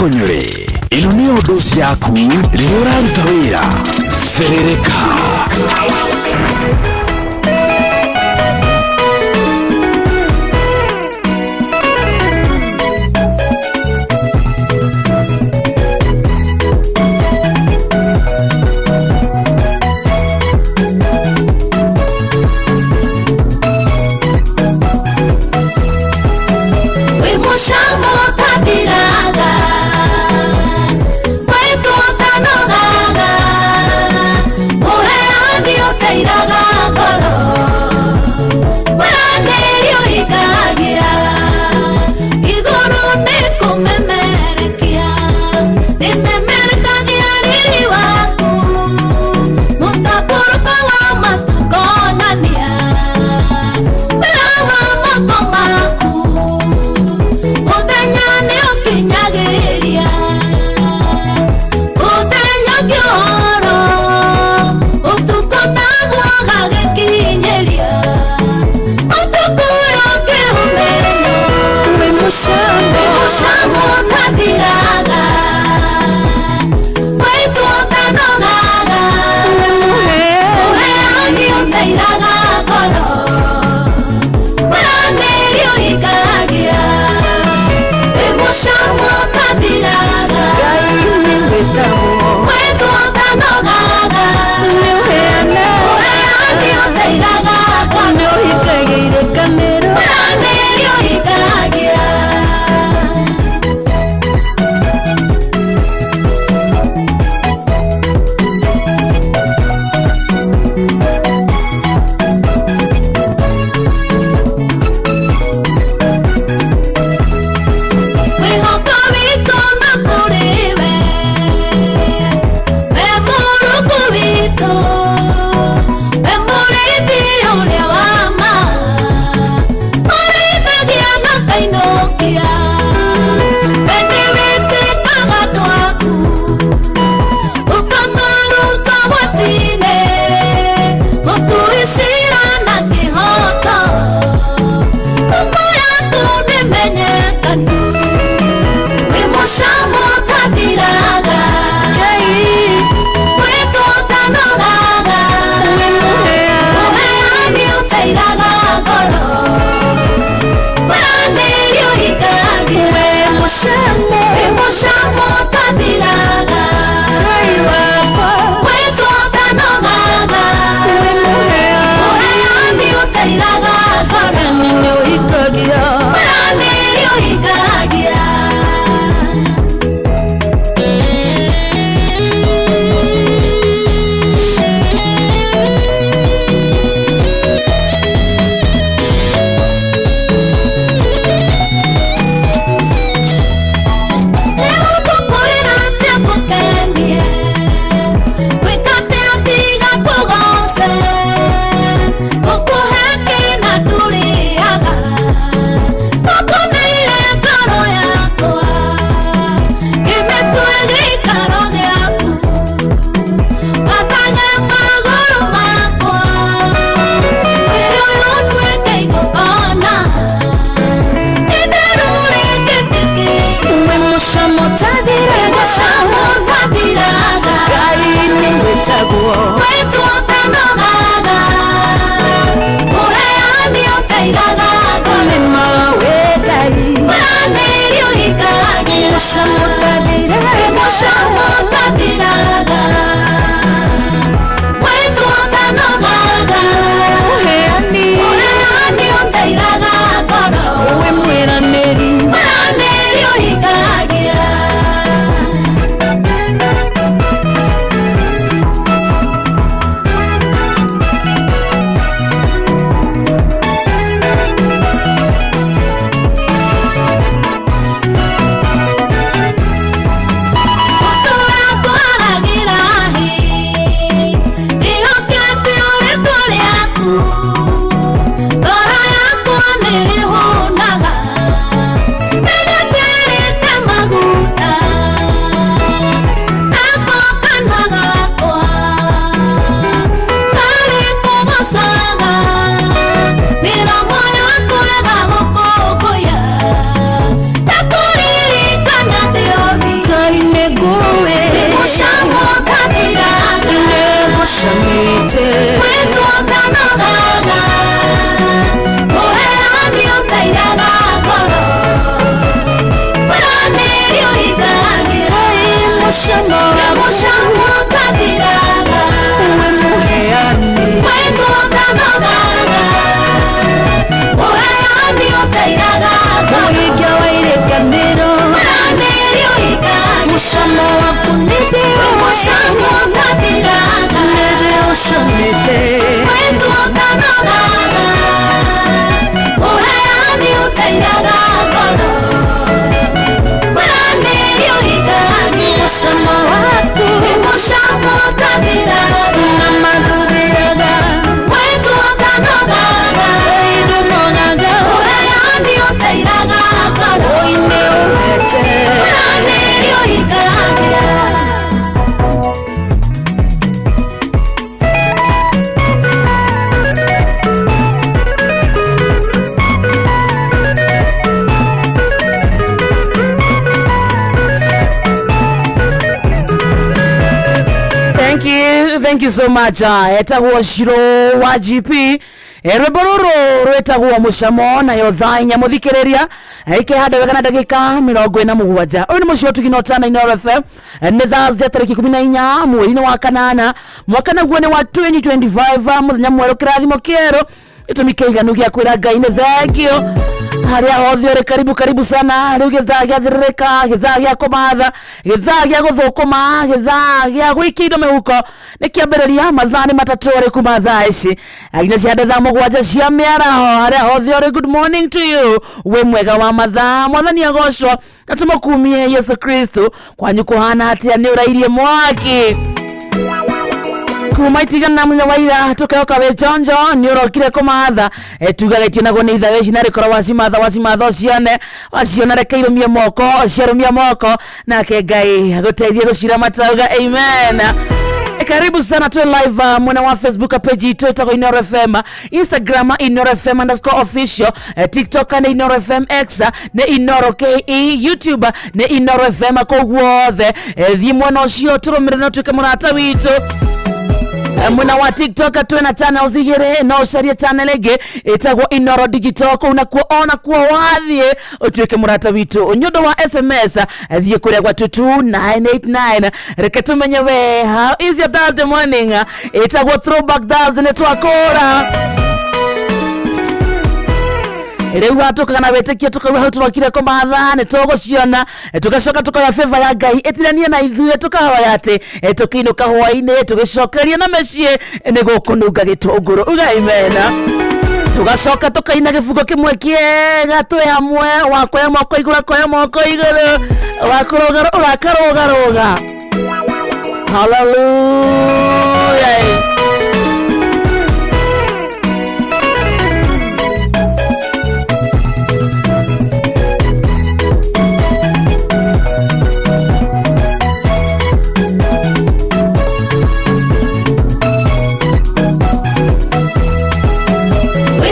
Konyore. Ino ni undu ciaku riria uraruta wira. Serereka. mushamo tabiraga wemuheani wetondanogaga muheani otairaga muhigya waireganiro maranĩrio igani mushamo waku nĩndĩ mushamo tabiraga nĩndĩ ũcamĩte wetondanogaga muheani otairaga ngoro maranĩrio igani mushamo waku mushamo tabiraga mathuriraga wetondanogaga idumonaga muheani otairaga ngoro ine uhete maranĩrio igani. Thank you so much. Etagwo Shiro wa GP rwimbo rwetagwo mucamo nayo thainya muthikiriria ikihanda wega na ndagika 47 uyu ni mucio tugino tana Inooro FM ni Thursday tariki 14 mweri wa kanana mwaka naguo ni wa 2025 muthenya mweru kirathimo kieru itumikeiganu gia kwira Ngai ni thengio haria hothe uri karibu sana riu githaa gia thirika githaa gia kumatha githaa gia guthukuma githaa gia gwikia indo mihuko ni kiambiriria mathaa ni matatu uri kuma thaa ici aginya ciande thaa mugwanja cia miaraho haria hothe uri good morning to you we mwega wa mathaa mwathani agocwo atumukumie Yesu Kristo kwanyu kuhana atia ni urairie mwaki kuma itigana munya waira tukaoka we jonjo ni urokire kumatha tugagetio nago ni ithawe cina rikora wasimatha ciane waciona rekeirumie moko ciarumia moko nake Ngai aguteithie gucira matauga amen. Karibu sana tu live mwana wa Facebook page yetu itago Inooro FM, Instagram Inooro FM _official, TikTok na Inooro FM X na Inooro KE, YouTube na Inooro FM kogwothe thie mwana ucio turumire no tuke murata witu mwana wa TikTok twena channels igire no sharia channel ege itagwo Inooro Digital unakuwa ona kuwa wathie utuike murata witu nyodo wa SMS thie kuria gwa 22989 reke tumenye we how is your Thursday morning itagwo Throwback Thursday netwakora reu hatuka kana wetekio tukawa hau turokire kumatha ni tuguciona tugacoka tukaya favor ya Ngai itirania na ithuĩ tukahoya ati tukiinuka hwaini tugicokeria na mecii ni gukununga gitunguru ugaimena tugacoka tukaina gifungo kimwe kiega twi hamwe wakoya moko iguru koya moko iguru wakuroga urakaroga hallelujah.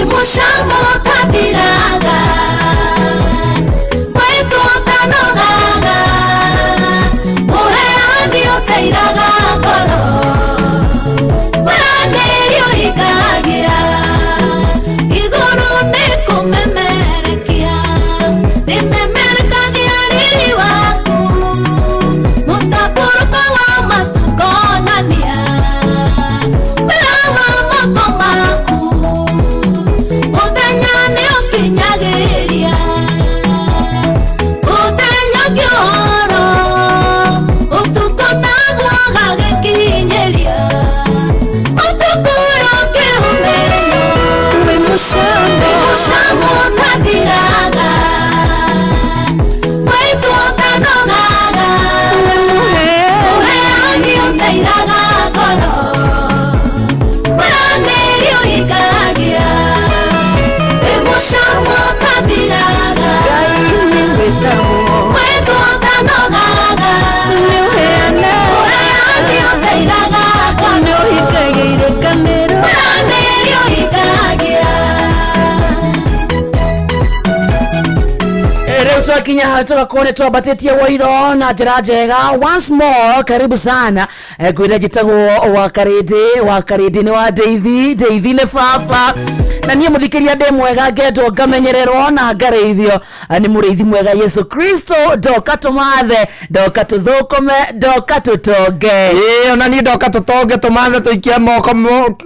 Mushamo tabiraga wetondanogaga muheani otairaga ngoro twakinya hatoka kone twabatetie Wairo na njira njega. Once more karibu sana kwira jitagwo wa karidi ni wa Deithi ne fafa na niye muthikiria de mwega ngetwo ngamenyererwo na ngareithio ni muriithi mwega Yesu Kristo ndoka tumathe ndoka tuthukome ndoka tutonge ona ni ndoka tutonge tumathe tuikia moko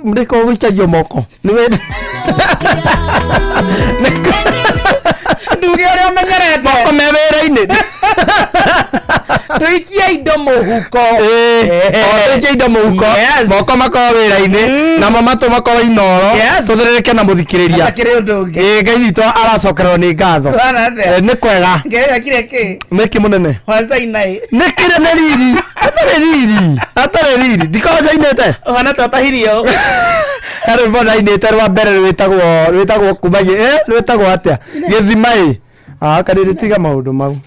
ndiko gwikagio moko ni we nduge ore omenyerete moko mewera-ini tuikia indo muhuko tuikia indo muhuko moko makoro wira-ini na mamatu makoro inoro tutherereke na muthikiriria ngai witũ aracokererwo ni ngatho ni kwega niki munene nĩ riri atarĩ riri ndikocainĩte wana tatahirio rĩu bonainĩte rwa mbere rwĩtagwo kumagie rwĩtagwo atĩa gĩthima karĩrĩ tiga maũndũ mau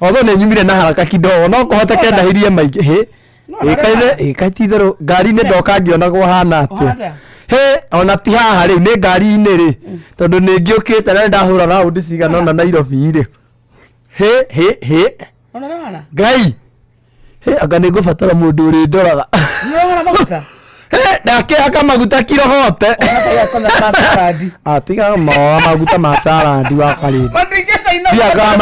otho nĩ nyumire na haraka kidogo no kũhoteke ndahirie maingĩ kaititherũ ngari-inĩ ndoka ngĩonagwo hana atĩa ona ti haha rĩu nĩ ngari-inĩ rĩ tondũ nĩ ngĩũkĩte na ndahũra raundi cigana ona Nairobi rĩ ngai anga nĩ ngũbatara mũndũ ũrĩ ndoraga ndakĩhaka maguta kiro hote tiga maguta ma sarandi wa karĩndĩ ndiakaga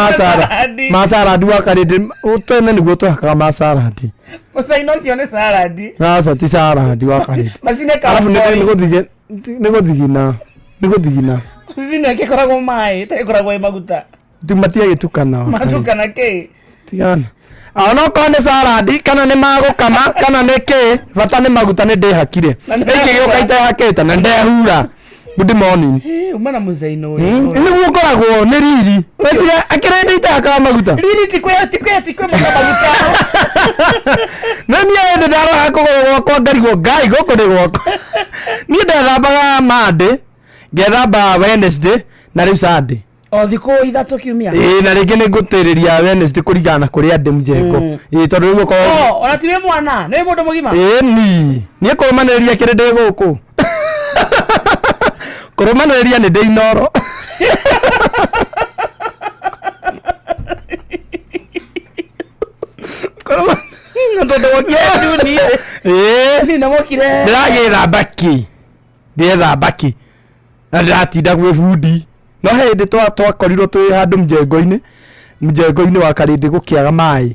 ma sarandi wa karĩndĩ tene nĩguo twahakaga ma sarandi mũcaina ũcio nĩ sarandi aca ti sarandi wa karĩndĩ arabu nĩ gũthigina thina gĩkoragwo maĩ tagĩkoragwo maguta matiagĩtukana matukana kĩ tigana onokorwo nĩ sarandi kana nĩ magũkama kana nĩ kĩ bata nĩ maguta nĩ ndĩhakire ĩkĩ gĩũka itehakĩte na ndehura good morning uma na mũcaina ũyũ nĩguo ngoragwo nĩ riri weciria akĩrenda itehakaga maguta riri tikwe maguta na niĩ hĩndĩ ndarora kũgũrũ gwakwa ngarigwo ngai gũkũ nĩ gwakwa niĩ ndethambaga Monday ngethamba Wednesday na rĩu Sunday o thikũ ithatũ kiumia na rĩngĩ nĩ ngũtĩrĩria Wednesday kũringana na kũrĩa ndĩ mjengo tondũ rĩu ũkorwo ona tiwe mwana nĩ mũndũ mũgima niĩ kũrũmanĩrĩria kĩrĩ ndĩ gũkũ kũrũmanĩrĩria nĩ ndĩ inoro ndĩragĩthamba ki ndĩethamba ki na ndĩratinda gwĩ bundi no hĩndĩ twakorirwo twĩ handũ mjengo-inĩ wa karĩndĩ gũkĩaga maĩ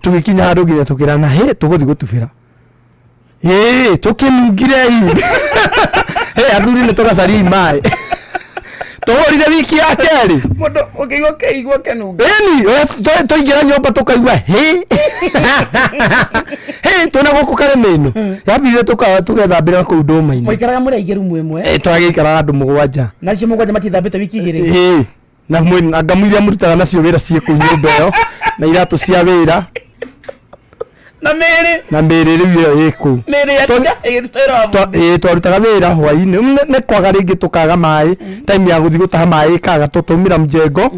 tũgĩkinya handũ nginya tũkĩrana tũgũthiĩ gũtubĩra tũkĩnungire athuri nĩ tũgacaria maĩ tũhũrire wiki ya kerĩ mũndũ ũkĩigua kĩigua kĩnunga twaingĩra nyũmba tũkaigua twĩna gũkũ karĩmĩno yambirire tũgethambĩra kũu ndũma-inĩ mũikaraga mũrĩ aingĩ rumu ĩmwe twagĩikaraga andũ mũgwanja nacio mũgwanja matithambĩte wiki igĩrĩ na ngamu iria mũrutaga nacio wĩra ciĩ kũu nyũmba ĩyo na iratũ cia wĩra na mĩrĩ rĩu ĩyo ĩ kũu twarutaga wĩra hwaĩ-inĩ nĩ kwaga rĩngĩ tũkaga maĩ time ya gũthiĩ gũtaha maĩ ĩkaga tũtaumĩra mjengo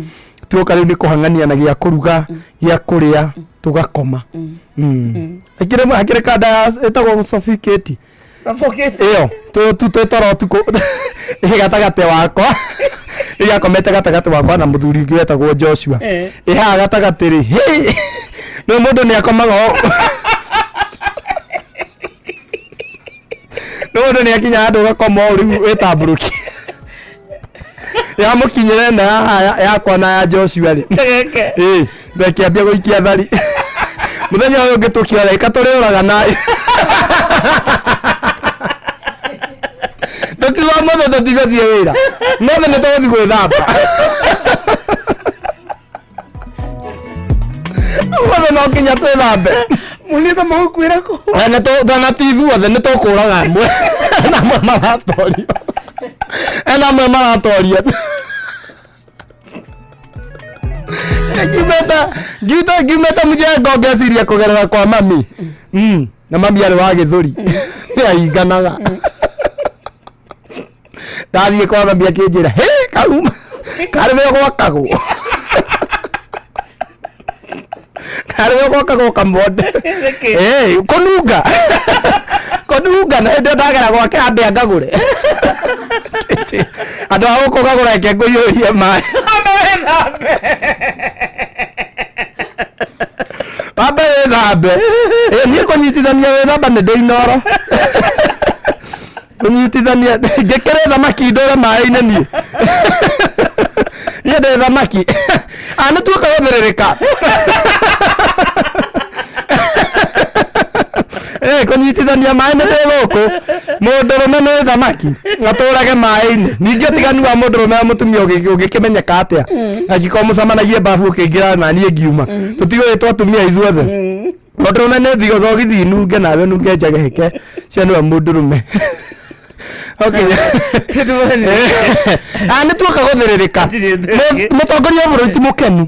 tuoka rĩu nĩ kũhang'ania na gĩa kũruga gĩa kũrĩa tũgakoma hakĩrĩ kanda ĩtagwo sophisticated ĩyo twĩtoro ũtukũ gatagatĩ wakwa ĩgakomete gatagatĩ wakwa na mũthuri ũngĩ wetagwo Joshua haha gatagatĩ rĩ nĩ mũndũ nĩ akomaga nĩ mũndũ nĩ akinya handũ ũgakoma rĩu wĩtambũrũki yamũkinyĩre na yakwa na ya Joshua rĩ ndakĩambia gũikia thari mũthenya ũyũ ũngĩ tũkĩora tũrĩũraga naĩ tũkiuga mothe tũtigũthiĩ wĩra mothe nĩ tũgũthiĩ gwĩthamba mothe no nginya twĩthambe mũnĩtha magũkuĩra kũ twanatithuothe nĩ tũkũraga amwe amwe maratoria ngiumĩte mjengo ngeciria kũgerera kwa mami na mami arĩ wa gĩthũri nĩ ahinganaga ndathiĩ kwa mami akĩnjĩra kauma karĩwe gwakagwo kamonde kũnunga na hĩndĩ ndagera gwake ambĩa ngagũre andũ a gũkũ gagũra reke ngũiyũrie maĩ Wambe wĩthambe. Niĩ kũnyitithania wĩthamba nĩ ndĩinoro. Kũnyitithania ngĩkĩre thamaki ndore maĩ-inĩ niĩ. Niĩ ndĩ thamaki. Nĩ tuoka gũtherereka. Kũnyitithania maĩ nĩ ndĩ gũkũ. Mũndũrũme nĩ thamaki atũrage maĩ-inĩ. Ningĩ tiganu wa mũndũrũme na mũtumia ũngĩkĩmenyeka atĩa. Angĩkorwo mũcamanagie babu ũkĩingĩra na niĩ ngiuma. Tũtigũgĩtwo atumia ithuothe. Mũndũrũme nĩ thogithi nunge nawe nunge njage heke. Cio nĩwe mũndũrũme. Okay. Nĩ tuoka gũtherereka. Mũtongoria wa bũrũri ti mũkenu.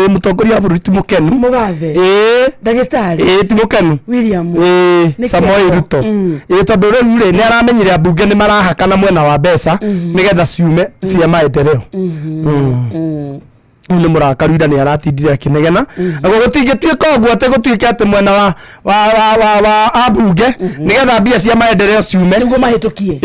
Mũtongoria wa bũrũri ti mũkenu. Mũgathe. Ndagĩtarĩ. Ti mũkenu. William. Samoei Ruto. Tondũ rĩu rĩ nĩ aramenyire ambunge nĩ marahakana mwena wa mbeca nĩgetha ciume cia maendeleo. Nĩ mũrakaru ira nĩ aratindire akĩnegena. Naguo gũtingĩtuĩka ũguo atĩ gũtuĩke atĩ mwena wa ambunge nĩgetha mbia cia maendeleo ciume. Nĩguo mahĩtũkie.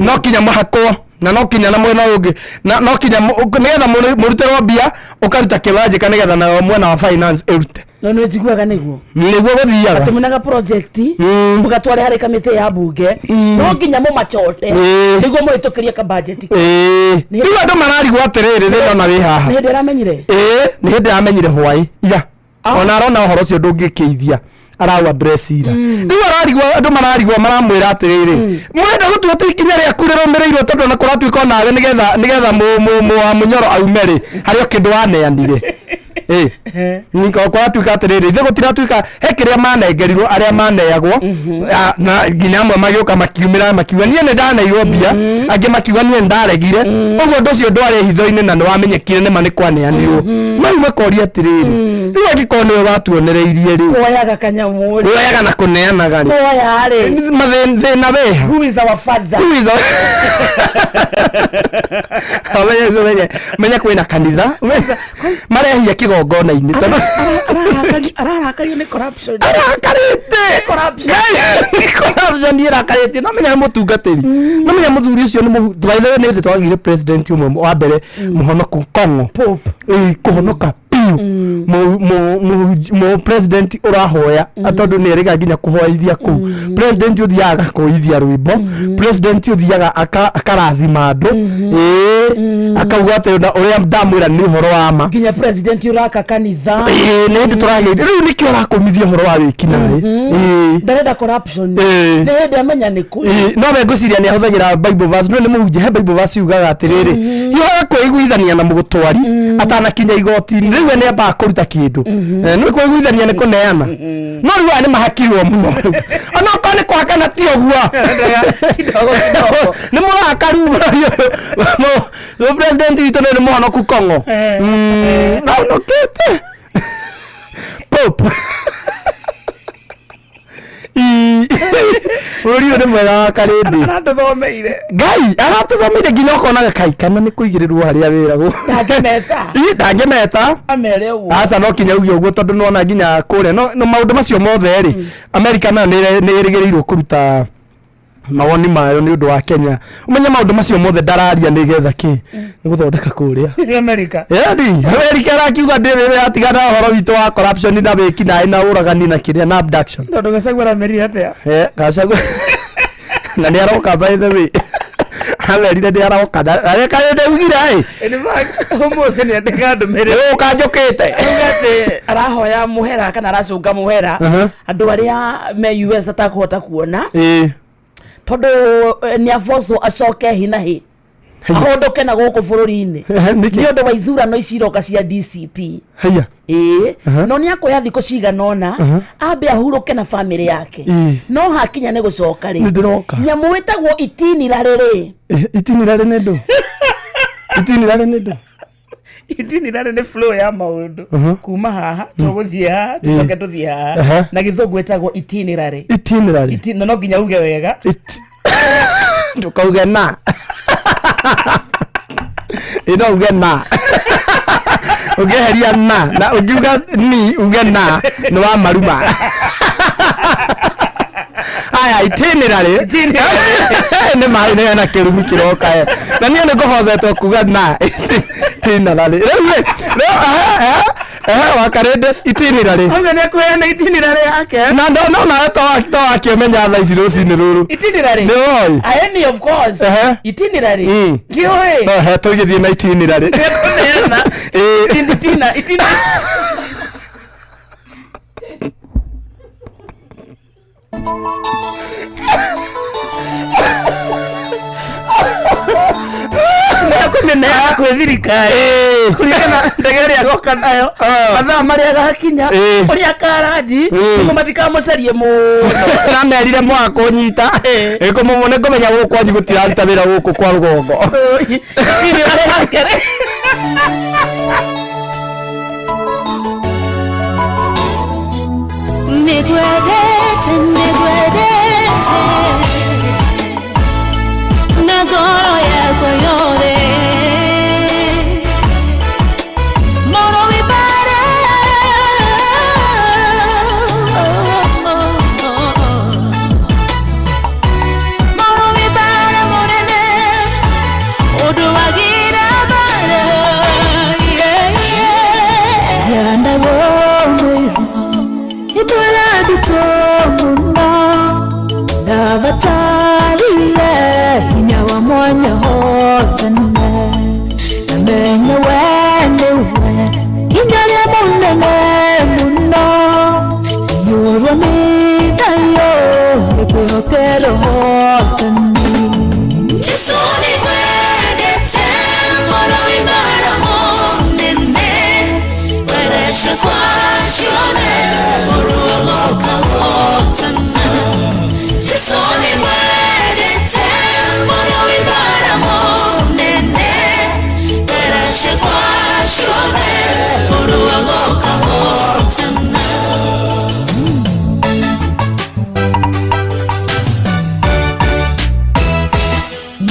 No kinya mahakwo na no kinya na mwena ũngĩ na no kinya nĩgetha mũrutĩrwo mbia ũkaruta kĩwanjĩka nĩgetha na mwena wa finance ĩrute. No nĩ njiguaga nĩguo gũthiaga atĩ mũnaga project mũgatware harĩ kamĩtĩ ya mbunge no nginya mũmacote nĩguo mũhĩtũkĩrie ka budget. Rĩu andũ mararigwo atĩrĩrĩ thĩna na wĩ haha. Nĩ hĩndĩ aramenyire. Nĩ hĩndĩ aramenyire hwaĩ ira ona arona ũhoro ũcio ndũngĩkĩithia arawa address ira. Rĩu ararigwo andũ mararigwo maramwĩra atĩrĩrĩ mũrenda gũtua atĩ ikinya rĩaku rĩrũmĩrĩirwo tondũ na kũratuĩka nawe nĩgetha mũnyoro aume rĩ harĩ o kĩndũ waneanire. Niko kwatuĩka atĩrĩrĩ ithe gũtiratuĩka he kĩrĩa manengerirwo arĩa maneagwo na nginya amwe magĩũka makiumĩra makiuga niĩ nĩ ndaneirwo mbia angĩ makiuga niĩ ndaregire ũguo ũndũ ũcio ndwarĩ hitho-inĩ na nĩ wamenyekire nĩma nĩ kwaneanirwo. Mau makoria atĩrĩrĩ rĩu angĩkorwo nĩwe watuonereirie rĩ kuoyaga kanyamũ kuoyaga na kũneanaga rĩ kuoya rĩ mathĩna weha. Who is our father? Menya kwĩna kanitha marehia kĩgongona-inĩ tondũ ararakario nĩ corruption. Arakarĩte corruption ĩrakarĩte no menya mũtungatĩri no menya mũthuri ũcio nĩ thĩ twagire president ũmwe wa mbere mũhonoku Kong'o kũhonoka mu president urahoya tondu ni erega nginya kuhoithia ku president uthiaga kuhoithia rwimbo president uthiaga akarathima andu akauga ati uria ndamwira ni horo wa ma nginya president uraka kanitha ni ndi turagire riu nikio arakumithia horo wa wiki nawe ndarenda corruption ni ndi amenya ni ku no we ngũciria ni ahuthagira bible verse no ni muhunjia he bible verse yugaga atiriri yoga kuiguithania na mugutwari atanakinya igoti-ini riu ni amba kuruta kindu no kuiguithania ni kuneana no riu ni mahakirwo muno ona ko ni kwakana ti oguo ni murakaru no president witũ ni mũhonoku Kong'o no kete pop Uri ni mwega wa karindi aratuthomeire Ngai aratuthomeire nginya ukonaga kaikana ni kuigirirwo haria wiragwo ndangĩmeta amere ũguo aca no kinya ugi ũguo tondu nona nginya kũrĩa no maũndũ macio mothe rĩ America nayo nĩ ĩrĩgĩrĩirwo kũruta mawoni mayo ni undu wa Kenya umenya maundu macio mothe ndararia nigetha ki ni guthondeka kuria America America arakiuga ndĩrĩ atigana horo witũ wa corruption na wiki na uragani na kiria na abduction tondu Gachagua America atia Gachagua na ni aroka by the way amerire ndi aroka areka ndugire in fact umuthi ni andika ndumire ukanjukite ugate arahoya muhera kana aracunga muhera andu aria me US atakuhota kuona tondu ni afoso acoke hina hi ahondoke na guku bururi-ini ni undu wa ithurano iciroka cia DCP haya no ni akoya thiko ciganona ambe ahuruke na family yake no hakinya ni gucoka ri nyamu witagwo itinira ni ndu itinira ni flow ya maundu kuma haha tuguthie haha tucoke tuthie haha na githungu witagwo itinira no nginya uge wega ndukauge na ino uge na ugeheria na ugiuga ni uge na no wa maruma aya itinerary ni mai na kirumi kiroka na niĩ nĩ ngũhozetwo kuga na itinerary wakarende itinerary Anga ne kuheana itinerary yake na no to akimenya thaa ici rucinĩ rũrũ itinerary Nĩoĩ. Aeni of course itinerary kioi tũgĩthiĩ na itinerary itina Nene kwithirikari kuringana ndageri agoka nayo mathaa maria gakinya uria karaji niguo matikamucarie muno namerire mwa kunyita ikumumone kumenya guku anyu gutiraruta wira guku kwa rugongo ini wale hakere negwedete nagoro yako yore moro vibare moro vibare morene oduwagira bare yanda gomo ibara bitomuna davatariye inyawa mwanya hotane namenye wenewe injale munene muno yoro midayo ngekwihokero hotane Jesoni gwedete moro ibara munene wereshe kwa shone moro agoka hotane Jesoni gwedete moro ibara munene wereshe kwa shone moro agoka hotane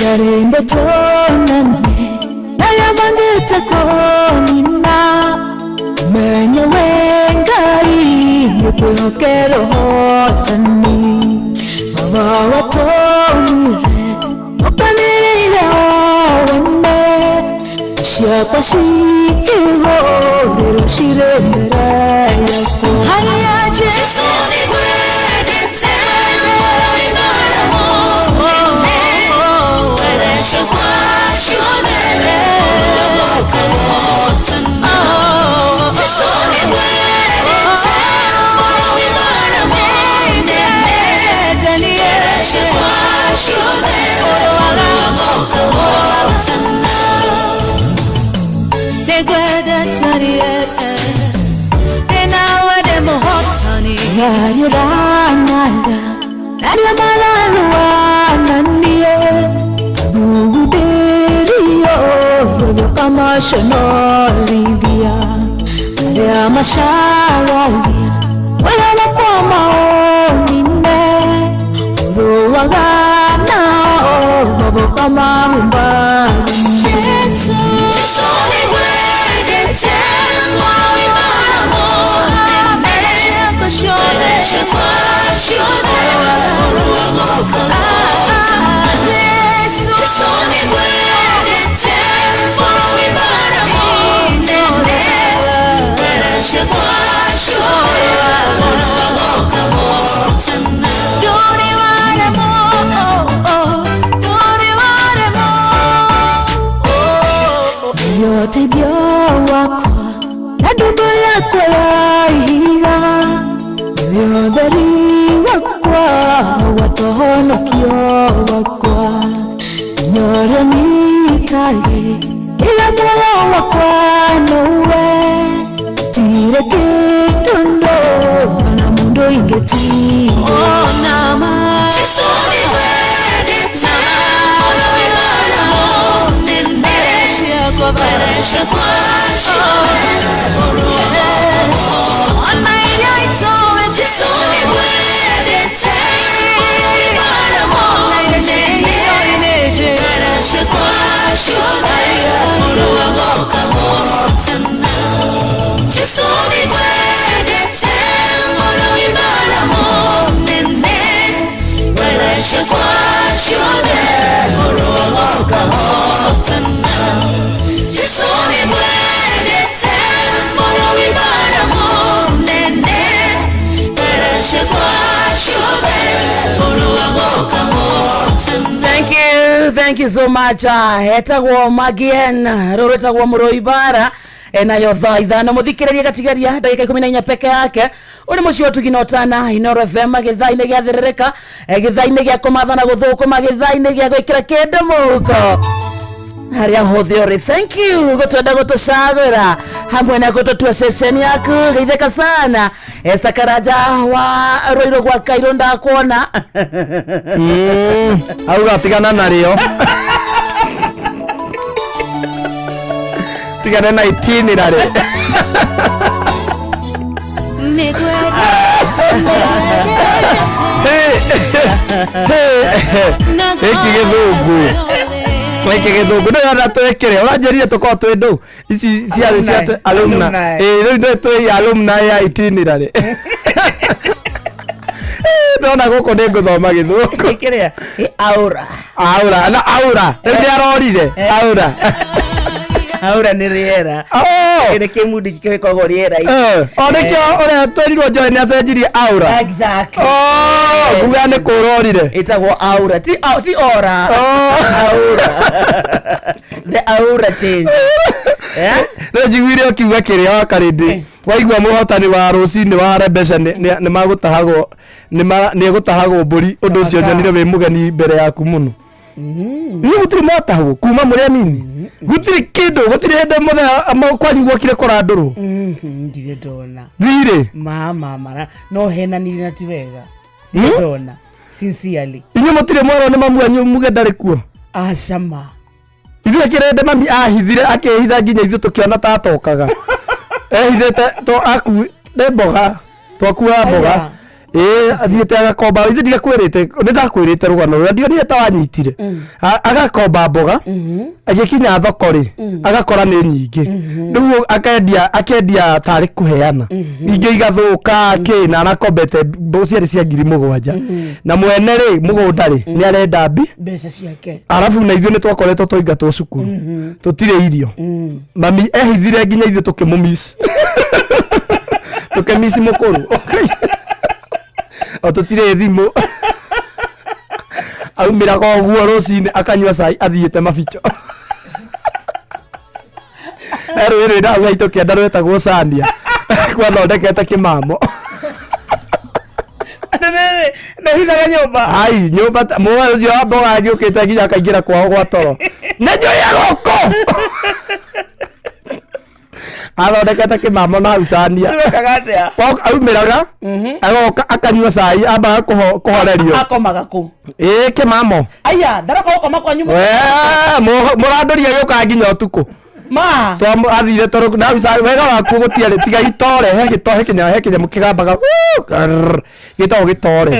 Yarende tonane nayamandite konina menye wengai nikwihokero hotani baba watomire okanirire wene shiapa shikiho rero shirendera yako hariya Jesu nigwedete moro ibara munene wereshe kwa shone agoka hotana Jesu nigwedete moro ibara munene wereshe kwa shone agoka hotana negwedete enawade mohotani yaryuranaya naryamararuwananiye Duguderiyo rodo kamashanolivia Maria mashawalia Wala kwa maonine Uruwagana Babo kama humbari Jesu Jesu ni gwedete Moro ibara munene Wereshe kwa shone Moro agoka hotane Jesu ni gwedete moro ibara munene wereshe kwa shone moro agoka hotane Dori waremo yote dio wako na dumbo yako ya ihiga yodheri wakwa watohonokio wakwa nyore mitage ila moyo wakwa nowe tire kidondo kana mundo ingeti nama Jesu ni gwedete moro ibara munene wereshe kwa shone moro ona ilaitowe Jesu ni gwedete moro ibara munene wereshe kwa shone moro agoka hotana Jesu ni gwedete moro ibara munene wereshe kwa shone moro agoka hotana Jesu ni thank you so much. Etagwo Magien roretagwo Muroibara nayo thaa ithano muthikiriria gatigaria ndagika 14 peke yake uri mucio tuginotana Inoro FM githaine gya thirereka githaine gya kumathana guthukuma githaine gya gwikira kende muko haria hothiori. Thank you gutwenda gutucagura hamwe na gututua session yaku geitheka sana Esther Karaja wa Roiro gwa Kairo ndakuona au gatigana nario tigana na itinerary Eki githungu Weke githungu no yana twekere uranjeria tukoo twendo ici cia alumni ndo twi alumni ya itinerary ndona guko ni nguthoma githungu ikiria aura ndio arorire aura ni riera ni kimudi kiwekagwo riera onekio ore twerirwo Joy ni acenjirie aura exactly guga ni kurorire itagwo aura ti ora aura the aura change no jigwire okiuga kiria wa karindi waigua muhotani wa rucini wa rebesha ni magutahagwo ni gutahagwo mburi undu ucio nyonire wi mugeni mbere yaku muno ni mutiri motahwo kuma muri anini gutiri kindu gutiri hende muthe kwanyu gwokire kuranduru ndire ndona thire mama mara no hena ni na tiwega ndona sincerely inyo mutiri mwaro ni mamu anyu muge ndari kuo ashama ithuĩ kirende mami ahithire akehitha nginya ithuĩ tukiona tatokaga ehithite to aku ne mboga twakua mboga athiĩte agakomba ithuĩ ndigakwĩrĩte nĩndakwĩrĩte rũgano rũrĩa ndionire ta wanyitire agakomba mboga agĩkinya thoko rĩ agakora nĩ nyingĩ rĩu akendia tarĩ kũheana ingĩ igathũka kĩna anakombete ciarĩ cia 7,000 na mwene rĩ mũgũnda rĩ nĩ arenda mbeca ciake arabu na ithuĩ nĩ twakoretwo twaingatwo cukuru tũtirĩ irio mami ehithire nginya ithuĩ tũkĩmũmiss tũkĩmiss mũkũrũ otutire thimu aumira kwa guo rucini akanywa cai athiete mabicho ero nda gaito kienda rwetagwo Sandia kwa thondekete kimamo na hithaga nyumba ai nyumba mwa jo aboga agĩũkĩte nginya akaingĩra kwao gwa toro nĩnjũĩ gũkũ athondekete kimamo na Usania aumiraga agoka akanyua cai amba kuhorerio akomaga ku kimamo aya ndaraka gukoma kwa nyumba murandoria gĩũka nginya ũtukũ ma twa athire toro na Usania wega waku gũtiarĩ tiga itore he kinyamũ kĩgambaga gĩtagwo gĩtore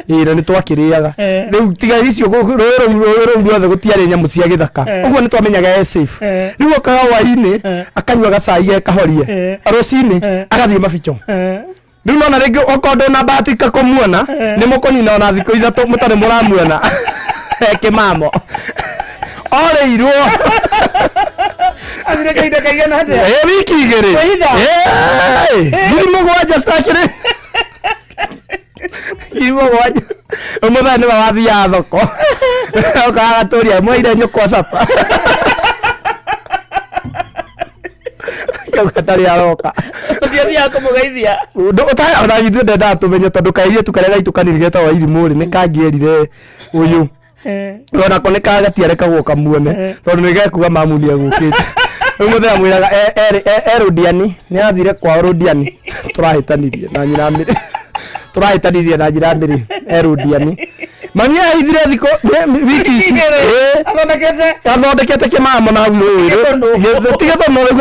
na nĩ twakĩrĩaga rĩu tiga icio rũĩ ruothe gũtiarĩ nyamũ cia gĩthaka ũguo nĩ twamenyaga safe rĩu okaga hwaĩ-inĩ akanyua gacai gekahorie rũcinĩ agathiĩ mabicho rĩu nona rĩngĩ okorwo na bahatika kũmuona nĩ mũkũnina ona thikũ ithatũ mũtarĩ mũramuona kĩmamo orĩirwo athire kaida kaigana atia wiki igĩrĩ 7,000 stakĩrĩ 7,000 ũmũthenya nĩ wathiaga thoko okaga tũria mwaire nyũkwa capa katarĩ aroka ũthiathia kũmũgeithia ona ithuĩ ndendaga tũmenye tondũ kairĩtu karĩa gaitũ kanini getagwo Irimũ rĩ nĩ kangĩerire ũyũ ona ko nĩ kagatiarekagwo kamuone tondũ nĩ gekuga mamu nĩ egũkĩte rĩu mũthenya mwĩraga Rũdiani nĩ athire kwao Rũdiani tũrahĩtanirie na njĩra mbere Rũdiani mami ahithire thikũ wiki ici athondekete kĩmamo na rũĩ tiga thono rĩu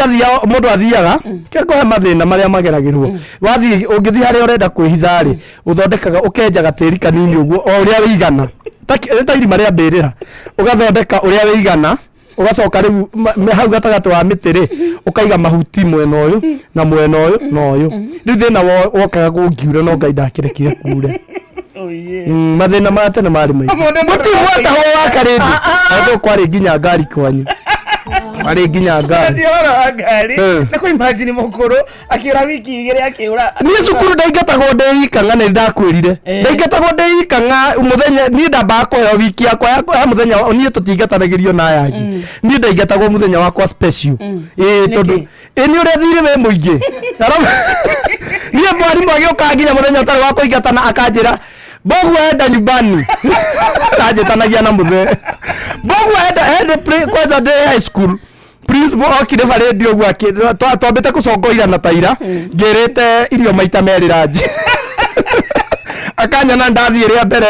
mũndũ athiaga kĩkũhe mathĩna marĩa mageragĩrwo wathiĩ ũngĩthiĩ harĩa ũrenda kwĩhitha rĩ ũthondekaga ũkenja gatĩri kanini ũguo o ũrĩa wĩigana ta irima rĩa mbĩrĩra ũgathondeka ũrĩa wĩigana ugacoka riu hau gatagatĩ wa mĩtĩ rĩ ũkaiga mahuti mwena ũyũ na mwena ũyũ na ũyũ rĩu thĩna wokaga gũngiura no Ngai ndakĩrekire kure mathĩna ma tene marĩ maingĩ mũtimwatahwo wa karĩndĩ agũkwarĩ nginya ngari kwanyu ari nginya ngari ndio ora ngari na ko imagine mukuru akiura wiki igere akiura ni cukuru ndaigatagwo ndeika ng'ane ndakwirire ndaigatagwo ndeika muthenya ni ndamba koyo wiki yakwa ya muthenya ni tutingatanagirio na yangi ni ndaigatagwo muthenya wakwa special tondu ni uri thire we muingi ni mwarimu agioka nginya muthenya utari wa kuingatana akanjira Bogu enda nyumbani. Ajitanagia na muthe. Bogu enda kwanza de high school. Principal okire va radio gwake. Twambete kucongoira na taira. Ngerete irio maita meri ranji. Akanya na ndathi ria mbere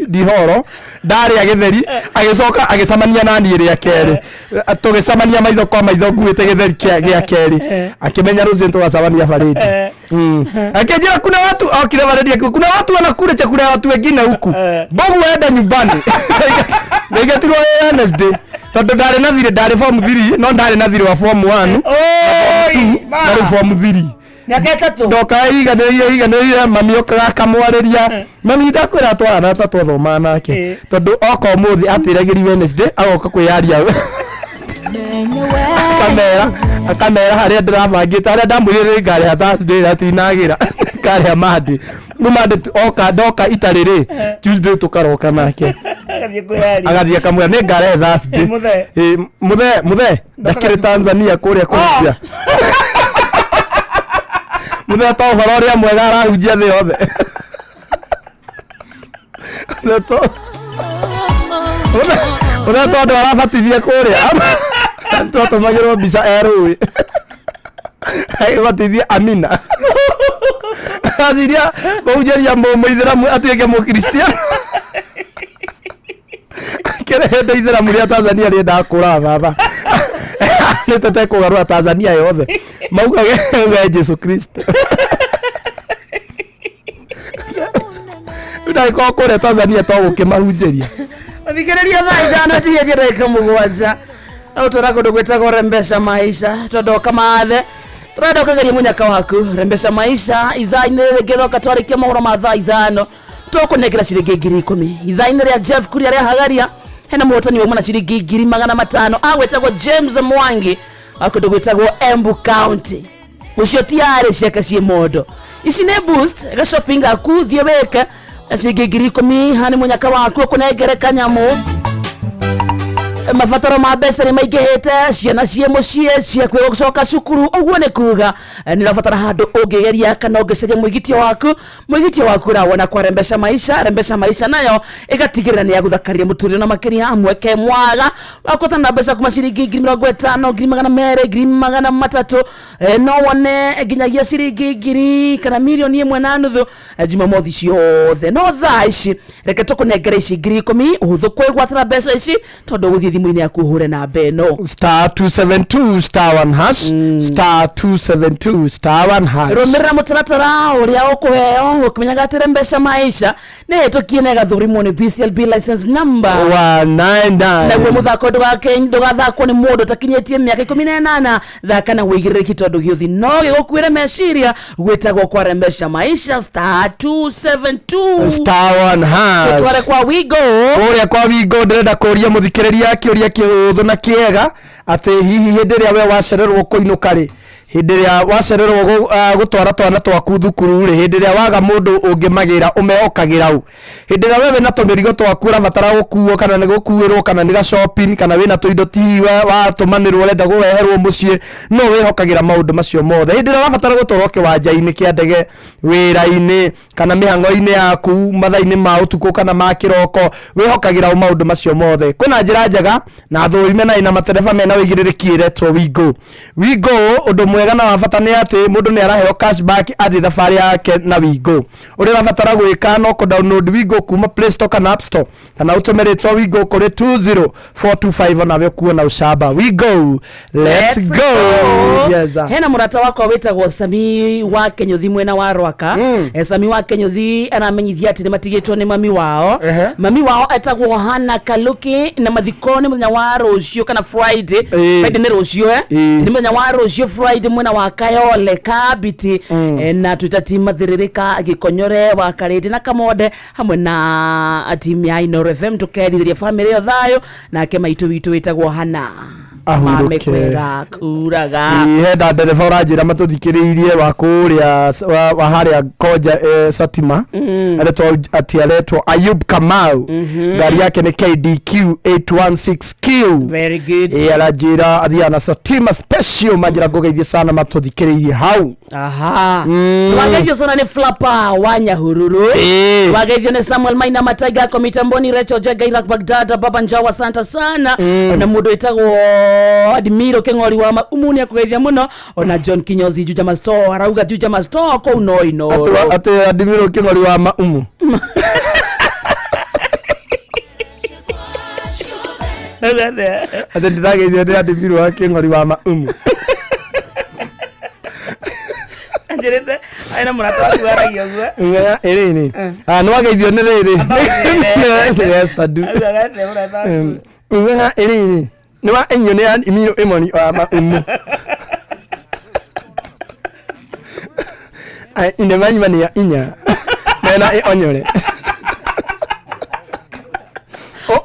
ndihoro ndari agitheri agicoka agicamania na ni ria keri tugicamania maitho kwa maitho nguite githeri gia keri akimenya ruzi tugacamania faredi akijira kuna watu okire faredi kuna watu wanakula chakula ya watu wengine huku bogu waenda nyumbani ngetirwo Wednesday tondu ndari form 3 no ndari na thiri wa form 1 na form 3 Nyaketatu ndoka iganirire mami okaga kamwariria mami ndakwira twana thoma nake tondu oko muthi atiragiri Wednesday agoka kwiyaria akamera haria ndirabangite haria ndamwirire ngari ya Thursday atinagira ngari ya Monday numande oka ndoka itariri Tuesday tukaroka nake agathia kamwira ni ngari ya Thursday muthe ndakire Tanzania kuria kuria Muthe to horo ria mwega arahunjia thi yothe. Muthe to ndo arabatithia kuria. Toto magiro bisa erui. Ai batithia Amina. Aziria baujeria muithiramu atuike mu Christian. Kere ndeithiramu ria Tanzania ri ndakura baba. Ni tete kugarura Tanzania yothe mauga ge Jesu Kristo ndai ko kore Tanzania to gukimahunjeria Thigereria thaithano tiye ndeka mugwanja au turako ndugwetago rembesha maisha tondoka mathe turadoka geria munyaka waku rembesha maisha ithaini rigeroka twarikia mahoro ma thaithano tukunegera ciringi 10,000 ithaini ria Jeff kuria ria hagaria hena muhotani wa mwana ciringi 500 agwetagwo James Mwangi akondo gwetagwo Embu County ucio tiare ciaka cie modo ici ne boost ga shopping aku thie weka ciringi 10,000 hani munyaka waku kunengere kanyamu mafataro ma mbeca ni maingihite ciana cie mucie cia kwiga gucoka cukuru uguo ni kuga ni rabatara handu ungigeria kana ungiceria mwigitio waku rawona kwa rembesha maisha nayo igatigirira ni yaguthakaria muturire na makiria amwe ke mwaga wakota na mbeca kuma ciringi 50,000 200,000 no wone nginyagia ciringi 1,000 kana milioni 1.5 Jumamothi ciothe no thaici reke tukunengere ici 10,000 uhuthu kwigwatira mbeca ici tondu guthie thimu-ini yaku hure na beno star 272 star 1 hash star 272 star 1 hash rumirira mutaratara uria ukuheo ukimenyaga atire mbeca maisha ni tukiene gathurimo ni BCLB license number 199 naguo muthako ndugathakwo ni mundu takinyetie miaka 18 thaka na wigiriki tondu giothi no gigukwire meciria gwitagwo kwa rembesha maisha star 272 star 1 hash tutware kwa wigo uria kwa wigo ndirenda kuria muthikiriria kiuria kiuthu na kiega ati hihi hindi ria we wacererwo kuinuka ri hindi ria wacererwo gutwara twana twaku thukuru ri hindi ria waga mundu ungimagira umeokagira u hindi ria wewe na tumirigo twaku rabatara gukuo kana ni gukuirwo kana ni ga shopping kana wina tuindo tiwe wa tumanirwo renda gureherwo mucie no wihokagira maundu macio mothe hindi ria rabatara gutwarwo kiwanja-ini kia ndege wira-ini kana mihango-ini yaku mathaa-ini ma utuku kana ma kiroko wihokagira maundu macio mothe kuna njira njega na thurime na ina matereba mena wigiririkie retwo wigo undu mwega na wabata ni ati mundu ni araheo cashback athi thabari yake na wigo uri rabatara gwika no ko download wigo kuma Play Store kana App Store kana utumeretwo wigo kuri 20425 na we kuona ushaba wigo let's go yes hena murata wako wetagwo Sami wa Kenyuthi mwena wa Rwaka Sami wa Kenyuthi anamenyithia ati ni matigitwo ni mami wao etagwo Hana Kaluki na mathikoni muthenya wa rucio kana Friday ni rucio ni muthenya wa rucio Friday mwena wa Kayole Kabiti na tutati mathiririka gikonyore wa Karidi na Kamode hamwe na timu ya Ino FM tukerithiria family yo thayo na ke maitu witu wetagwo Hana mamekwega kuraga henda ndereba ũranjĩra matũthikĩrĩirie wa kũrĩa wa harĩa Koja Satima aretwo Ayub Kamau ngari yake nĩ KDQ 816Q very good aranjĩra athiana Satima special manjĩra ngũgeithie sana matũthikĩrĩirie hau wageithio sana nĩ Flapa wa Nyahururu wageithio nĩ Samuel Maina Mataiga kwa mitamboni Rachel Jega Iraq Baghdad Baba Njawa santa sana na mũndũ wĩtagwo Admiro Keng'ori wa umuni akugeithia muno ona John Kinyozi Juja Masto arauga Juja Masto ko no ati Admiro Keng'ori wa maumu ati ndirageithio nĩ Admiro wa Keng'ori wa maumu anjerete aina muratawa kuaragio gwa ĩrĩ nĩ wageithio nĩ rĩrĩ yes tadu uzenga ĩrĩ nĩ wa enyo nĩ Admiro Emoni wa maumu ine manyimani ya inya mena onyore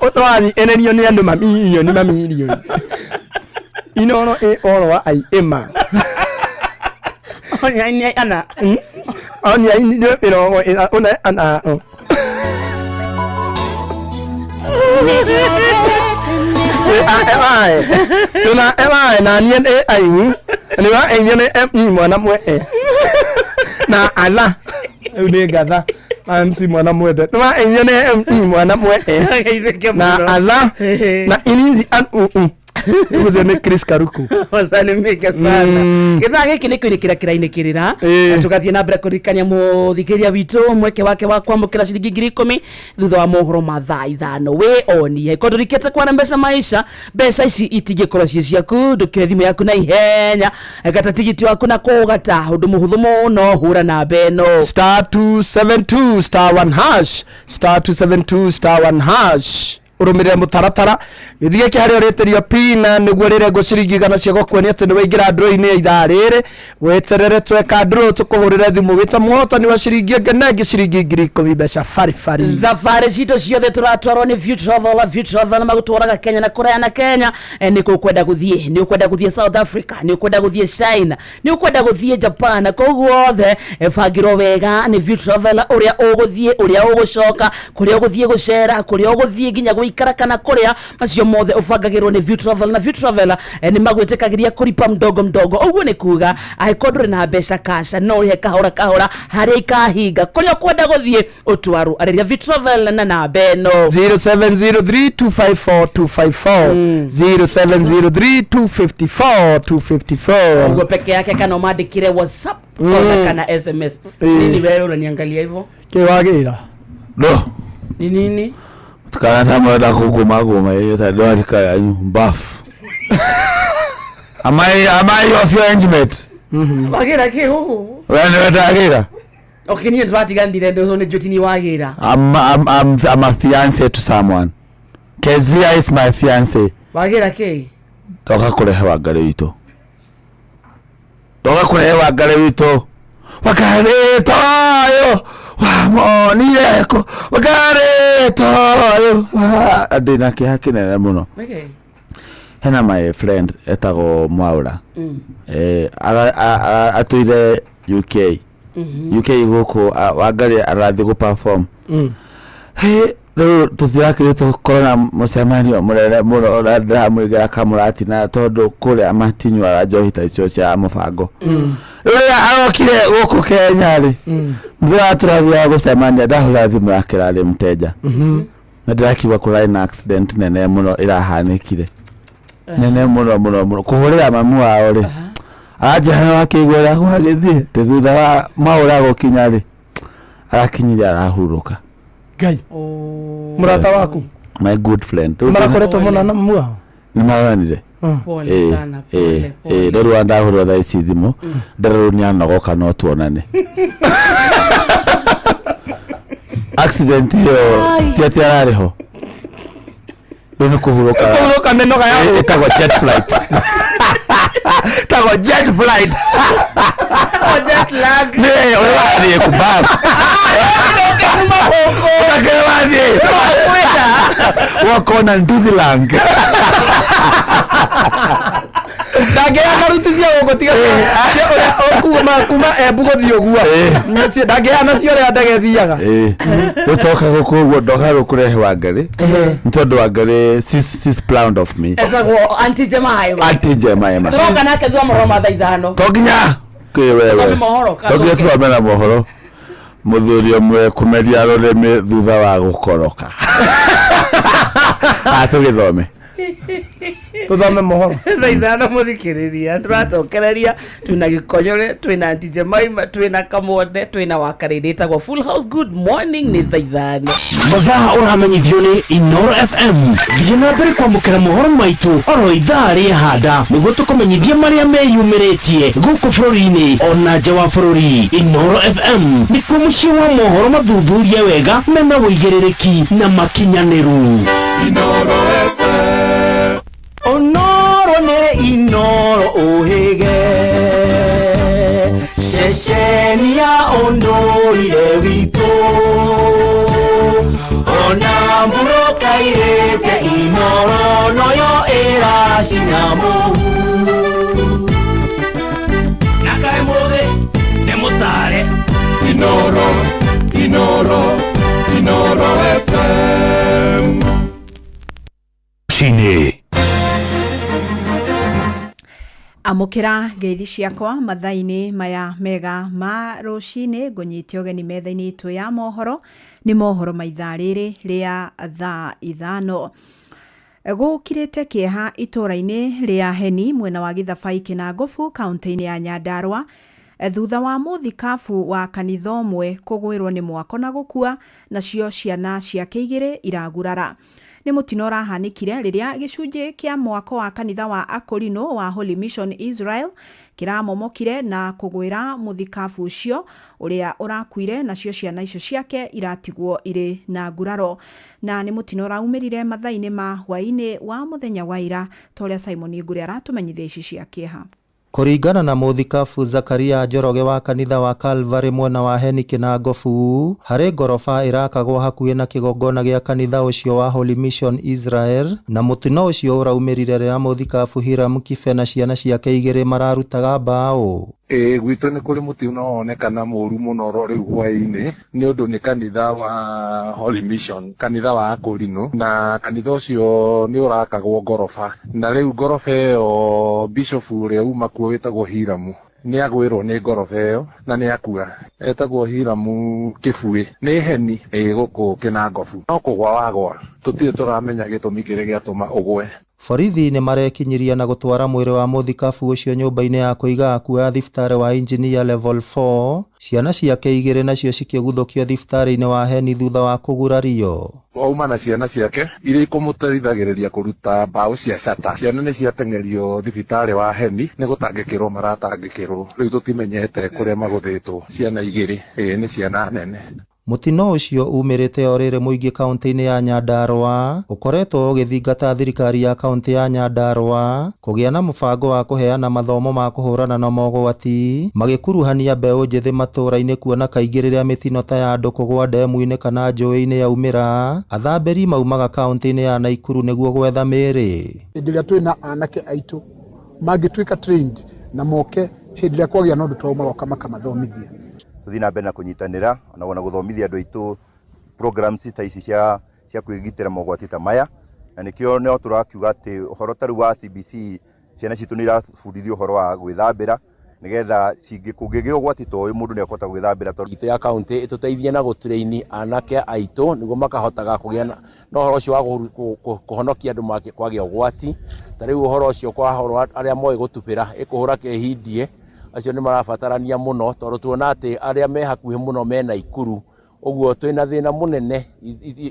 otwani enenio ni andu mamilioni inono oro wa ai ema onya ni ana onya ni ino ona ana Ema na nien ai ni wa enyo ni mwana mwe na ala unegatha MC mwana mwete nwa enyone mwana mwete na ala na inizi uze ne Chris Karuku wasalimika sana githa giki niko inikira kirainekirira tugathie na mbere kurikania muthikiria witu mweke wake wa kwamukira ciringi 10,000 thutha wa mohoro mathaa 5 we oni ikodurikete kwa mbeca maisha mbeca ici itingikorwo cie ciaku nduke thimu yaku na ihenya gata tigiti waku na kugata undu muhuthu muno hura na beno *272 *1 hash *272 urumirire mutaratara githige ki hari ureterio pina niguo rire gucirigigana cia gukwonia ati ni waingira draw-ini ya ithaa riri weterere tweka draw tukuhurire thimu wita muhotani wa ciringi ngenegi ciringi 10,000 mbeca fari safari cito ciothe turatwarwo ni View Travel magutwaraga Kenya na Korea na Kenya ni kukwenda guthie South Africa ni ukwenda guthie China ni ukwenda guthie Japan koguo othe bangiro wega ni View Travel uria uguthie uria ugucoka kuria uguthie gucera kuria uguthie ginya ikara kana korea macio mothe ubangagirwo ni View Travel na View Travel ni magwetekagiria kuripa mdogo uguo ni kuga aikodure na mbeca kasha no he kahora hari ikahinga kuria kwenda guthie utwaru areria View Travel na beno 0703254254 0703254254 ugo peke yake kana mandikire WhatsApp kana SMS nini wewe unaniangalia hivyo kiwagira no nini tukana tamada kuguma hiyo tadwalika yanyu buff am I of your engagement wagira ke huko wewe watagira okay ni twatigandire ndo ne jotini wagira I'm a fiance to someone Kezia is my fiance wagira ke toka kurehewa ngari wito wakaretoyo wamonireko wakaretoyo adina kihaki nene muno hena my friend etago Mwaura atuire UK guku wangari arathi gu perform tuthirakire corona mucemanio murere muno ndamwigera kamurati na tondu kuria matinywa njohi ta icio cia mubango riria arokire guku Kenya ri mvua turathia gucemania ndahura thimu yake rari mteja na ndirakiwa kurai na accident nene muno irahanikire nene muno kuhurira mamu wao ri ajahana wakigwera gwagithie te thutha wa Mwaura gukinya ri arakinyire arahuruka Gai. Murata waku my good friend marakoretwo mona na mua ni maranire pole sana pole ndoru andahurwa tha ici thimu nderu ni anogoka no tuonane accident yo tiati arariho ndio kuhuruka nenoga yao itago jet flight jet lag ne wewe kubaba wako na nduthi lang Ndangea karutithia guko tiga kuma bugo thiogua ndangea na cio ria ndege thiaga gutoka gukuguo ndoka kurehe Wangari ntondo Wangari sis proud of me ezagwo anti Jemima toka nake thwa moroma thaithano toginya wewe toginya tuamena mohoro muthuri omwe kumeria rurimi thutha wa gukoroka atugithome tuthome mohoro thaithano muthikiriria turacokereria twina gikonyore twina anti Jemima twina Kamonde twina Wangari tagwo full house. Good morning ni thaithano mathaa uramenyithio ni Inoro FM thiĩ na mbere kwamũkĩra mohoro maitũ oro ithaa rĩa handa nĩguo tũkũmenyithia marĩa meyumĩrĩtie gũkũ bũrũri-inĩ ona nja wa bũrũri. Inoro FM nĩkuo mũciĩ wa mohoro mathuthurie wega mena wũigĩrĩrĩki na makinyanĩru. Inoro FM Onoro ne Inoro ohege Sesenia ondoire wito Ona mburo kairete Inoro noyo era sinamo Nakae mode nemotare Inoro FM Shine amukira ngeithi ciakwa mathaini maya mega ma rucini ngunyite ogeni methaini itu ya mohoro ni mohoro maithaa riri ria thaa ithano gukirite kieha itura-ini ria Heni mwena wa Githabai Kinangofu kaunti-ini ya Nyandarua thutha wa muthikabu wa kanitha umwe kugwirwo ni mwako na gukua nacio ciana ciake igiri iragurara. Ni mutino urahanikire riria gicunji kia mwako wa kanitha wa Akorino wa Holy Mission Israel kiramomokire na kugwira muthikabu ucio uria urakuire nacio ciana icio ciake iratigwo iri na nguraro. Na ni mutino uraumirire mathaini ma hwaini wa muthenya wa ira toria Simon Ngure aratumenyithia ici cia kieha. Kuringana na muthikabu Zakaria Njoroge wa kanitha wa Calvary mwena wa Heni Kinangofu, hari ngorofa irakagwo hakuhi na kigongona gia kanitha ucio wa Holy Mission Israel, na mutino ucio uraumirire rĩrĩa muthikabu Hiram Kibe na ciana ciake igĩrĩ mararutaga mbaũ. Gwitũ nĩ kũrĩ mũtino wonekana mũru mũno rĩu hwaĩ-inĩ nĩ ũndũ nĩ kanitha wa Holy Mission, kanitha wa Akorino, na kanitha ũcio nĩ ũrakagwo ngorofa, na rĩu ngorofa ĩyo bishop ũrĩa uma kuo wĩtagwo Hiramu nĩ agwĩrwo nĩ ngorofa ĩyo na nĩ akua. Etagwo Hiramu Kĩbuĩ, nĩ Heni gũkũ Kinangofu, no kũgwa wagwa tũtirĩ tũramenya gĩtũmi kĩrĩa gĩatũma ũgwe. Borithi nĩ marekinyiria na gũtwara mwĩrĩ wa muthikabu ũcio nyũmba-inĩ ya kũiga akuo ya thibitarĩ wa Engineer Level 4, ciana ciake igĩrĩ nacio cikĩguthũkio thibitarĩ-inĩ wa Heni thutha wa kũgurario. Wauma na ciana ciake iria ikũmũteithagĩrĩria kũruta mbaũ cia cata. Ciana nĩ ciateng'erio thibitarĩ wa Heni nĩ gũtangĩkĩrwo maratangĩkĩrwo, rĩu tũtimenyete kũrĩa magũthĩtwo. Ciana igĩrĩ nĩ ciana nene. Mutino ucio umirite orire muingi kaunti-ini ya Nyandarua ukoretwo ugithingata thirikari ya kaunti ya Nyandarua kugia na mubango wa kuheana mathomo ma kuhurana na mogwati magikuruhania mbeũ njithi matura-ini kuona kaingĩ rĩrĩa mitino ta ya andũ kũgwa ndemu-inĩ kana njũĩ-inĩ yaumĩra athambĩri maumaga kaunti-ini ya Naikuru nĩguo gwetha mĩĩrĩ. Hĩndĩ ĩrĩa twĩna anake aitũ mangĩtuĩka trained na moke hĩndĩ ĩrĩa kwagĩa na ũndũ twao magoka makamathomithia. Tuthi na mbere na kunyitanira na guthomithia andu aitu programs ta ici cia kwigitira mogwati ta maya, na nikio no turakiuga ati uhoro taru wa CBC ciana citu ni irabundithio uhoro wa gwithambira nigetha kungigio ugwati to uyu mundu ni akota gwithambira tondu ya county ituteithia na gutreini anake aitu niguo makahotaga kugia na uhoro ucio wa kuhonokia andu make kwagia ugwati. Tariu uhoro ucio kwa horo aria moe gutubira ikuhura kehindie acio ni marabatarania muno tondu tuona ati aria me hakuhi muno me Naikuru, uguo twina thina munene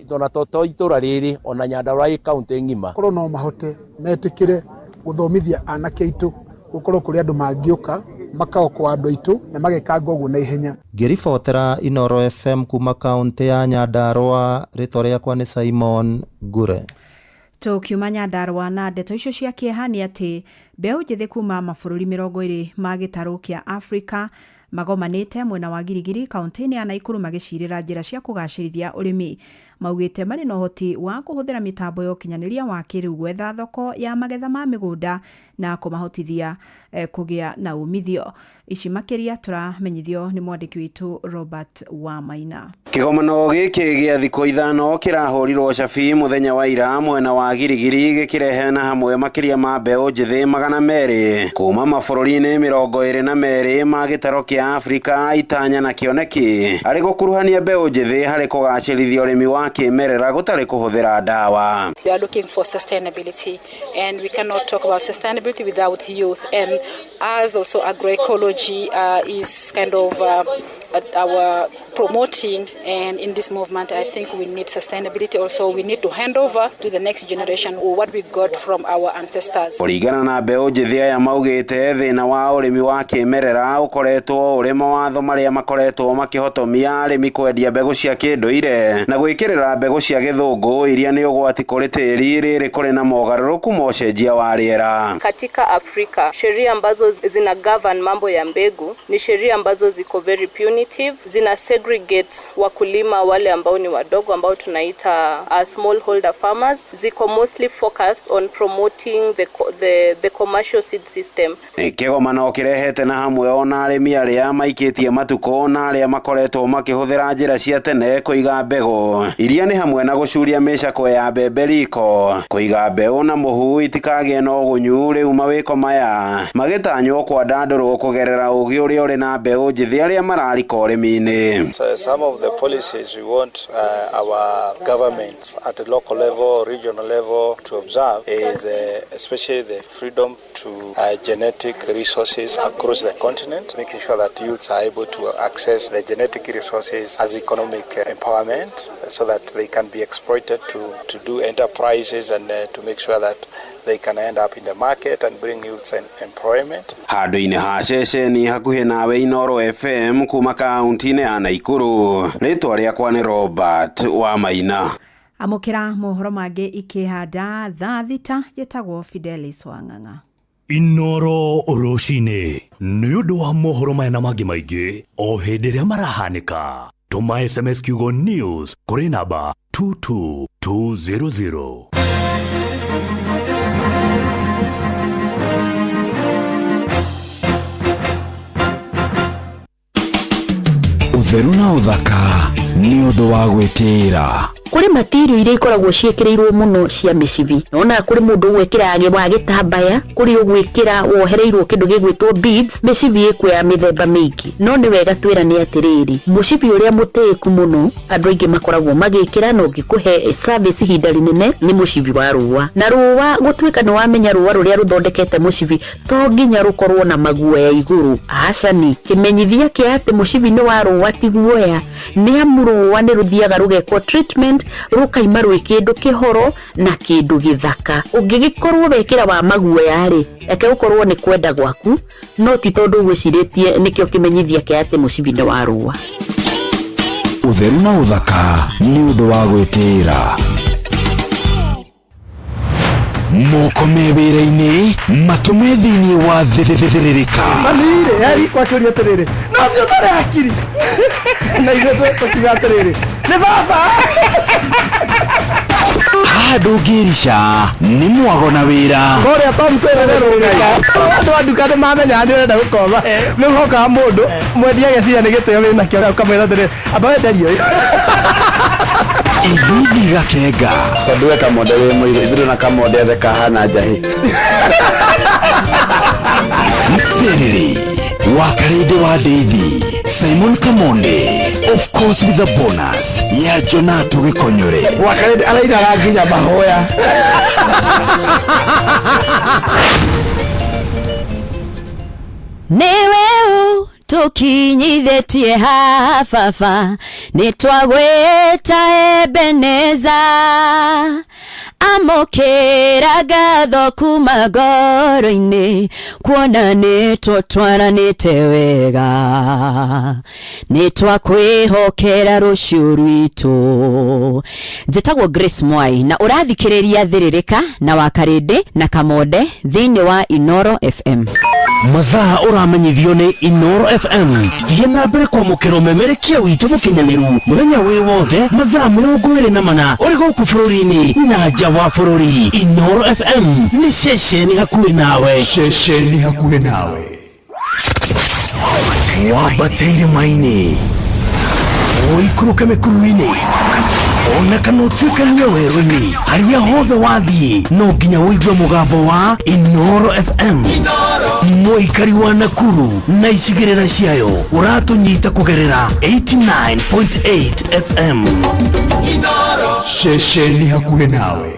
tona toto itura riri ona Nyandarua county ngima korwo no mahote metikire guthomithia anake aitu gukorwo kuri andu mangiuka makaokwa andu aitu na magekanga uguo na ihenya. Ngiribotera Inoro FM kuma kaunti ya Nyandarua, ritwa riakwa ni Simon Ngure. Tukiuma Nyandarua na ndeto icio cia kieha ni ati mbeũ njithi kuma mabũrũri 20 ma gĩtarũ kĩa Afrika magomanĩte mwena wa Girigiri kaunti-inĩ ya Naikuru magĩcirĩra njĩra cia kũgacĩrithia ũrĩmi. maugite mari no hoti wa kuhuthira mitambo yo kinyaniria wa kiriu gwetha thoko ya magetha ma migunda na kumahotithia kugia na umithio. Ici makiria turamenyithio ni mwandiki witu Robert Wamaina. Kigomano giki gia thiko ithano kirahurirwo cabi muthenya wa ira mwena wa Girigiri gikirehena hamwe makiria ma mbeu njithi 200 kuma mabururi-ini 22 ma gitaro kia Afrika itanya na kioneki ari gukuruhania mbeu njithi hari kugacirithia urimi wa kimerera gutari kuhuthira dawa. We are looking for sustainability and we cannot talk about sustainability without youth, and as also agroecology is kind of our promoting, and in this movement I think we need sustainability also. We need to hand over to the next generation what we got from our ancestors. Kurigana na mbeu njithi ya maugite thina wa urimi wa kimerera ukoretwo uri mawatho maria makoretwo makihotomia arimi kwendia mbegu cia kinduire na gwikirira mbegu cia githungu iria ni ugwati kuri tiri riri kuri na mogaruruku mocenjia wa riera. Katika Afrika sheria ambazo zina govern mambo ya mbegu ni sheria ambazo ziko very punitive, zina segregate wakulima wale ambao ni wadogo ambao tunaita smallholder farmers, ziko mostly focused on promoting the commercial seed system. Kigomano kirehete na hamwe ona arimi aria maikitie matuko na aria makoretwo makihuthira njira cia tene kuiga mbegu iria ni hamwe na gucuria micako ya mbembe riko, kuiga mbeu na muhu itikagie no gunyu riu mawiko maya magitanywo kwa ndanduru kugerera ugi uria uri na mbeu njithi aria mararika urimi-ini. So some of the policies we want our governments at the local level, regional level to observe is especially the freedom to genetic resources across the continent, making sure that youths are able to access the genetic resources as economic empowerment so that they can be exploited to do enterprises and to make sure that they can end up in the market and bring youths employment. Handu-ini ha ceceni hakuhi nawe Inoro FM kuma kaunti-ini ya Naikuru. Ritwa riakwa ni Robert Wamaina. Amukira mohoro mangĩ ikihanda thaa thita yetagwo Fidelis Wang'ang'a. Inoro Roshine nĩ ũndũ wa mohoro maya na mangĩ maingĩ o hĩndĩ ĩrĩa marahanĩka. Tũma SMS kiugo news kũrĩ namba 22200. Utheru na uthaka ni ũndũ wa gwĩtĩĩra. Kuri material iria ikoragwo ciekereirwo muno cia micibi. Nona kuri mundu gwekira wa gitambaya, kuri ugwikira wohereirwo kindu gigwitwo beads, micibi ikwe mithemba mingi. No ni wega twirane atiriri. Mucibi uria muteku muno, andu aingi makoragwo magikira no ngikuhe service ihinda rinene ni mucibi wa ruwa. Na ruwa gutwika ni wamenya ruwa ruria ruthondekete mucibi, to nginya rukorwo na maguoya iguru. Aca ni kimenyithia kia ati mucibi ni wa ruwa ti guoya. Ni amuruwa ni ruthiaga rugekwo treatment rukaima rwi kindu kihoro na kindu githaka. Ungigikorwo wekira wa maguoya ri eke ukorwo ni kwenda gwaku, no ti tondu gwiciritie nikio kimenyithia kia ati mucibi ni wa ruwa. Utheru na uthaka ni ũndũ wa gwĩtĩĩra. Moko mewĩra-inĩ matũme thĩinĩ wa thĩrĩrĩka. Manire yari kwa kĩũria atĩrĩrĩ, no cio tarĩ akiri na ithuĩ tũkiuga atĩrĩrĩ nĩ baba. Handũ ngĩrica nĩ mwago na wĩra. Kũrĩa Tom Serere rũngai andũ a nduka nĩ mamenya nĩ ũrenda gũkoma, rĩu hokaga mũndũ mwendia ageciria nĩ gĩtĩo wĩna kĩo ũkamwĩra atĩrĩrĩ amba wenderio Ithi gakenga. Tondũ weka monde wĩ mũirũ ithuĩ na kamonde athe kahana njahi. Mserere wakarede wa Deithi Simon Kamonde, of course with a bonus ya Jonato Gikonyore. Wakarede araida ranginya mahoya. Niwe tukinyithetie hafafa nitwagweta Ebeneza twamũkĩra ngatho kuma ngoro-inĩ kuona nĩtũtwaranĩte wega nĩtwakwĩhokera rũciũ rwitũ. Njĩtagwo Grace Mwai na ũrathikĩrĩria Thĩrĩrĩka na Wakarĩndĩ na Kamonde thĩinĩ wa Inoro FM. Mathaa ũramenyithio nĩ Inoro FM. Thiĩ na mbere kwamũkĩra ũmemerekia witũ mũkinyanĩru mũthenya wĩ wothe mathaa 24 ũrĩ gũkũ bũrũri-inĩ na nja wa bũrũri. Inoro FM nĩ ceceni hakuhĩ nawe. Ceceni hakuhĩ nawe. Wabatĩire maini ũikũrũke mĩkuru-inĩ ona kana ũtuĩke nĩwe werũ-inĩ harĩa hothe wathiĩ no nginya ũigue mũgambo wa Inoro FM. Mũikari wa Nakuru na icigĩrĩra ciayo ũratũnyita kũgerera 89.8 FM. Inoro ceceni hakuhĩ nawe.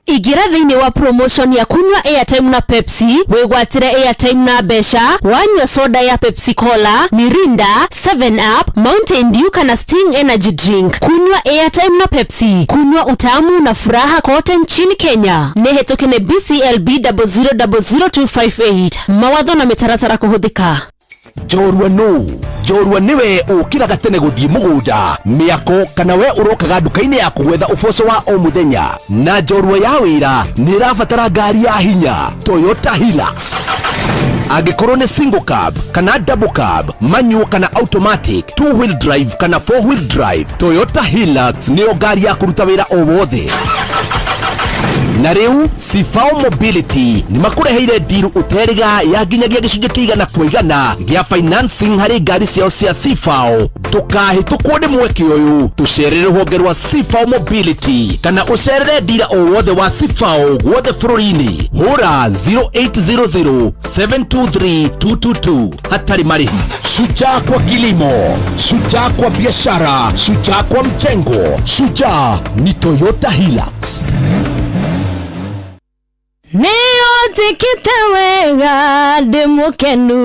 Ingira thĩinĩ wa promotion ya kunywa airtime na Pepsi, wĩgwatĩre airtime na mbeca, wanyua soda ya Pepsi Cola, Mirinda, 7 Up, Mountain Dew kana Sting Energy Drink. Kunywa airtime na Pepsi, kunywa utamu na furaha kote nchini Kenya. Nĩhetũke BCLB 0000258. Mawatho na mĩtaratara kũhũthĩka. Njorua niwe ũkĩraga tene gũthiĩ mũgũnda mĩako kana we ũrokaga nduka-inĩ ya kũgwetha ũboco wa o mũthenya na njorua ya wĩra nĩrabatara ngari ya hinya Toyota Hilux. Angĩkorwo nĩ single cab kana double cab, manual kana automatic, 2-wheel drive kana 4-wheel drive, Toyota Hilux nĩyo ngari ya kũruta wĩra o wothe. Na rĩu Sifao Mobility nĩmakũreheire deal ũteriga ya nginyagia gĩcunjĩ kĩigana kwa igana gĩa financing harĩ ngari ciao cia Sifao. Tũkahĩtũkwo nĩ mweke ũyũ tũcerere rũhonge rwa Sifao Mobility kana ũcerere dealer o wothe wa Sifao gwothe bũrũri-inĩ. Hũra 0800-723-222 hatarĩ marĩhi. Shujaa kwa kilimo, shujaa kwa biashara, shujaa kwa mchengo, shujaa ni Toyota Hilux. Nĩũnjĩkĩte wega ndĩmũkenu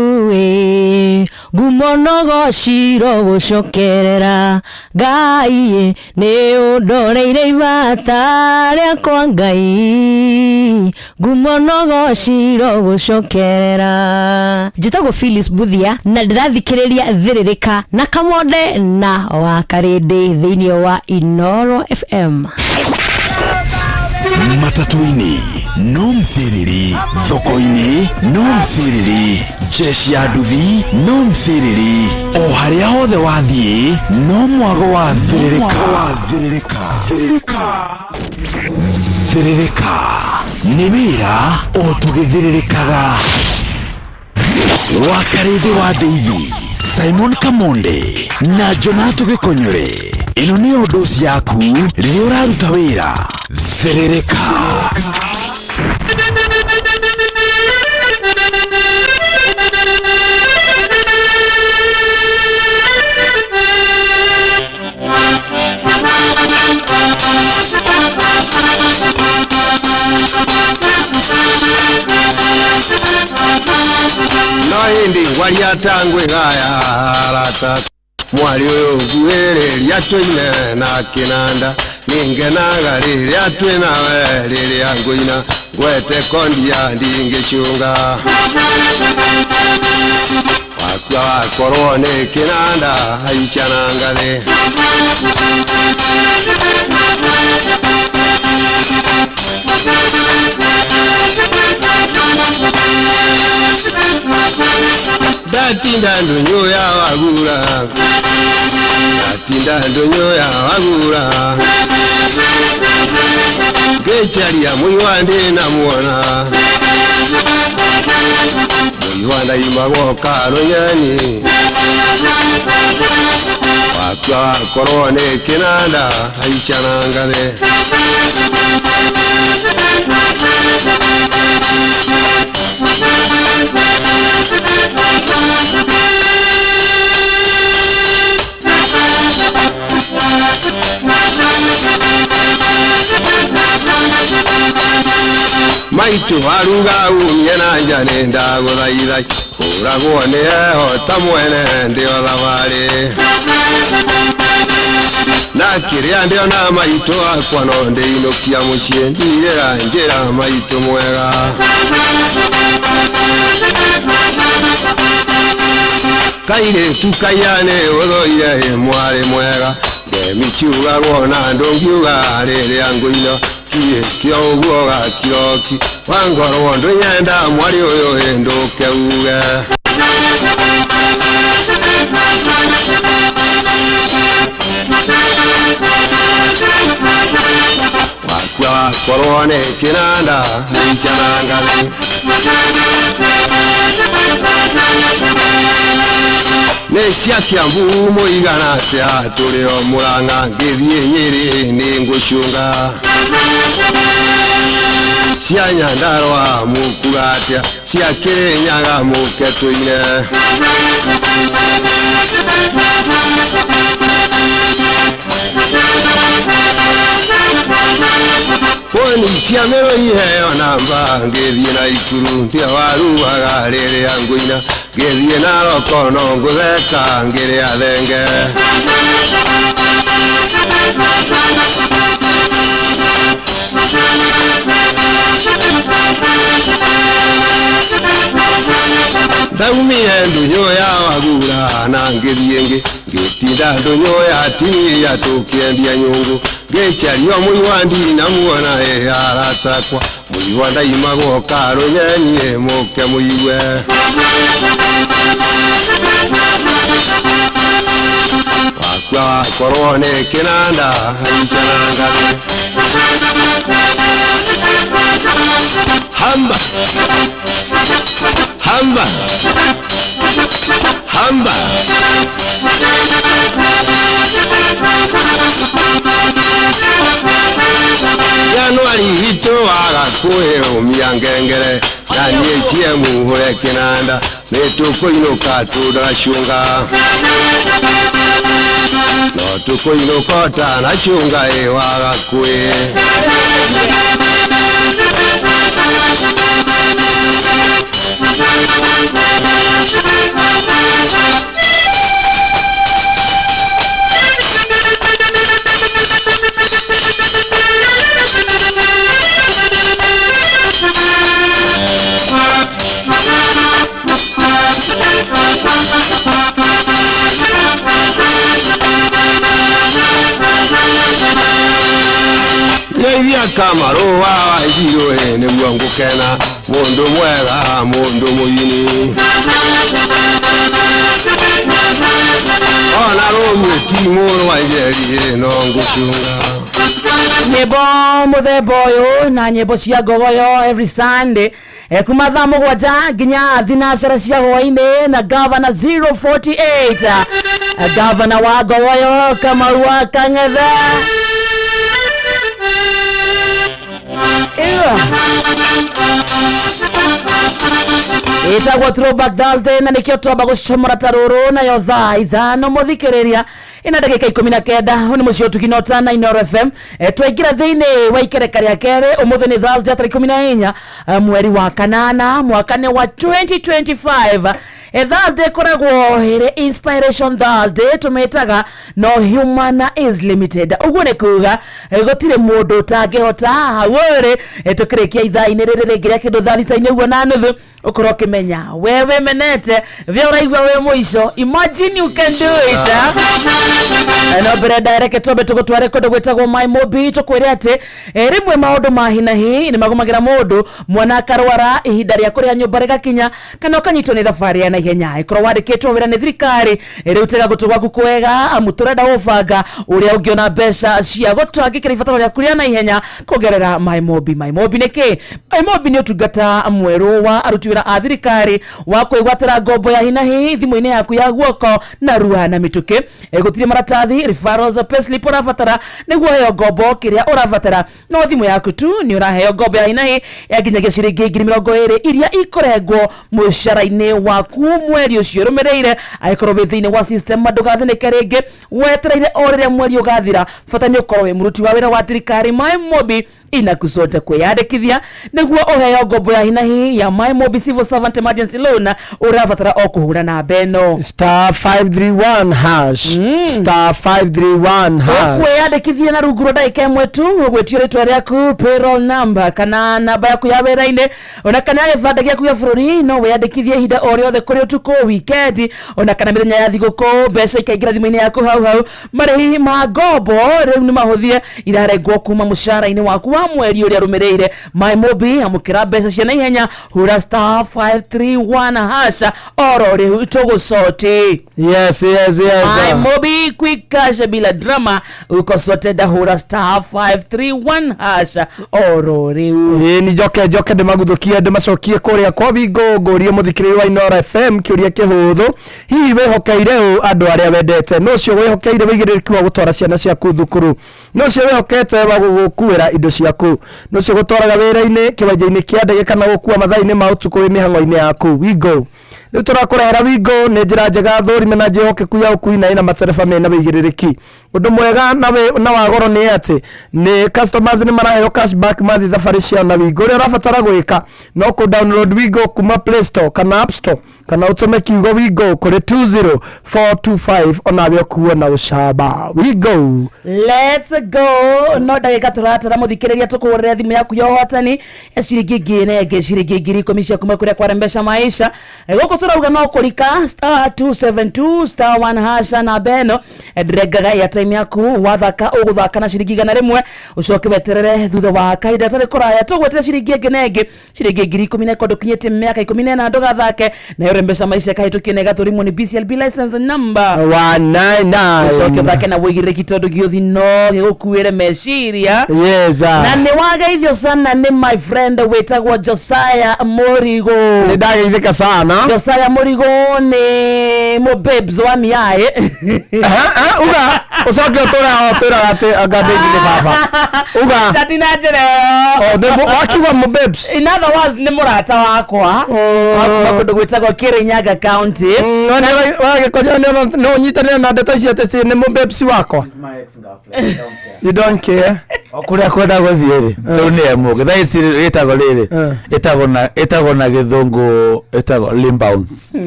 ngumo nogociro gũcokerera Ngai nĩũndoreire ibata rĩakwa Ngai ngumo nogociro gũcokerera. Njĩtagwo Phyllis Buthia na ndĩrathikĩrĩria Thĩrĩrĩka na Kamonde na Wakarĩndĩ thĩinĩ wa Inoro FM. Matatu-inĩ no mthĩrĩri, thoko-inĩ no mthĩrĩri, jeshi ya nduthi no mthĩrĩri, o harĩa hothe wathiĩ no mwago wa Thĩrĩrĩka. Thĩrĩrĩka nĩ wĩra o tũgĩthĩrĩrĩkaga. Wakarĩndĩ wa Ndeithi, Simon Kamonde na Jonathan Gĩkonyore. Ĩno nĩ ndosi yaku rĩrĩa ũraruta wĩra. Thĩrĩrĩka. No hindi waliatangwe gaya rata mwari uyu guereria tũine na kinanda ningenaga rĩrĩa twĩ nawe rĩrĩa ngũina ngwete kondia ndingĩcunga wakwa wakorwo nĩ kinanda haica na ngathĩ ndatinda ndũnyũ ya wagura ndatinda ndũnyũ ya wagura ngĩcaria mũiwa ndĩnamuona mũiwa ndaimagwo karũnyani wakwa wakorwo nĩ kĩnanda haica na ngathĩ maitu aruga umye na njane ndagũthaitha ũragwo nĩ eho ta mwene ndĩo thabarĩ na kiria ndio na maito akwa no ndeinukia mucii ndirira njira maito mwega kaire tukayane uroire mwari mwega ngemikiuga gwona ndungiuga riria nguino kio uguo gakiroki wangorwo nduyenda mwari uyu hinduke uge wakwa korwo ni kinanda icanangathi necia Kiambu muigana atia turi o Murang'a ngithie Nyeri ni ngucunga cia Nyandarua mukuga atia cia Kirinyaga muketuine Poni cia Meru iheo namba ngithie Naikuru ndia waruaga riria nguina ngithie Naroko no ngutheka ngiria thenge ndaumire ndunyo ya Wagura na ngithie ngitinda ndunyo ya Tinia tukiendia nyungu ngicario muiwandi na muona aratakwa muiwanda imagwo karunyenye muke muiwe wakwa korwo ni kinanda icanangathi hamba hamba hamba Januari hito agakuhe umyangengere naniechie muhure kinanda netukuinuka tudacunga no tukuinukota nacunga wagakuhe Yeithia Kamaru wa Waigirwe niguo ngukena mundu mwega mundu muini ona rumwe ti muru wa Njeri no ngucunga nyimbo muthemba uyu na nyimbo cia ngogoyo every Sunday kuma thaa mugwanja nginya thinacara cia hwaini na Governor 048 Governor wa ngogoyo Kamaru wa Kang'ethe itagwo Throwback Thursday na nikio twamba gucomora taruru nayo thaa ithano muthikiriria ina ndagika 19 ni mucio tukinota na Inoro FM twaingira thiini wa ikereka ria kere umuthi ni Thursday 14 mweri wa kanana mwakane wa 2025 Thursday koragwo here Inspiration Thursday tumetaga no human is limited uguo ne kuga gotire mundu tangihota hawore tukirikia ithaa-ini riri ngiria kindu thalitha-ini uguo na nuthu ukorwo kimenya wewe menete vya uraigwa we muico imagine you can do it no bere direct tobe tugutware kodo gwetagwo My Mobi tukwire ati rimwe maundu mahina hi ni magumagira mundu mwana karwara ihinda ria kuria nyumba rigakinya kana ukanyitwo ni thabari ya naihenya ikorwo wandikitwo wira ni thirikari riu tega gutugwaku kwega amuturenda gubanga uria ungiona mbeca cia gutangikira ibataro ria kuria naihenya kugerera My Mobi. My Mobi niki My Mobi ni utungata mweru wa aruti wira a thirikari wa kwigwatira ngombo ya hina hi thimu-ini yaku ya guoko na ruha na mituki gutire maratathi referrals payslip urabatara niguo heyo ngombo kiria urabatara no thimu yaku tu ni uraheyo ngombo ya hina hi ya nginyagia ciringi 20,000 iria ikorengwo mucara-ini waku mweri ucio rumireire aikorwo thiini wa system ndugathinike ringi wetereire oriria mweri ugathira bata ni ukorwo wi muruti wa wira wa thirikari My Mobi inakucote kwiyandikithia niguo uheyo ngombo ya hina hi ya My Mobi civil servant emergency loan urabatara o kuhura na beno star 531 hash star 531 hash kwiyandikithia na ruguru ndaika imwe tu gwetio ritwa ryaku payroll number kana namba yaku ya wera-ini ona kana gibanda gyaku gya bururi no wiyandikithie ihinda o riothe kuri utuku weekend ona kana mithenya ya thiguku mbeca ikaingira thimu-ini yaku hau marihi ma ngombo riu ni mahuthie irarengwo kuma mushara-ini waku wa mweri uria rumirire my mobi amukira mbeca cia naihenya hura star 531 hasha oro riu tugusoti yes my mobi quick cash bila drama uko sote da hura star 531 hasha oro riu ni joke de maguthukia de macokie kuria kwa bingo ngorie muthikiriri wa Inoro FM kiuria kihuthu hihi wehokeire andu aria wendete no cio wehokeire wigiririku wa gutwara ciana ciaku thukuru no cio wehokete wa gukuira indo ciaku no cio gutwaraga wira-ini kiwanja-ini kia ndege kana gukua mathaa-ini ma utuku wi mihango-ini yaku wingo ni turakurehera wingo ni njira njega thurime na njihokeku ya ukui na ina matereba mena wigiririku undu mwega na wagoro ni ati ni customers ni maraheo cashback mathi thafari cia na wingo ria rabatara gwika no ku download wingo kuma Play Store kana App Store kana utume kiugo wingo kuri 20425 onawe okuo na ucamba wingo let's go no ndagika turatara muthikiriria tukurira thimu yaku ya hotani ciringi ngine ciringi 10,000 cia kuma kuria kwa Mpesa maisha goko turauga no kurika star 272 star 1 hasha na beno ndrengaga ya time yaku wathaka uguthaka na ciringi 100 ucoke weterere thutha wa kaida tari kuraya tugwetera ciringi ngenenge ciringi 10,000 kondo kinyete miaka 14 ndogathake na yore Mpesa maisha kahitukie na gathurimo ni BCLB license number 199 ucoke thake na wigiriki tondu giothi no gigukuire meciria yes na ni wageithio sana ni my friend wetagwo Josiah Murigo ni ndageithika sana Josiah Murigo ni mo babes wa miae uga ucoke utura ati agadegi ni baba uga tatina jere o wakiwa mo babes in other words ni murata wakwa wakundu gwetagwo Kirinyaga County wage koja no nyitanira na ndeta cia tete ni mo babes wakwa you don't care okuria kwenda guthiiri tu ni emuge thaisi itago riri itago na githungu itago limbounce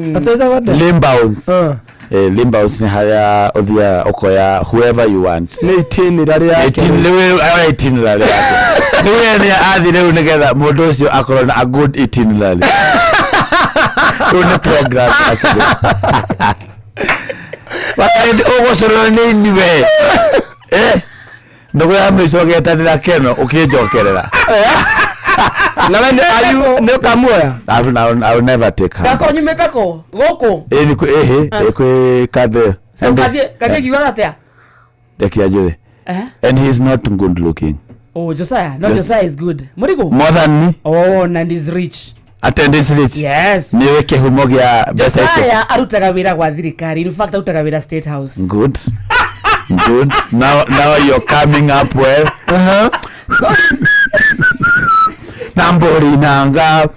limbounce ni haria uthia ukoya whoever you want ni itinirari yake itinirari yake niwe ni athi riu nigetha mundu ucio akorwo na a good itinerary ni program actually wakaindi ugocoro ni niwe ndugu ya mwico getanira keno ukinjokerera na when are you no kamuoya I will never take her kako nyumetako goko kwe kade kaje kiwa atia dekia jure and he is not good looking Josiah Josiah is good Murigo more than me and is rich attendance rich yes niwe kihumo gya Josiah arutaga wira gwa thirikari in fact arutaga wira State House good now you're coming up well nambori nanga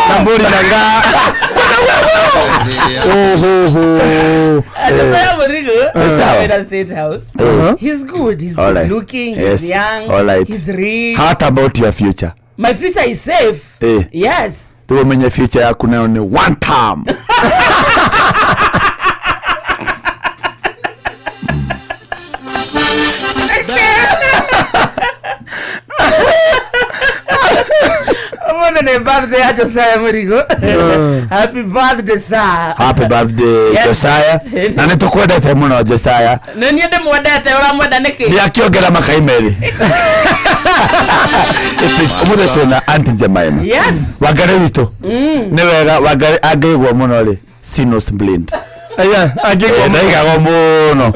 nambori nanga Josiah Murigo is State House he's good he's good right. Looking he's young right. He's rich how about your future my future is safe yes do menye future yako nayo ni one time Happy birthday Josiah Murigo happy birthday sir happy birthday Josiah na nitukwendete muno Josiah no niende mwendete uramwenda niki ni akiongera makaimeri umuthe tuna anti Jemima yes wagare witu ni wega wagare agigwo muno ri sinus blind agigwo muno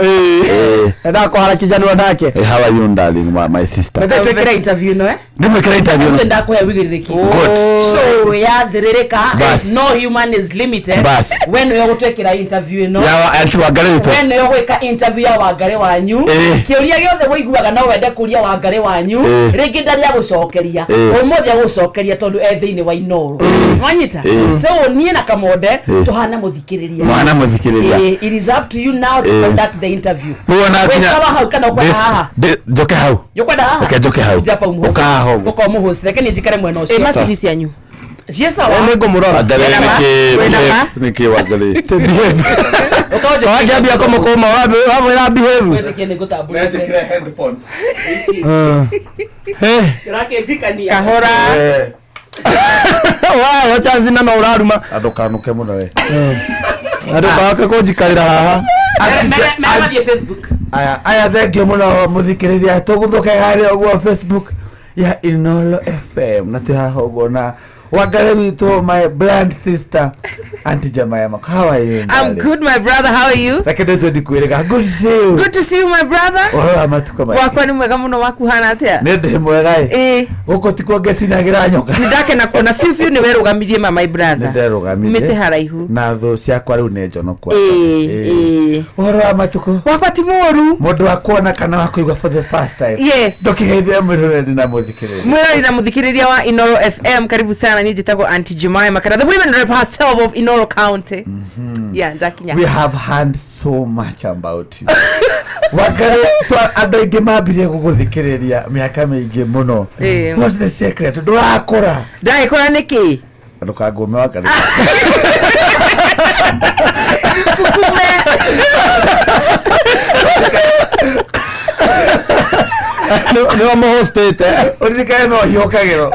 ndako harakijanwa nake how are you darling my sister twekera interview no ndimwekera interview no ndako ya wigiriki good so ya thiririka no human is limited when you gutwekera interview no ya anti wagare witu when you gwika interview ya wagare wanyu kiuria giothe wiguaga no wende kuria wagare wanyu ringi ndari ya gucokeria umuthi agucokeria tondu ethiini wa Inoro mwanyita so nie na kamonde tuhana muthikiriria muthikiriria it is up to you now to conduct the interview muona kinya kama haukana kwa haha joke hau yokwenda haha okay joke hau ukaho kwa muhosi lakini jikare mwena ucio masirisi yanyu Jesa wa ngo murora niki wagale ukaje wagiambia kama koma wa behave wewe kene gutambura tikire headphones kirake jikania kahora wa wacha zina na uraruma adukanuke muno we aduka ko jikarira haha mama Facebook aya thengio muno muthikiriria tuguthuke haria ogwo Facebook ya Inoro FM na tuhaha ogwo na Wagale wito my blood sister Auntie Jemima. How are you? I'm good, my brother. How are you? Good to see you. Good to see you, my brother. Wakwa ni mwega muno wakuhana atia? Nende mwega uko tiko gesinagira nyoka. Nidake na kuona fiu ni werugamirie my brother. Nderugamirie. Mete haraihu. Na tho ciakwa riu ne njono kwa. Oro amatuko. Wakwa ti moru. Mundu wakuona kana wakuigwa for the first time. Yes. Ndokiheithia mwirore na muthikiriria. Mwirore na muthikiriria wa Inoro FM. Karibu sana ni jitagwo Auntie Jemima kana the women rep herself of Inoro County. Yeah, ndakinya. We have heard so much about you. Wagale to adoige mabirie guguthikiriria miaka mingi muno. What's the secret? Ndurakora. Ndaikora niki? Ndukagume Wagale. No mohostete. Urikae no hiokagero.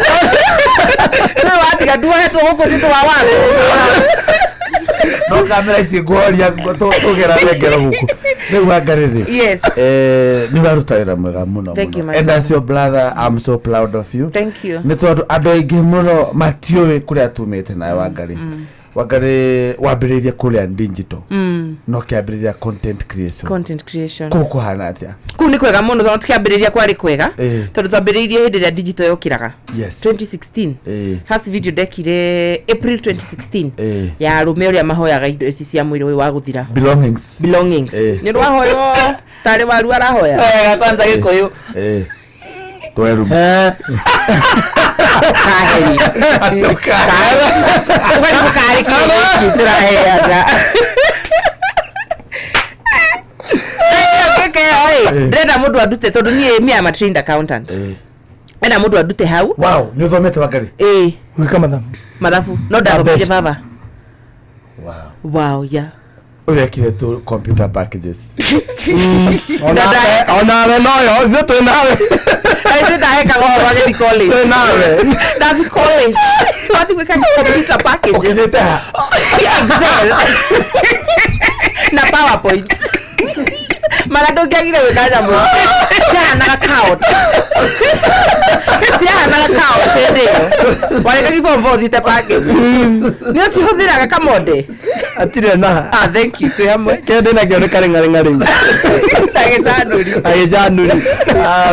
No atiga duhetwo guku ndu wa wale. No kamera isi goria tugera regero guku. Ni Wagariri. Yes. Ni warutaira mwega muno. Thank you, my and as your brother, I'm so proud of you. Thank you. Ni tondu adoige muno matiowe kuria tumete na Wagari. Wagari wabiriria kuria digital. No kiabiriria content creation. Content creation. Kuko hana atia. Ku ni kwega muno tondu kiabiriria kwari kwega. Tondu twambiririe hindi ya digital yokiraga. Yes. 2016. First video dekire April 2016. Ya rume uria mahoyaga indo ici cia mwiri wa guthira. Belongings. Ni ndo hoyo tare waru arahoya. Wega kwanza gikuyu. Toeru. Kaheri. Atoka. Kwani mukari ki turaheaga. Ndenda mundu adute tondu ni am a trained accountant. Ndenda mundu adute hau. Wow, ni uthomete Wagari? Wika mathafu. No ndathomire baba. Wow, yeah. Uyakire tu computer packages. Ona we noyo, ndio nawe. I ndaheka go wage college. Nawe. Ndathi college. Wathi weka computer packages. Excel. Na PowerPoint. Marado gagire wekaja mo. Sana account. Sana account ndio. Wale kagi form for the package. Nio si hodira kamode. Atire na. Thank you. Tu hamwe. Kende na gyo ngari. Tagesanuri. Ayejanuri.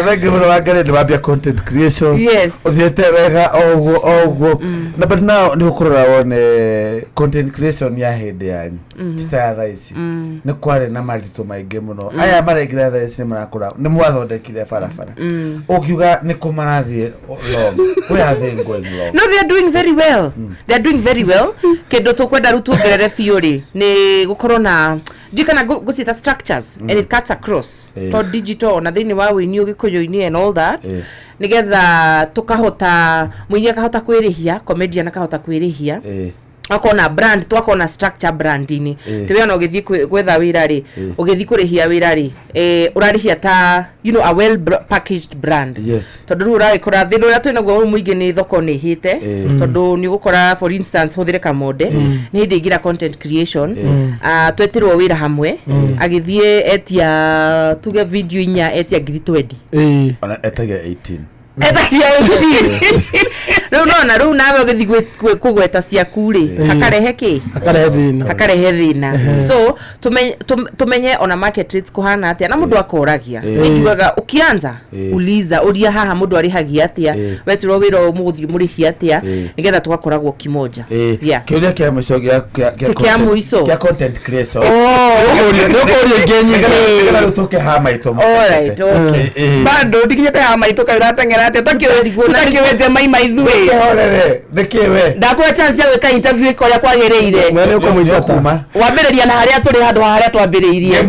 Thank you for Wagari to be content creation. Yes. Othiete wega ogo. Na but now ni ukurora wone content creation ya hindi yanyu. Titaya ici. Ni kware na marito maige muno. Aya maregira tha ici ni marakura. Ni mwathondekire barabara. Ukiuga ni kumarathie long. We are going long. No, they are doing very well. They are doing very well. Kendo tukwenda rutu gerere fiori ni gukorwo na dikana gusita structures and it cuts across to digital na thini wa winio gikuyu-ini and all that nigetha tukahota muinya kahota kwirihia comedian akahota kwirihia akona brand twakona structure brandini tiwe no githi gwetha wira ri ugithi kurihia wira ri urarihia ta you know a well packaged brand tondu ru rai kora thiru ria twina gwo muingi ni thoko ni hite tondu ni gukora for instance huthire kamode ni hindi ngira content creation twetirwo wira hamwe agithie etia tuge video inya etia 20 ona etagia 18 Rau nawe ugithi kugweta ciaku ri akarehe ki akarehe thina so tumenye ona market rates kuhana atia na mundu akoragia nitugaga ukianza uliza uria haha mundu arihagia atia wetiro wira umuthi murihi atia nigetha tugakoragwo kimoja kiuria kia mwicogia kia muico kia content creation nukuria ngenyi nigetha rutuke ha maito alright okay bado dikinyete ha maito ka uratengera atia takiweje mai maithue Horere ndekewe ndakwa chance ya weka interview iko ya kwagereire mwene uko mwita kuma wambĩrĩria na harĩa tũrĩ handũ harĩa twambĩrĩirie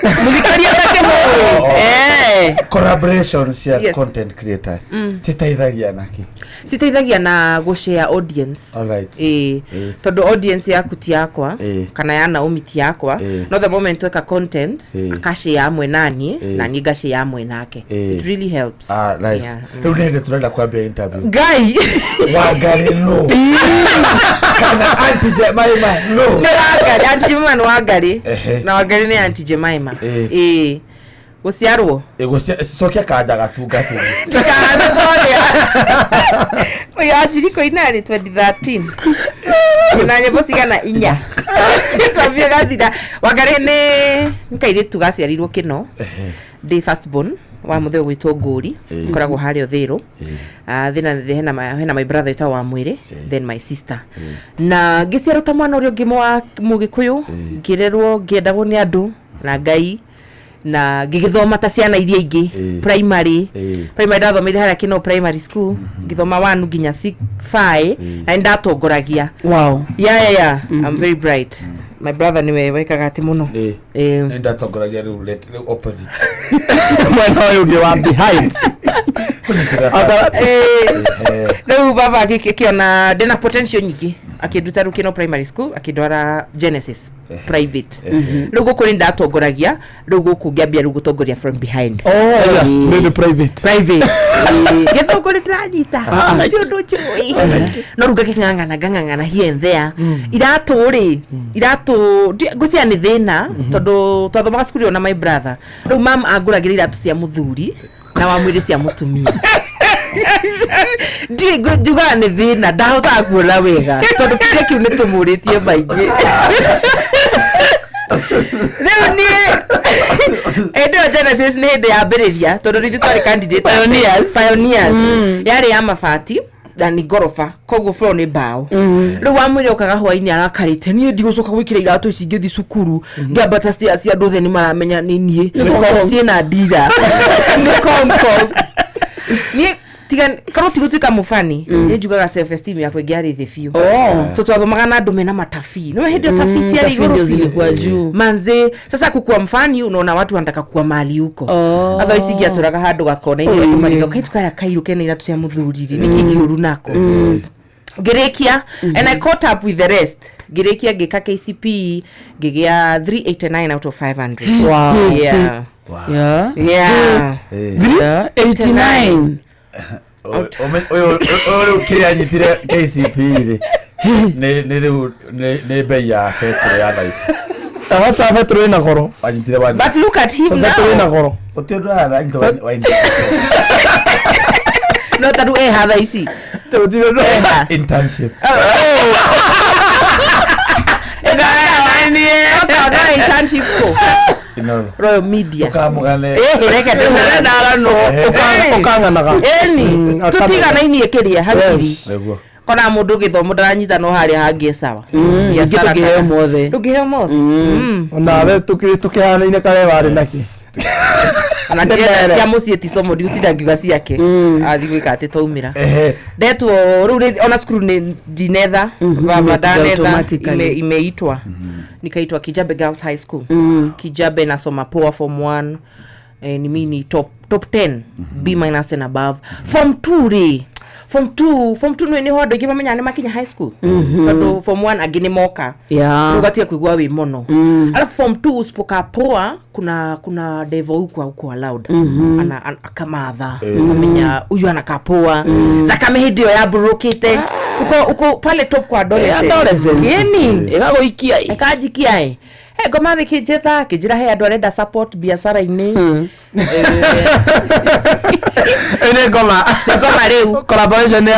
mũthikaria take mũĩ collaboration cia content creators citeithagia naki citeithagia na gũshare audience tondũ audience yaku ti yakwa kana ya Naomi ti yakwa no the moment weka content akashare amwe nani na niĩ ngashare amwe nake it really helps nice rĩu nĩ tũrenda kwambia interview guy Wangari no kana Aunty Jemima no Aunty Jemima no Wangari na Wangari nĩ Aunty Jemima guciarwo sokia kanja gatungati tikana tole oyo ajiriko inari 2013 na nyimbo cigana inya twambie gathira Wangari nĩ kairitu gaciarirwo kino the first born wa mutheo gwitwo Ngũri koragwo harĩa Thĩrũ hena my brother eta wa Mwĩrĩ then my sister na ngĩciarwo ta mwana ũrĩa ũngĩ wa Mũgĩkũyũ ngĩrerwo ngĩendagwo nĩ andũ na Ngai na ngĩgĩthoma ta ciana iria ingĩ primary ndathomeire harĩa Kino primary school ngĩthoma 1 nginya 5 na ndatongoragia wow yeah I'm very bright my brother niwe wekaga ati muno ndatongoragia rĩu opposite mwena ũyũ ũngĩ wa behind rĩu baba akiona ndena potential nyingĩ akĩnduta Kino primary school akĩndwara Genesis private rĩu gũkũ nĩ ndatongoragia rĩu gũkũ ngĩambia rĩu gũtongoria from behind maybe private gĩthũngũ nĩtũranyita ũndũ njũĩ no rĩu ngang'ang'ana here and there iratũ ngũcia nĩ thĩna tondũ twathomaga cukuru na my brother rĩu mam angũragĩra iratũ cia mũthuri na wa Mwĩrĩ cia mũtumia njugaga nĩ thĩna ndahotaga kuona wega tondũ kĩrĩa kĩu nĩ tũmũrĩtie maingĩ rĩu niĩ ĩndĩyo Genesis nĩ hĩndĩ yambĩrĩria tondũ rĩu twarĩ candidate pioneers yarĩ ya mabati na nĩ ngoroba koguo floor nĩ mbaũ rĩu wa Mwĩrĩ okaga hwainĩ arakarĩte niĩ ndigũcoka gwĩkĩra iratũ ici ngĩthi cukuru ngĩambata stairs cia andũ othe nĩ maramenya nĩ niĩ ciĩna ndira nĩ komko niĩ tiga korwo tigũtuĩka mũbani nĩ njugaga self esteem yakwa ĩngĩarĩ thĩ biũ twathomaga na andũ mena matabii no hĩndĩ tabii ciarĩ igũrũ zilikuwa juu manze sasa kukuwa mfani unaona watu wanataka kuwa mahali huko otherwise ingiatũraga handũ gakona-inĩ andũ mariga kaitũkaya kairũke na iratũ cia mũthuriri nĩ kĩngĩũru nako ngĩrĩkia and I caught up with the rest ngĩrĩkia ngĩka KCPE ngĩgĩa 389 out of 500 wow yeah 89 Oyo kĩrĩa nyitire KCPE nĩ bei ya petrol ya thaici what's petrol ina goro anyitire wani but look at him now petrol ina goro ũtĩndũ ara anyitire wani no tadu hatha ici internship internship ko Royal Media ukamugane reke ndara no ukanganaga tutigana-inĩ kĩrĩa hakiri kona mũndũ gĩthomo ndaranyita no harĩa hangĩ sawa ngĩheo mothe ndũngĩheo mothe nawe tukĩhanaine kare warĩ naki na njĩra cia mũciĩ ti somo ndiutinda ngiuga ciake athi gwĩka atĩ twaumĩra ndetwo rĩu ona cukuru nĩ ndinetha baba ndanetha imeitwa nikaitwa Kijabe Girls High School Kijabe nasoma poa form 1 ni mimi top 10 B- and above form 2 form 2 ni hodo ngima menya nĩ makinya high school tondũ form 1 agini moka ugatia kuigua wi mono alafu form 2 usipoka poa kuna devil huko allowed ana akamatha menya huyu anakapoa thakame hĩndĩ ĩyo yaburukite uko pale top kwa adolescent yani ikajikia ngoma thikinjitha kijira he andu arenda support biacara-inĩ ene ngoma rĩu collaboration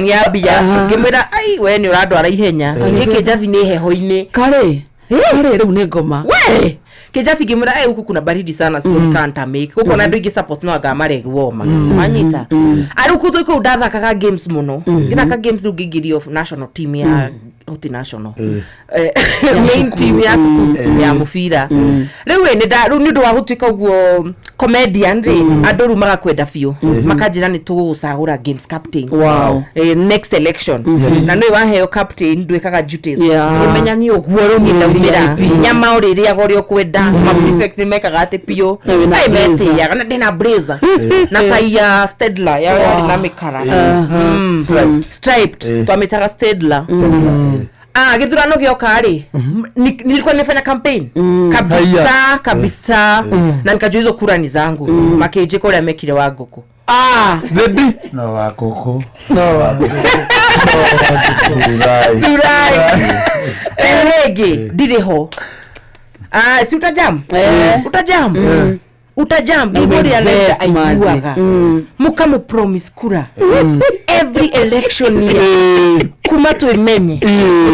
ya bia ngĩmwĩra ai we nĩ ũrandwara ihenya gĩkĩ Javi nĩ heho-inĩ kare rĩu nĩ ngoma we Kijabi ngĩmwĩra huku kuna baridi sana so can't make huko na andũ ingĩ support no anga maregwo manyita arũku tũiko ndathakaga games mũno ngĩthaka games rĩu ngĩingĩrio national team ya hoti national main team ya school ya mũbira rĩu nĩ ũndũ wa gũtuĩka ũguo comedian ri andu maga kwenda biu makanjira ni tugucagura games captain wow next election na no waheo captain ndwikaga duties imenya ni oguo ru ni ndamira nyama uriri agorio kwenda ma prefect mekaga ati piu ai meti ya kana dina blazer na kaya Stedler ya na mikara striped twamitaga Stedler githurano gioka ri nilikuwa nifanya campaign kabisa na nikajua hizo kura ni zangu makeje kule amekire wa Ngũkũ baby no wa Ngũkũ Rege diriho si utajam utajam bigori alenda aibuaga mukamu promise kura every election year kuma tu imenye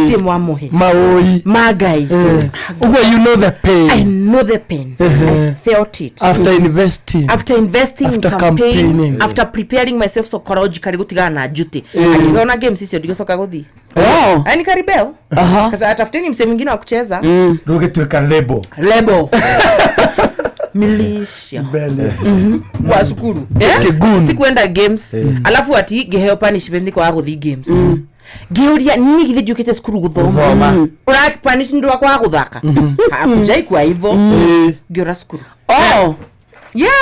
utie mwamuhe maoi magai you know the pain. I know the pain. I felt it after investing after in campaigning after preparing myself psychologically gutiga na jute akiona games hizo ndigosoka guthi ani karibel kaza atafuteni mse mwingine wa kucheza ndugitweka label militia wa sukuru sikuenda games alafu ati geheo punishment kwa guthi games Geuria nini githijukite sukuru guthoma urak punish ndu akwa guthaka hakujai kwa hivyo geura sukuru yeah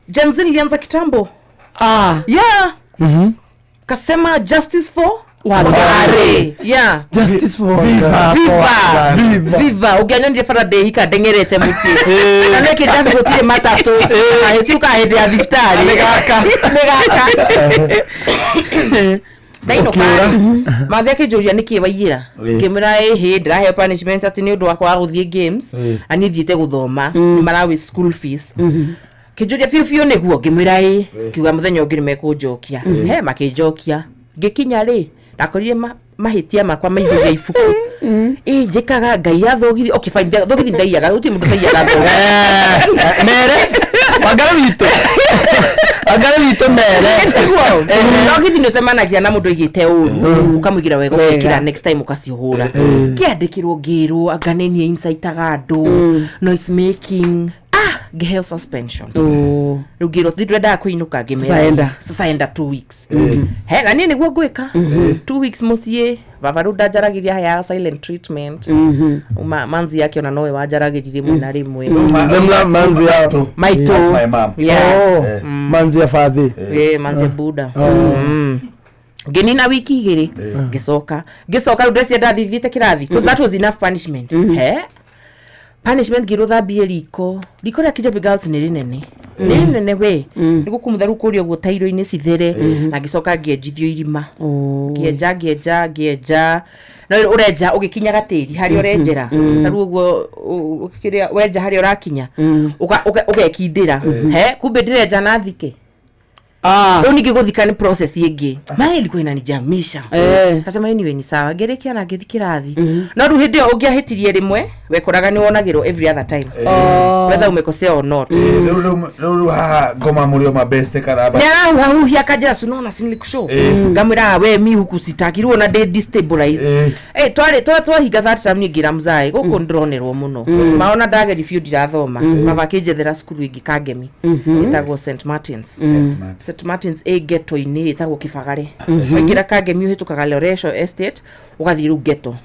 Janzin lianza kitambo yeah kasema justice for Wangare yeah justice for viva uganya ndi fara de hika dengerete musi na neke javi gotire matatu ahisuka hede ya viftari negaka Daino kari mathia kijuria niki waiyira kimira he ndirahe punishment ati ni undu wakwa guthie games ani thiete guthoma ni marawi school fees kijuria fiu niguo ngimira kiuga muthenya ungi nimekunjokia he makinjokia ngikinya ri ndakorire mahitia makwa maihurira ifuku njikaga ngai athogithi fine thogithi ndaiyaga uti mundu ndaiyaga mere agara wito mere thogithi no semanagia na mundu igite uru ukamugira wega ukira next time ukacihura kiandikirwo ngirwo anganenie insight agando noise making geheo suspension rugiro thidreda kuinuka gemera sasa enda 2 weeks he na nini niguo gwika 2 weeks musie vavaruda jaragiria ya silent treatment manzi yake ona nowe wajaragirie mwana rimwe manzi yao maito my mom manzi ya fadhi manzi buda genina wiki igiri gisoka rudesi ndathithite kirathi because that was enough punishment he punishment girutha bieriko rikora kijabe girls ni rinene nene we nigukumutha rukurio gutairo ini cithere na gicoka ngienjithio irima ngienja na ureja ugikinya gatiri hari urenjera taru uguo ukiria wenja hari urakinya ugekindira he kumbe ndirenja na thike unigi guthika ni process yengi mali ilikuwa inanijamisha kasema anyway ni sawa gerekia na githikirathi no ru hindi ungiahitirie rimwe wekoraga ni wonagiro every other time whether umekosea or not ru ha ngoma murio mabeste karaba na huhia kajira sunona sinikushow ngamira we mi huku sitakirwo na destabilize twa higa that time ni gira mzai guko ndronerwo muno maona dage refute irathoma mavakijethera skuru ingi kagemi itago St Martins ghetto ini itago Kibagare wagira kagemi uhitukaga Loresho estate ugathiru ghetto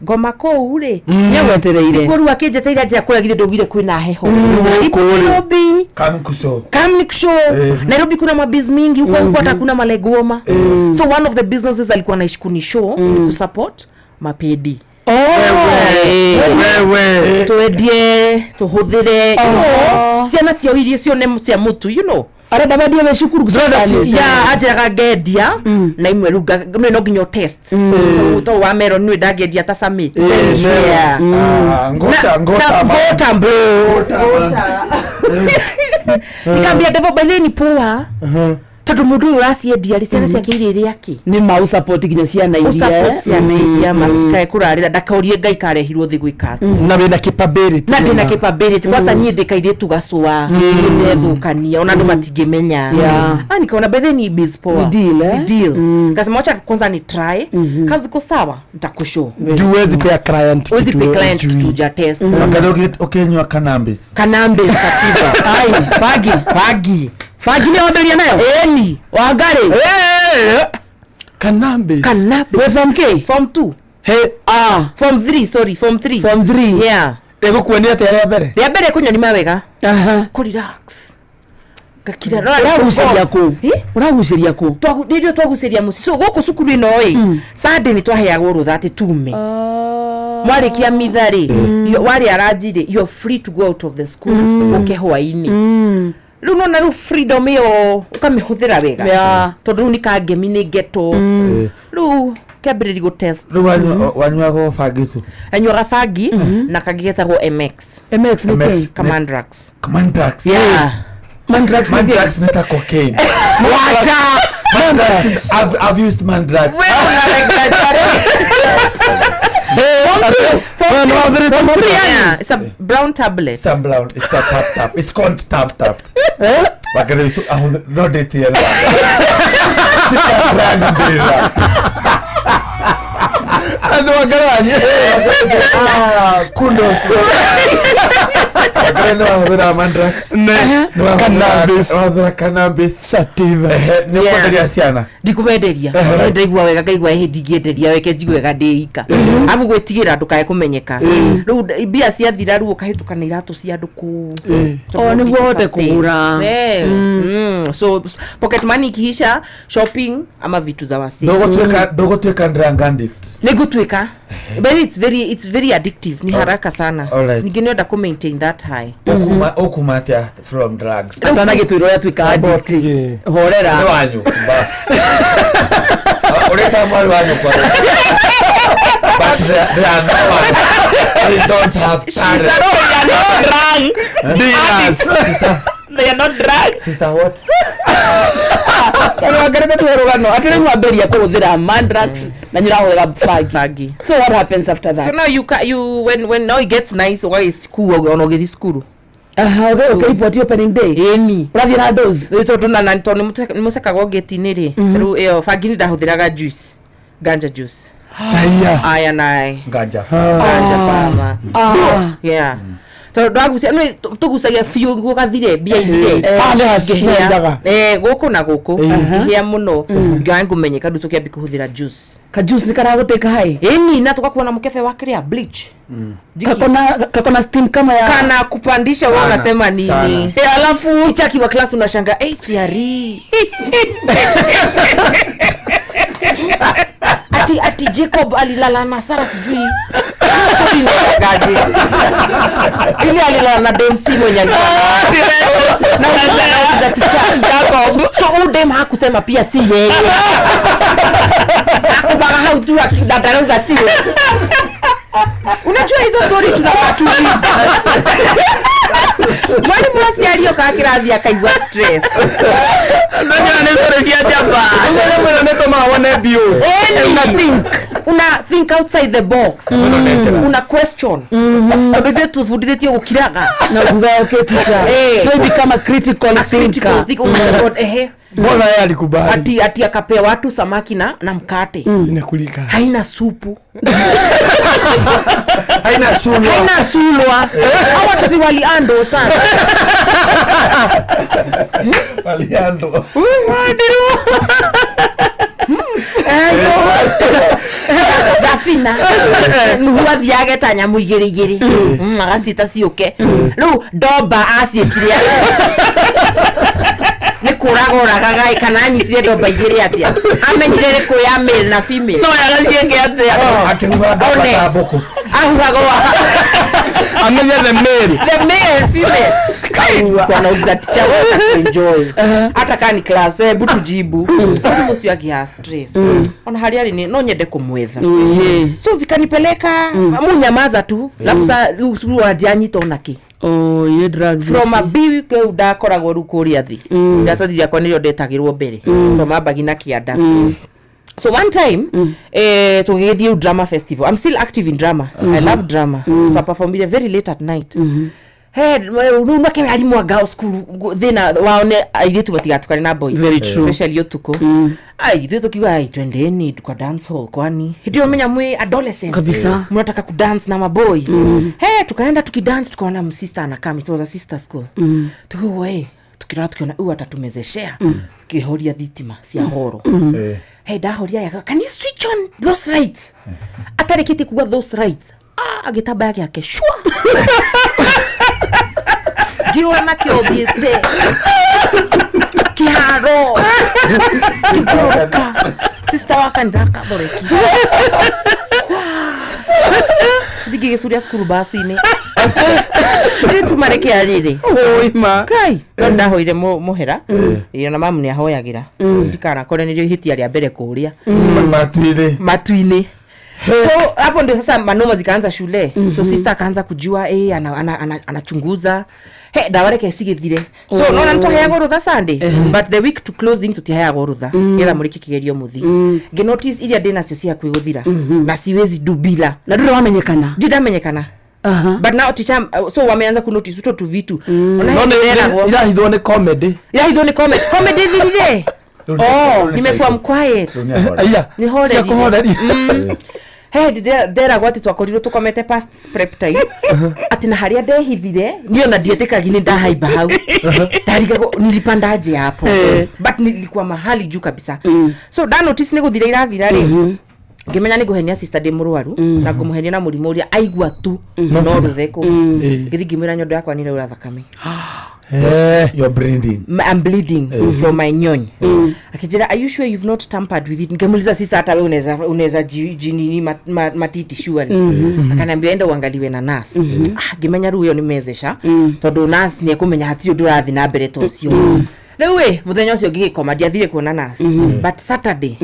ngoma ko ure nyewetereire koru akijeteira je akoragire ndogire kwina heho Nairobi kamnikusho Nairobi kuna mabiz mingi huko kuna malegoma so one of the businesses alikuwa naishi kunishow ku support mapedi wewe tuedie tuhuthire ciana cio irio cio ne cia mutu you know arenda badia we shukuru gusani ya ajira gedia na imwe ruga no nginyo test to wa mero ni ndagedia ta summit ngota bro nikambia devo by then poa tondu mundu uyu raciendia ciana ciake iria aki ni mau support ginya ciana iria support ciana iria mastikae kurarira ndakaurie ngai karehirwo thi gwikati na wina capability na ndina capability kwasa nie ndikaire tugacua ndethukania ona ndu matingimenya ani kaona bethe ni biz power deal kazi moja kwanza ni try kazi ko sawa nitakushow duwezi pia client wezi pia client kutuja test ukenywa cannabis sativa ai fagi ni order nayo eni wagare cannabis from K form 2 form 3 sorry form 3 yeah ego kuonia ate ya mbere kunya ni mawega ku relax gakira uraguciria ku ndio twaguciria muci so goko cukuru ino Sunday ni twaheagwo rutha ati tume mwarikia mithari wari arajire you're free to go out of the school ukehwaini luno na freedom yo ukamihuthira wega tondu ni kangemi ni geto lu kabiri go test wanywago fagi tu anywa fagi na kagigetagwo MX ni Commandrax yeah Mandrax ni ta cocaine I've used Mandrax it's a brown tablet it's a tap it's called tap wakati tu no date ya ando wagaranye kundo Agreno wa Mandrax cannabis sativa ni kwenderia ciana ndikumenderia ndaigua wega ngaigua ndigyenderia weke njigwega ndiika afu gwitigira ndukae kumenyeka riu bia cia thira ru ukahitukana iratu cia andu ku niguo hote kugura so pocket money kihisha shopping ama vitu za wasi ndogotweka ndangandift nigutwika but it's very addictive ni haraka sana ningine ku maintain that high okumatia from drugs atana gitwiro ya twika addict horera wanyu oreta mwali wanyu kwa but they are they don't have she said they are not drunk they are not drunk sister what kana wagarete tuherugano atire mwamberia kuhuthira Mandrax na nyirahothera fagi so what happens after that so now you when now it gets nice why is school onogethi school okay report opening day eni urathie na dose rito tuna na ntoni musekago geti-ini ri riu fagi ni ndahuthiraga juice ganja juice aya nai ganja farmer yeah twagucia no tugucagia fiu gugathire bia ite guku na guku hia muno ngangu menyeka ndu tukiambi kuhuthira juice ka juice ni karaguteka hai eni na tukakuona mkefe wa clear bleach kakona steam kama ya kana kupandisha wewe unasema nini alafu kichaki wa class unashanga CRE ati Jacob alilala na Sara sijui ili alilala na Demsi mwenye na unaweza ticha Jacob so udem hakusema pia si yeye akubara haujua kidadaruga tiwe unajua hizo story tunapatuliza mwalimu wasi aliyoka kirathi akaigwa stress ndio ni story cia jamba ndio neto maone bio una think outside the box una question ndio tufundithio gukiraga na kuga okay teacher maybe kama critical thinker mbona yeye alikubali ati akapea watu samaki na mkate inakulika haina supu haina sulwa hawa tusi waliando sana waliando dafina nuwa thiage tanya muigirigiri magacita ciuke riu ndomba acikiria ni kuragoraga gai kana nyitire ndomba igiri atia amenyire ri kuya male na female no yagacienge atia akiruga ndomba boko ahurago Amenye the male female kwa na uzaticha wewe enjoy hata kani class butu jibu mtu yake stress ona hali hali no nyende kumwetha so zikanipeleka munyamaza tu lafu sa usuru adianyito naki ye drugs from a bibi ke udakoragwo rukuria thi ndatathia kwa nilio ndetagirwo mbere from abagi na kianda so one time tugithie drama festival. I'm still active in drama. I love drama. Papa performed very late at night. Hey, no ke ali mwa girls school then waone airetu batigatukane na boys, especially yotuko ai tukiwa ai twendeni kwa dance hall kwani ndio menya mwe adolescent kabisa mnataka ku dance na maboy hey tukaenda tukidance tukaona msister anakama, it was a sister school tuwe tukirata tukiona huyu atatumezeshea kihoria dhitima cia horo hey dahoria yaka can you switch on those lights atarekete kuwa those lights agitaba yake shwa giora na kiodhiete kiharo kikoka sister wakandaka doreki dige suria skuru basi ni tu mareke alire oima kai nda hoire mohera iyo na mamu ni ahoyagira ndikana kore ni hiti ali abere kuria matuine so hapo ndio sasa manoma zikaanza shule so sister akaanza kujua anachunguza dawareke sigithire so nona ntohea gorutha Sunday but the week to closing tutihea gorutha yela muriki kigerio muthi ge notice iria dena cio cia kwiguthira na siwezi dubila na nduro wamenyekana ndidamenyekana but now teacher so wameanza ku notice tu vitu ila hidho ni comedy dhirire nimekuwa quiet ni hore hey dera gwati twakorirwo tukomete past prep time ati na haria ndehithire nio na dieteka gini ndahaiba hau tariga nilipanda aje hapo but nilikuwa mahali juu kabisa so da notice ni guthira iravira ri ngimenya ni guhenia sister de murwaru na ngumuhenia na murimo uria aigua tu no rutheko githi ngimira nyondo yakwa ni ura thakame you're bleeding. I'm bleeding from my nyonyi. Akijira, are you sure you've not tampered with it? Ngemuliza sister hata wewe unaweza jini matiti surely. Akaniambia enda uangaliwe na nurse. Ngimenya ruyo nimezesha. Tondu nurse ni kumenya hati ndurathi na mbere tocio. Lewe muthenya ucio ngigikoma ndiathire kuona nurse. But Saturday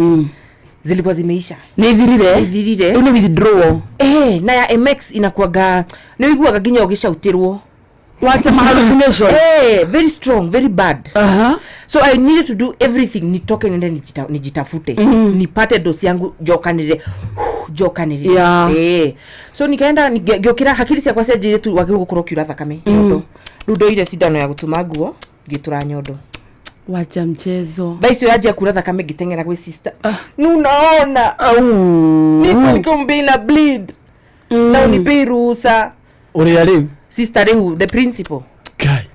zilikuwa zimeisha. Nithirire. Una withdraw. Na ya MX inakuaga ni wiguaga ginya ugishautirwo. What a hallucination. Very strong, very bad. So I needed to do everything. Nitoke nende nijitafute. Nipate dosi yangu jokanire. So nikaenda giokira hakiri cia kwa sejire tu wakirugo kurokira thakame. Rudo ile sidano ya gutuma guo gitura nyodo. Wacha mchezo. Baiso yaje kura thakame gitengera kwa sister. Nunaona. Nikombe na bleed. Na unipirusa. Uri leo Sister Rehu, the principal.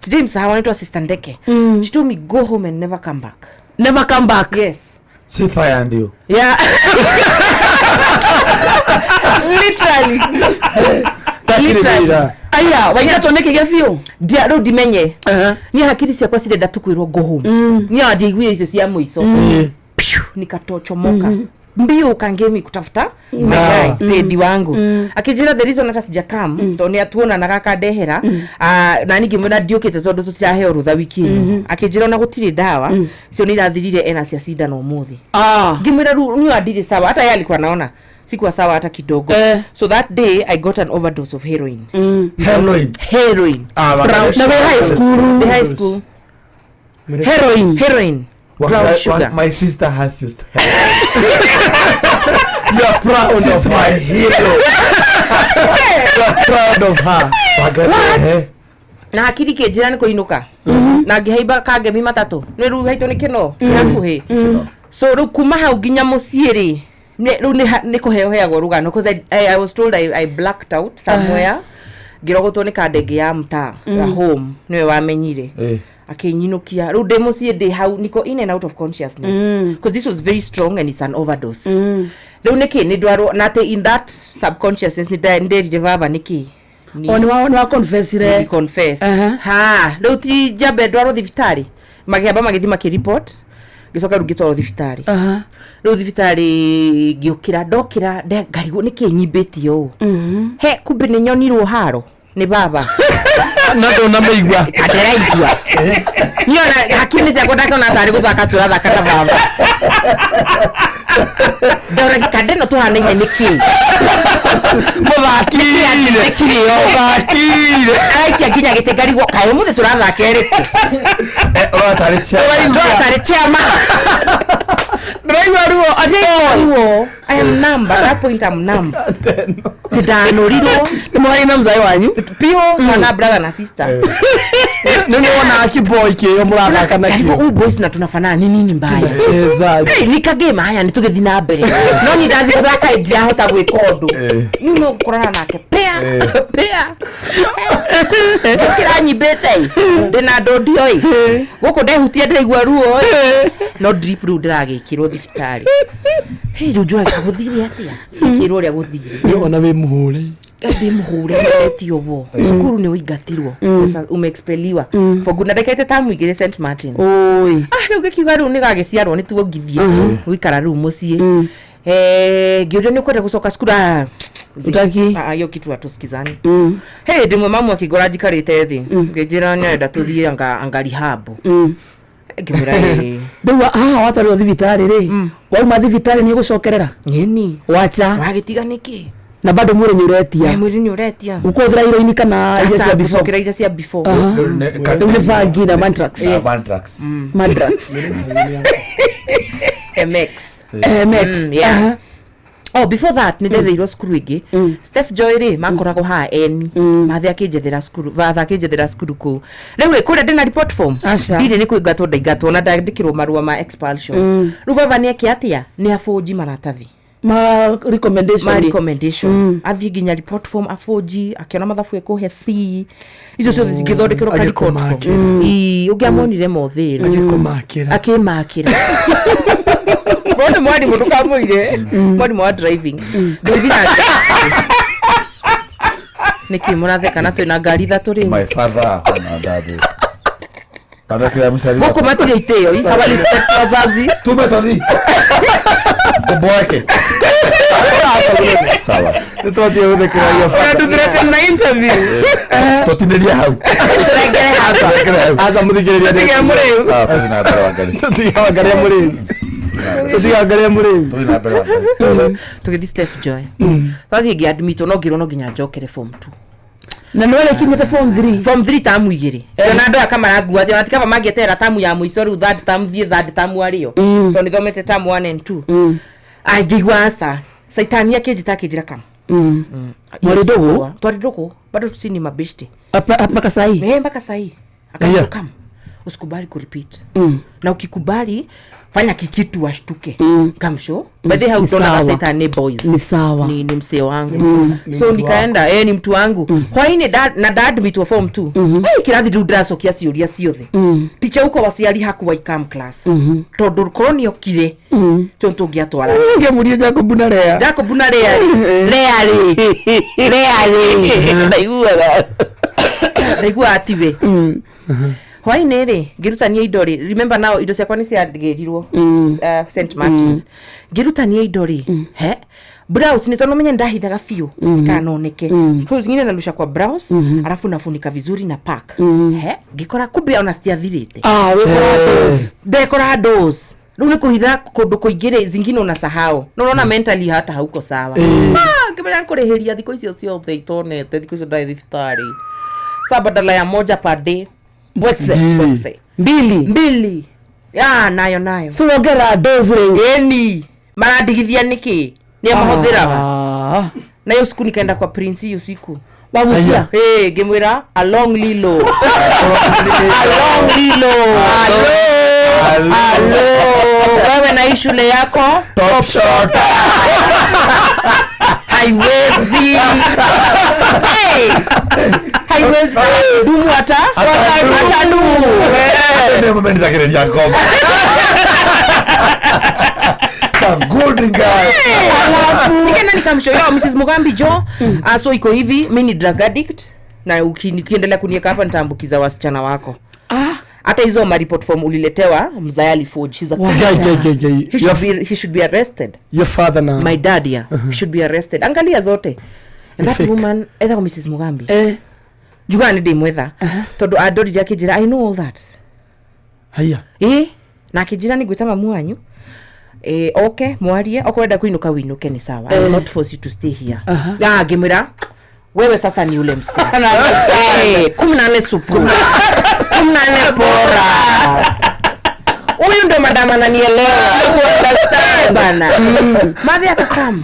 James, I wanted to assistant Ndeke. She told me go home and never come back. Never come back? Yes. She fired you. Yeah. Literally. Aya, waina toneke gefio. Dia ro dimenye. Ni hakiri cia kwa sile datukwirwo go home. Ni adigwire icio cia muico. Nikatochomoka. Mbio kangemi kutafuta mayai pedi wangu akijira the reason hata sijakam to ni atuona na kaka dehera na ningimwona diokete tondu tutirahe rutha wiki akijira na gutire dawa cio ni irathirire ena cia sidano muthi ngimwira ni adire sawa hata yeye alikuwa naona sikuwa sawa hata kidogo so that day I got an overdose of heroin na high school heroin brown sugar. My sister has used you are proud of my hero. You are proud of her. Na hakiri ke jirani ko inuka na ngihaiba kage mi matatu ni ru haito ni kino yakuhe so ru kuma hau ginya musiiri ru ni kuheoheagwo rugano because I was told I blacked out somewhere girogotwo ni kadege ya mta ya home niwe wamenyire akinyinukia ru demo sie how niko in and out of consciousness because this was very strong and it's an overdose leo niki ni dwaro nate in that subconsciousness ni ndevava niki ni wa confess re confess leo ti jabe dwaro thibitari mageba magithima ki report gicoka rugitoro thibitari leo thibitari giukira ndokira ngarigo niki nyibetio kumbe ni nyonirwo haro ni baba na ndo na meigwa kaderaigwa niona hakini cia kondaka na tari guthaka turathaka ta baba ndora kadeno tuhana niki muthakire aikia nginya gitegarigwo kayo muthe turathaka eriku tari chama Driver ruo ajeyo I am number that point I'm number tidano riro Mwai na mzai wanyu pio na brother na sister nini wana akiboy kio murathaka na kio boys na tunafanana nini mbaya cheza nikagema haya nitugethi na mbere no ni ndathi kuthaka idea hota gwikondo no kurana nake pea kiranyi bete ndina ndodio guko ndehutie ndaigua ruo no drip ru ndiragikirwo thibitari hey jujua kabuthiri atia kirwo ria guthiri ona we muhure ndi muhure etio bo skuru ni uigatirwo umexpeliwa for good ndekete tamu igire St Martin oi riu gikiuga riu ni gagiciarwo ni tuo ngithie guikara riu mucie ngiorio ni kwenda gucoka skuru Zitaki ayo kitu atusikizani hey ndimwe mamu akigora jikarite thi ngejira nyenda tuthie anga rehab ngimira ndewa watari thibitari ri wauma thibitari ni gucokerera nini wacha wagitiga niki na bado mwire nyuretia mwire nyuretia ukothira iro-ini kana ile cia before ukira ile cia before ule fagi na Mantrax Mantrax MX yeah. Oh, before that ni ndethe iro skuru ingi Steph Joy ri makoragwo ha eni mathe akijethera skuru vatha akijethera skuru ku riu kuri ndina report form ndire ni kuingatwo ndaigatwo na ndandikirwo marua ma expulsion riu baba ni akiatia ni afoji maratathi ma recommendation athi ginya report form afoji akiona mathafu ekuhe C izo cio zigithondekero ka report form ugiamonire mothira akimakira Bwana mwadi mutuka muire mwadi mwa driving ndivina niki muratheka na twina ngari thatu ri my father na dad kada kila mshari huko matire iteo haba respect wazazi tumetothi boyake sawa nitwatie uthekera hiyo fata na interview totineria hau turegere hapa aza muthikireria ndege mureu sawa kazi na ndara wakali tutigagaria mureu tutigagaria mureu tugithi Steph Joy twathi ngi admit no ngiro no nginya njokere form 2 na nwele kinyete form 3 tamu igiri na ndo kama ragua ati kama magietera tamu ya muico riu third tamu ario to ni thomete tamu 1 and 2 ajigwa saitani yake jitakijira kama twari dogo bado tusini mabeshte mpaka sahi mpaka sahi akaanza kama usikubali ku repeat na ukikubali fanya kikitu washtuke kamsho by the how tuna saitani boys ni sawa ni msee wangu so nikaenda ni mtu wangu hoine dad meet wa form 2 kirathi rudraso kiasi uria ciothe teacher uko wasiari hakuwa ikam class tondu koroni okire tonto giatwara ngemurie Jacob na Lea ndaigua atiwe hoine ri ngirutania indo ri remember now indo ciakwa ni ciandigirirwo St Martins ngirutania indo ri browse ni tono menye ndahithaga fio kanoneke so zingine nalusha kwa browse alafu nafunika vizuri na pack ngikora kumbe ona stiathirite wekora dose Rune kuhitha kundu kuingire zingine unasahau. Unaona mentally hata hauko sawa. Kibaya kureheria thiko icio ciothe itonete thiko icio ndai thibitari. Sa badala ya moja per day. Mbwetse. Mbili. Ya nayo. So wogera dose eni. Maradigithia niki? Ni amahuthiraga. Na yo siku nikaenda kwa Prince hiyo siku. Babusia. Gemwira along lilo. Hello. Wewe na shule yako top shot. Haiwezi. Haiwezi. Dumu hata dumu. Ndio mimi nitakiredia ngoma. Good guy. Nikaenda nikamshoyo Mrs. Mugambi Jo. So iko hivi, mimi ni drug addict na ukiendelea kunieka hapa nitaambukiza wasichana wako. Hata hizo ma report form uliletewa Mzayali Forge. He's a he should be arrested. Your father now. My dad, yeah. He should be arrested. Angalia zote. And that woman, eza kwa Mrs. Mugambi. juga ni ndimwetha tondu andorire akijira I know all that haya na akijira ni gwita mamu wanyu okay mwarie okwenda kuinuka winuke ni sawa I will not force you to stay here ngimira wewe sasa ni ule msi 14 supu 14 pora huyu ndo madama ananielewa bana madhi akakam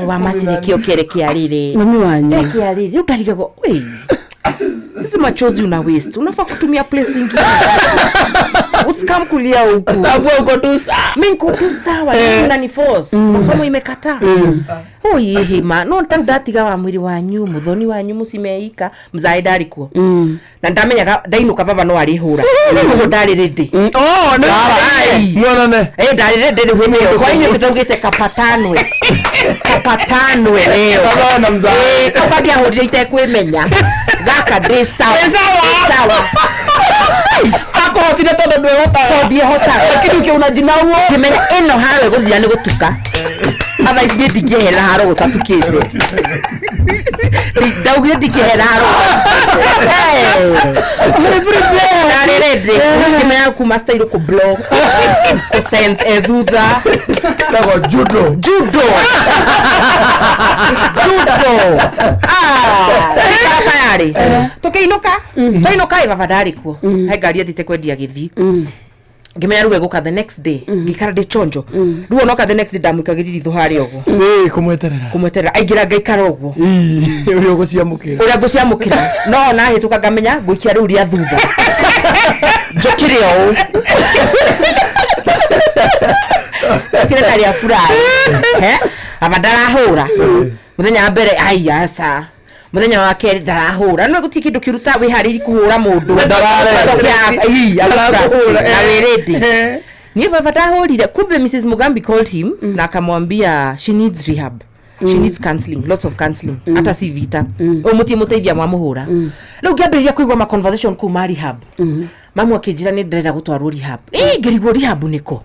wamasinekio kiarire mami wanyu kiarire utaligago we sisi machozi una waste unafaa kutumia place nyingine usikam kulia huku sababu uko tu sawa mimi niko tu sawa na ni force masomo imekataa hima no ntandatiga wa mwiri wanyu muthoni wanyu musimeika mzaidari kuo na ndamenyaga ndainuka baba no ari hura ngo ndari ready no ndari ready hwene kwa ine sitongete kapatanwe leo baba na mzai kapadia hodire itekwimenya gaka de sawa ako hotire todo ndwe hota lakini ukiona jina huo kimenya eno hawe guthia ni gutuka aba isi ndigihera haro gutatukite ndaugire ndigihera haro rede kimenya ku master ku blog ku sense thutha ndago judo tayari tukeinuka baba ndari kuo hai ngari athite kwendia githi ngimenya ruwe guka the next day ngikara de chonjo ruo noka the next day ndamukagiriri thu hari ogo kumweterera aingira ngaikara ogo uria guciamukira no na hituka ngamenya nguikia riu ria thutha njokire o kire kari afurai abadara hura muthenya mbere asa muthenya wa keri ndarahura no guti kindu kiruta wi hariri kuhura mundu na weredi ni baba ndahurire kumbe Mrs Mugambi called him na akamwambia she needs rehab she needs counseling lots of counseling hata si vita umuti muteithia mwamuhura no ngiambiriria kuigwa ma conversation kuma rehab mamu akijira ni ndĩrenda gutwarwo rehab ngirigwo rehab niko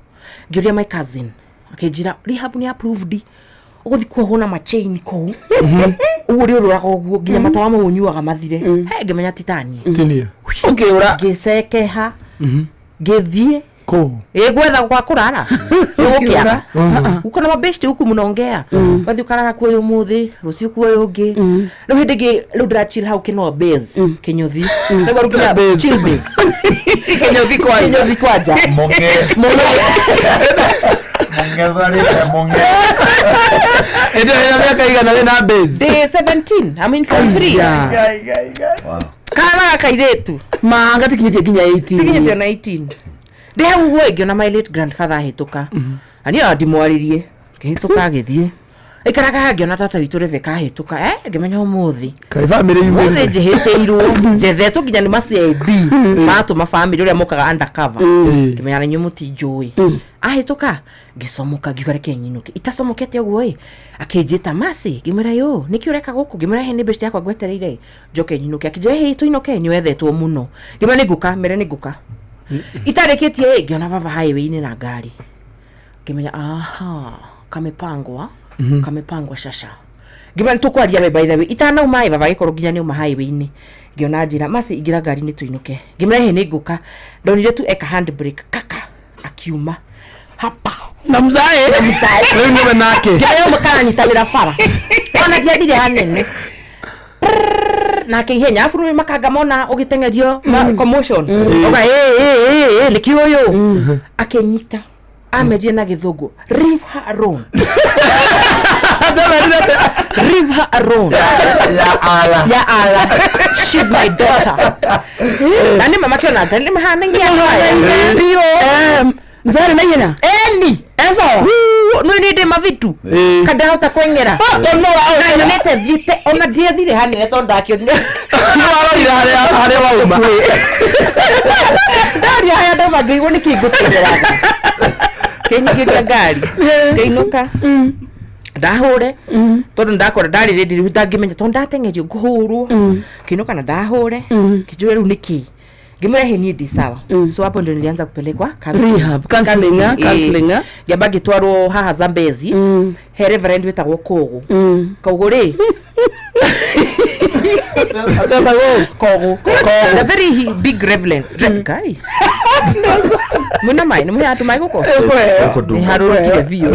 ngiuria my cousin akijira rehab ni approved uguthi kuhona machain ko uri ururaga uguo nginya matawa munyuaga mathire ngimenya titani tinia ukiura gicekeha githie ko gwetha kwa kurara ukiaga uko na mabesti huku munaongea wathi ukarara kwa uyu muthi rucio kwa uyu ungi no hindigi ludra chill how kino base kinyothi nego rukina chill base kinyothi kwaja monge ende ina miaka igana na base day 17 I mean for 3 wow kala kairetu manga tikinyetie kinya 18 tikinyetie na 18 ndeha uwe na my late grandfather hituka ani adimwaririe hituka githie ikaraga ngiona tata witu Rebeka hituka ngimenya umuthi kai family yume njehiteirwo njethetwo nginya ni macebi matu mafamily uria mokaga undercover ngimenya ni nyumuti njui ahituka ngisomoka ngigare kenyinuke itasomokete uguo akinjita masi ngimera yo niki ureka guku ngimera he ni best yakwa gwetereire njoke nyinuke akije he tuinoke ni wethetwo muno ngimera niguka mere niguka itareketie ngiona baba highway-ini na ngari ngimenya kamepangwa shasha ngimenya tukwaria we by the way itanauma baba gikoro nginya ni uma highway-ini ngiona njira masi ingira ngari ni tuinuke ngimenya he ni nguka ndonire tu eka handbrake kaka akiuma hapa na mzae wewe ngome nake ngimenya mukanyitanira bara ona ndiadire hanene na kihenya afuru makanga mona ugitengerio commotion oga likioyo akenyita amerie na githungu leave her alone ya ala she's my daughter nani mama kiona gani mahana ngia bio mzare na yena eni eso no ni de mavitu kada hota kwengera no nete vite ona dia thire hani neto ndakio ni warorira haria wauma ndari haya ndo magirwo ni kingutiraga kenyigia ngari keinuka ndahure tondu ndakora ndari ready rutangimenya tondu ndatengerio nguhurwo kinuka na ndahure kijwe ru niki ngimera he ni sawa so hapo ndio nilianza kupelekwa rehab counseling ngamba gitwarwo haha Zambezi he reverend wetagwo Kogo Kogo ri Kogo. The very big reverend guy. Muna mai, nemu ya tumai koko. Ni haruru kile vio.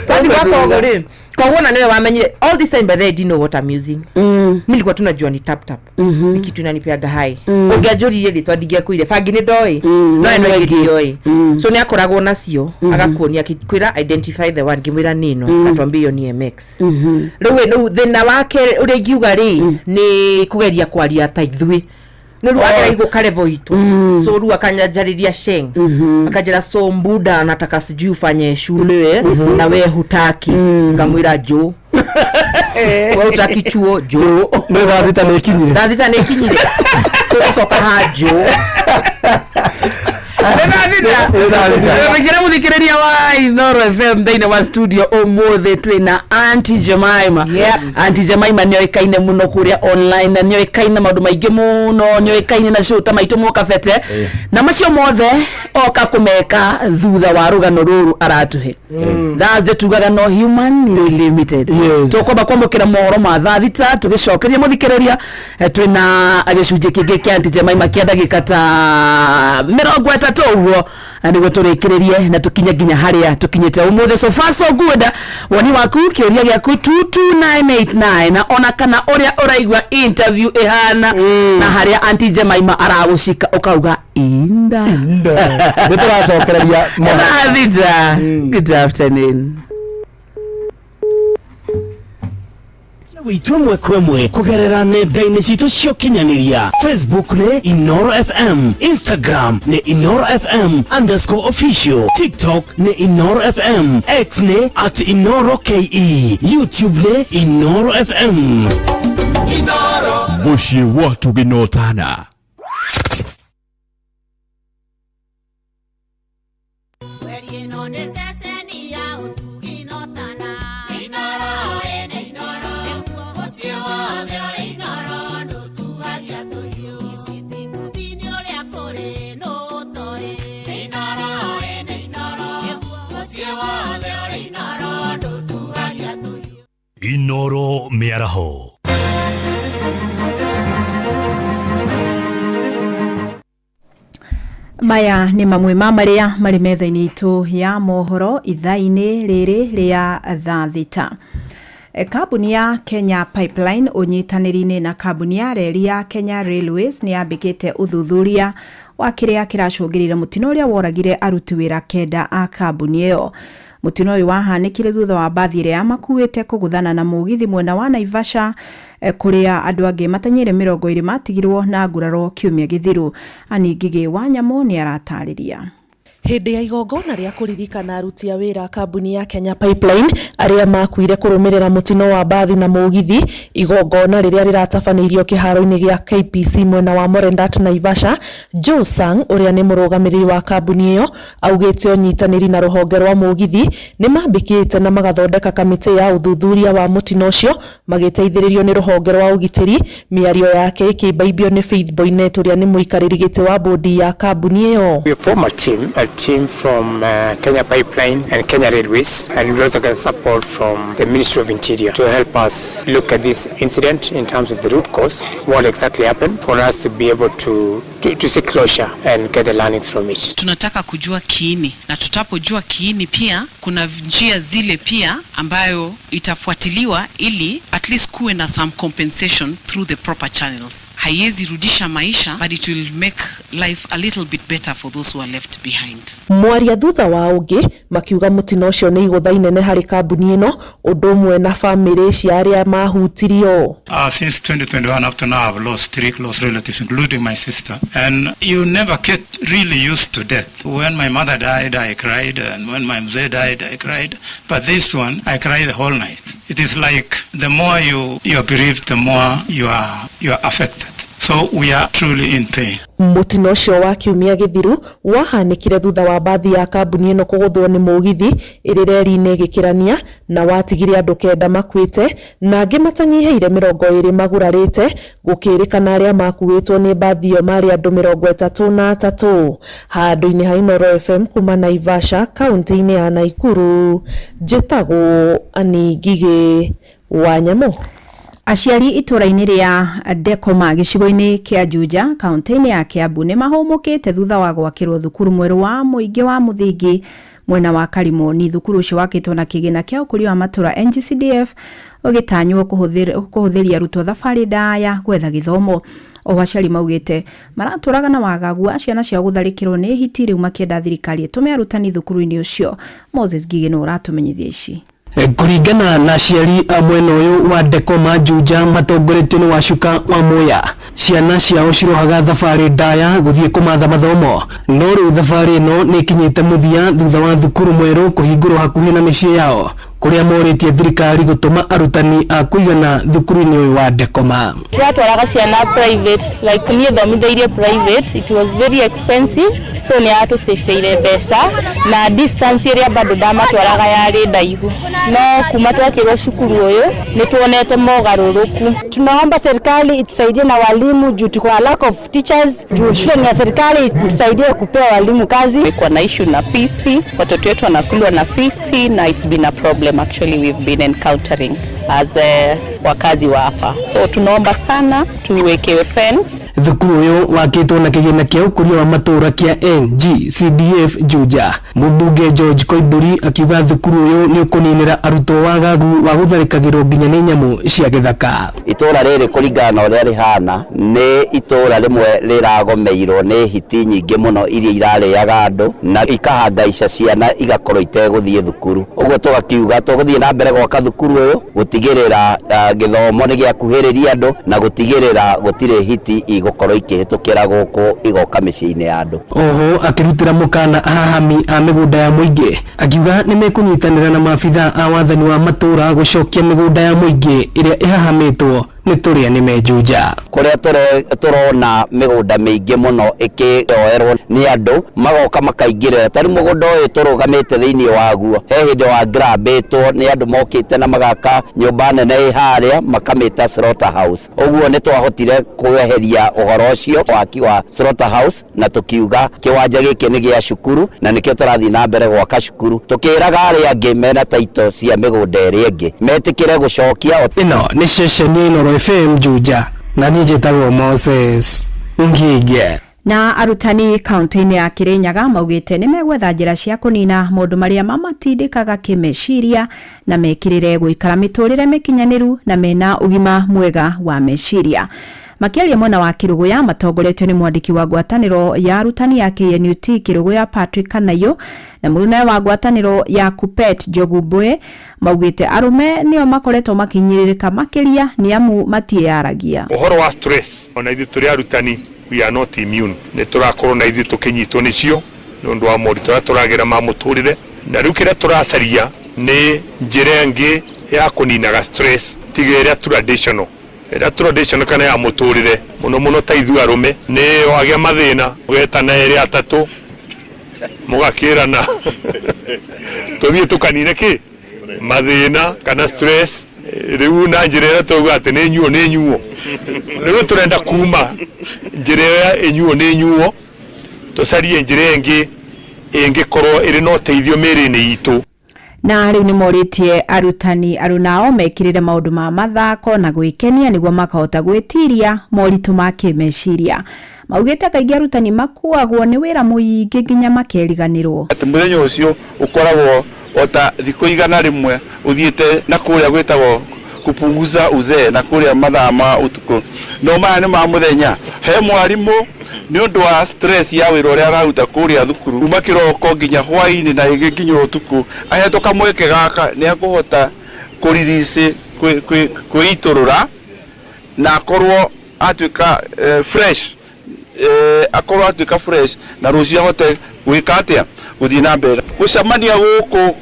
Tadi wako ngori. Kwa na newe wamenye all this time, but they didn't know what I'm using. Nilikuwa tunajua ni tap tap. Ni kitu inanipeaga hai. Ongejori yeli twadigia kuire fagine doi. No eno yeli. So ni akoragwo nacio agakuonia kikwira identify the one kimwira nino katwambia ni MX. Riu thina wake uri ngiuga ri ni kugeria kwaria ta ithui. Nuru agera ka level itu. So ru akanjariria sheng. Akajira so mbuda anataka sijui ufanye shule na we hutaki. Ngamwira jo. Wewe utaki chuo jo. Ndio Dathita nekinyire. Dathita nekinyire. Tusoka hajo. Ngira muthikireria wa Inoro FM thine wa studio omothe twina Auntie Jemima. Auntie Jemima nyo ikaine muno kuria online, nyo ikaine maundu maingi muno, nyo ikaine na show ta maitu mukafete na macio mothe oka kumeka thutha wa rugano ruru aratuhe. That's the tugaga no human is limited. Tukwamba kwamukira mohoro ma Dathita tugicokeria muthikireria twina agicunje kingi kia Auntie Jemima kia ndagika ta 30 uguo niguo turikirerie na tukinya ginya haria tukinyite umuthe. So far so good. Woni waku kiuria giaku 22989 na ona kana uria uraigwa interview ihana na haria Auntie Jemima aragushika ukauga inda nituracokereria Dathita. Good afternoon. Witwe mwekwe kugerera nenda-ini citu cio kinyaniria Facebook ni Inoro FM, Instagram ni Inoro FM_official, TikTok ni Inoro FM, X ni @InoroKE, YouTube ni Inoro FM. Mushi watu ginotana. Inoro miaraho. Maya ni mamwe maria mari metha-ini itu ya mohoro ithaa-ini riri ria Dathita. Kambuni ya Kenya Pipeline unyitaniri-ini na kambuni ya reri ya Kenya Railways ni yambikite uthuthuria wa kiria kiracungirira mutino uria woragire aruti wira kenda a kambuni iyo. Mutino uyu wahanikire thutha wa bathi iria makuite kuguthana na mugithi mwena wa Naivasha kuria andu angi matanyire 20 matigirwo na nguraro kiumia githiru. Ani Ngigi wa Nyamo ni aratariria. Hindi ya igongona ria kuririkana aruti a wira kambuni ya Kenya Pipeline aria makuire kurumirira mutino wa bathi na mugithi, igongona riria riratabaneirio kiharo-ini gia KPC mwena wa Morendat Naivasha. Joe Sang uria ni murugamiriri wa kambuni iyo augite unyitaniri na ruhonge rwa mugithi ni mambikite na magathondeka kamiti ya uthuthuria wa mutino ucio magiteithiririo ni ruhonge rwa ugitiri. Miario yake ikibaibio ni Faith Boynet uria ni muikariri giti wa bodi ya kambuni iyo. A team from Kenya Pipeline and Kenya Railways, and we also get support from the Ministry of Interior to help us look at this incident in terms of the root cause, what exactly happened, for us to be able to seek closure and get the learnings from it. Tunataka kujua kiini, na tutapojua kiini pia kuna njia zile pia ambayo itafuatiliwa ili at least kuwe na some compensation through the proper channels. Haiwezi rudisha maisha, but it will make life a little bit better for those who are left behind. Mwaria thutha wa ungi makiuga mutino ucio ni igutha inene hari kambuni ino undu umwe na family cia aria mahutirio. Since 2021 up to now I've lost 3 close relatives including my sister, and you never get really used to death. When my mother died I cried, and when my mzee died I cried, but this one I cried the whole night. It is like the more you are bereaved, the more you are affected. So we are truly in pain. Mutino ucio wa kiumia githiru wahanikire thutha wa bathi ya kambuni ino kuguthwo ni mugithi irireri-ini gikirania na watigire andu kenda makwite na angi matanyiheire 20 magurarite gukirikana aria makuitwo ni bathi iyo mari andu 33 handu-ini ha Inoro FM kuma Naivasha kaunti-ini ya Naikuru. Njitagwo Ani Ngigi wa nyamu. Aciari itũra-inĩ rĩa Dekoma gĩcigo-inĩ kĩa Juja kaunti-inĩ ya Kiambu nĩ mahũmũkĩte thutha wa gwakĩrwo thukuru mwerũ wa mũingĩ wa mũthingi mwena wa Karimoni. Thukuru ũcio wakĩtwo na kĩgĩna kĩa ũkũria wa matũra NGCDF ũgĩtanywo kũhũthĩria arutwo thabarĩ ndaya gwetha gĩthomo. O aciari maugĩte maratũraga na wagagu wa ciana ciao gũtharĩkĩrwo nĩ hiti rĩu makĩenda thirikari ĩtũme arutani thukuru-inĩ ũcio. Moses Gigino ũratũmenyithia ici. Kuringana na aciari a mwena ũyũ wa Dekoma Juja matongoretio nĩ Wacuka wa Mwea, ciana ciao cirohaga thabarĩ ndaya gũthiĩ kũmatha mathomo, no rĩu thabarĩ ĩno nĩ ikinyĩte mũthia thutha wa thukuru mwerũ kũhingũrwo hakuhĩ na mĩciĩ yao, kuria morĩtie thirikari gũtũma arutani a kũigana thukuru-inĩ ũyũ wa Dekoma. Turatwaraga ciana private, like niĩ thomithĩirie private, it was very expensive, so nĩ atũcĩbĩire mbeca na distance ĩrĩa bado ndamatwaraga yarĩ ndaihu, no kuma twakĩrwo cukuru ũyũ nĩ tuonete mogarũrũku. Tunaomba serikali itusaidie na walimu juu tuko na lack of teachers, juu shule ya serikali itusaidie kupea walimu kazi. Kwa na issue na fisi, watoto wetu wanakulwa na fisi na it's been a problem actually we've been encountering as wakazi wa hapa, so tunaomba sana tuwekewe fence. Thukuru ũyũ wakĩtwo na kĩgĩna kĩa ũkũria wa matũra kĩa NGCDF Juja. Mũmbunge George Koimburi akiuga thukuru ũyũ nĩ ũkũninĩra arutwo wagagu wa gũtharĩkagĩrwo nginya nĩ nyamũ cia gĩthaka. Itũra rĩrĩ kũringana na ũrĩa rĩhana nĩ itũra rĩmwe rĩragomeirwo nĩ hiti nyingĩ mũno iria irarĩaga andũ na ikahangaica ciana igakorwo itegũthiĩ thukuru. Ũguo tũgakiuga tũgũthiĩ na mbere gwaka thukuru ũyũ gũtigĩrĩra gĩthomo nĩ gĩakuhĩrĩria andũ na gũtigĩrĩra gũtirĩ hiti gũkorwo ikĩhĩtũkĩra gũkũ igoka mĩciĩ-inĩ ya andũ. Oho akĩrutĩra mũkana ahahami a mĩgũnda ya mũingĩ, akiuga nĩ mekũnyitanĩra na maabitha a wathani wa matũra gũcokia mĩgũnda ya mũingĩ ĩrĩa ĩhahamĩtwo nĩ tũrĩa nĩ mejuja. Kũrĩa tũrona mĩgũnda mĩingĩ mũno ĩkĩoerwo nĩ andũ magoka makaingĩrĩra, tarĩ mũgũnda ũyũ tũrũgamĩte thĩinĩ waguo he hĩndĩ wa grabĩtwo nĩ andũ mokĩte na magaka nyũmba nene harĩa makamĩta slaughter house. Ũguo nĩ twahotire kweheria ũhoro ũcio waki wa slaughter house na tũkiuga kĩwanja gĩkĩ nĩ gĩa cukuru na nĩkĩo tũrathiĩ na mbere gwaka cukuru. Tũkĩraga arĩa angĩ mena taito cia mĩgũnda ĩrĩa ĩngĩ metĩkĩre gũcokia. Ĩno nĩ ceceni Inoro FM Juja na niĩ njĩtagwo Moses Ngige. Na arutani kaunti-inĩ ya Kirinyaga maugĩte nĩ megwetha njĩra cia kũnina maũndũ marĩa mamatindĩkaga kĩmeciria na mekĩrĩre gũikara mĩtũrĩre mĩkinyanĩru na mena ũgima mwega wa meciria. Makĩaria mwena wa Kĩrũgũya matongoretio nĩ mwandĩki wa ngwatanĩro ya arutani ya KNUT Kĩrũgũya Patrick Kanayo na mũrũnawe wa ngwatanĩro ya Kupet Njogu Mbwe maugĩte arũme nĩo makoretwo makinyĩrĩrĩka makĩria nĩ amu matiaragia. Ũhoro wa stress ona ithuĩ tũrĩ arutani we are not immune, nĩ tũrakorwo na ithuĩ tũkĩnyitwo nĩcio nĩ ũndũ wa moritũ ũrĩa tũragerera ma mũtũrĩre, na rĩu kĩrĩa tũracaria nĩ njĩra ĩngĩ ya kũninaga stress tiga ĩrĩa traditional kana ya mũtũrĩre mũno ta ithuĩ arũme nĩ wagĩa mathĩna ũgetana erĩ atatũ mũgakĩrana tũthiĩ tũkanine kĩ mathĩna kana stress. Rĩu na njĩra ĩrĩa tũuga atĩ nĩ nyuo rĩu tũrenda kuma njĩra ĩrĩa ĩnyuo nĩ nyuo tũcarie njĩra ĩngĩ ĩngĩkorwo ĩrĩ na ũteithio mĩĩrĩ-inĩ itũ. Na rĩu nĩ morĩtie arutani arunao mekĩrĩre maũndũ ma mathako na gwĩkenia nĩguo makahota gwĩtiria moritũ ma kĩmeciria. Maugĩte kaingĩ arutani makuagwo nĩ wĩra mũingĩ nginya makeriganĩrwo. Mũthenya ũcio ũkoragwo ota thikũ igana rĩmwe ũthiĩte na kũrĩa gwĩtagwo kupunguza uzee na kũrĩa mathaa ma ũtukũ, no maya nĩ ma mũthenya. He mwarimũ nĩ ũndũ wa stress ya wĩra ũrĩa araruta kũrĩa thukuru kuma kĩroko nginya hwaĩ-inĩ na ĩngĩ nginya ũtukũ, ahetwo kamweke gaka nĩ akũhota kũririci kwĩitũrũra na akorwo atuĩka fresh, akorwo atuĩka fresh na rũciũ ahote gwĩka atĩa gũthiĩ na mbere. Gũcemania gũkũ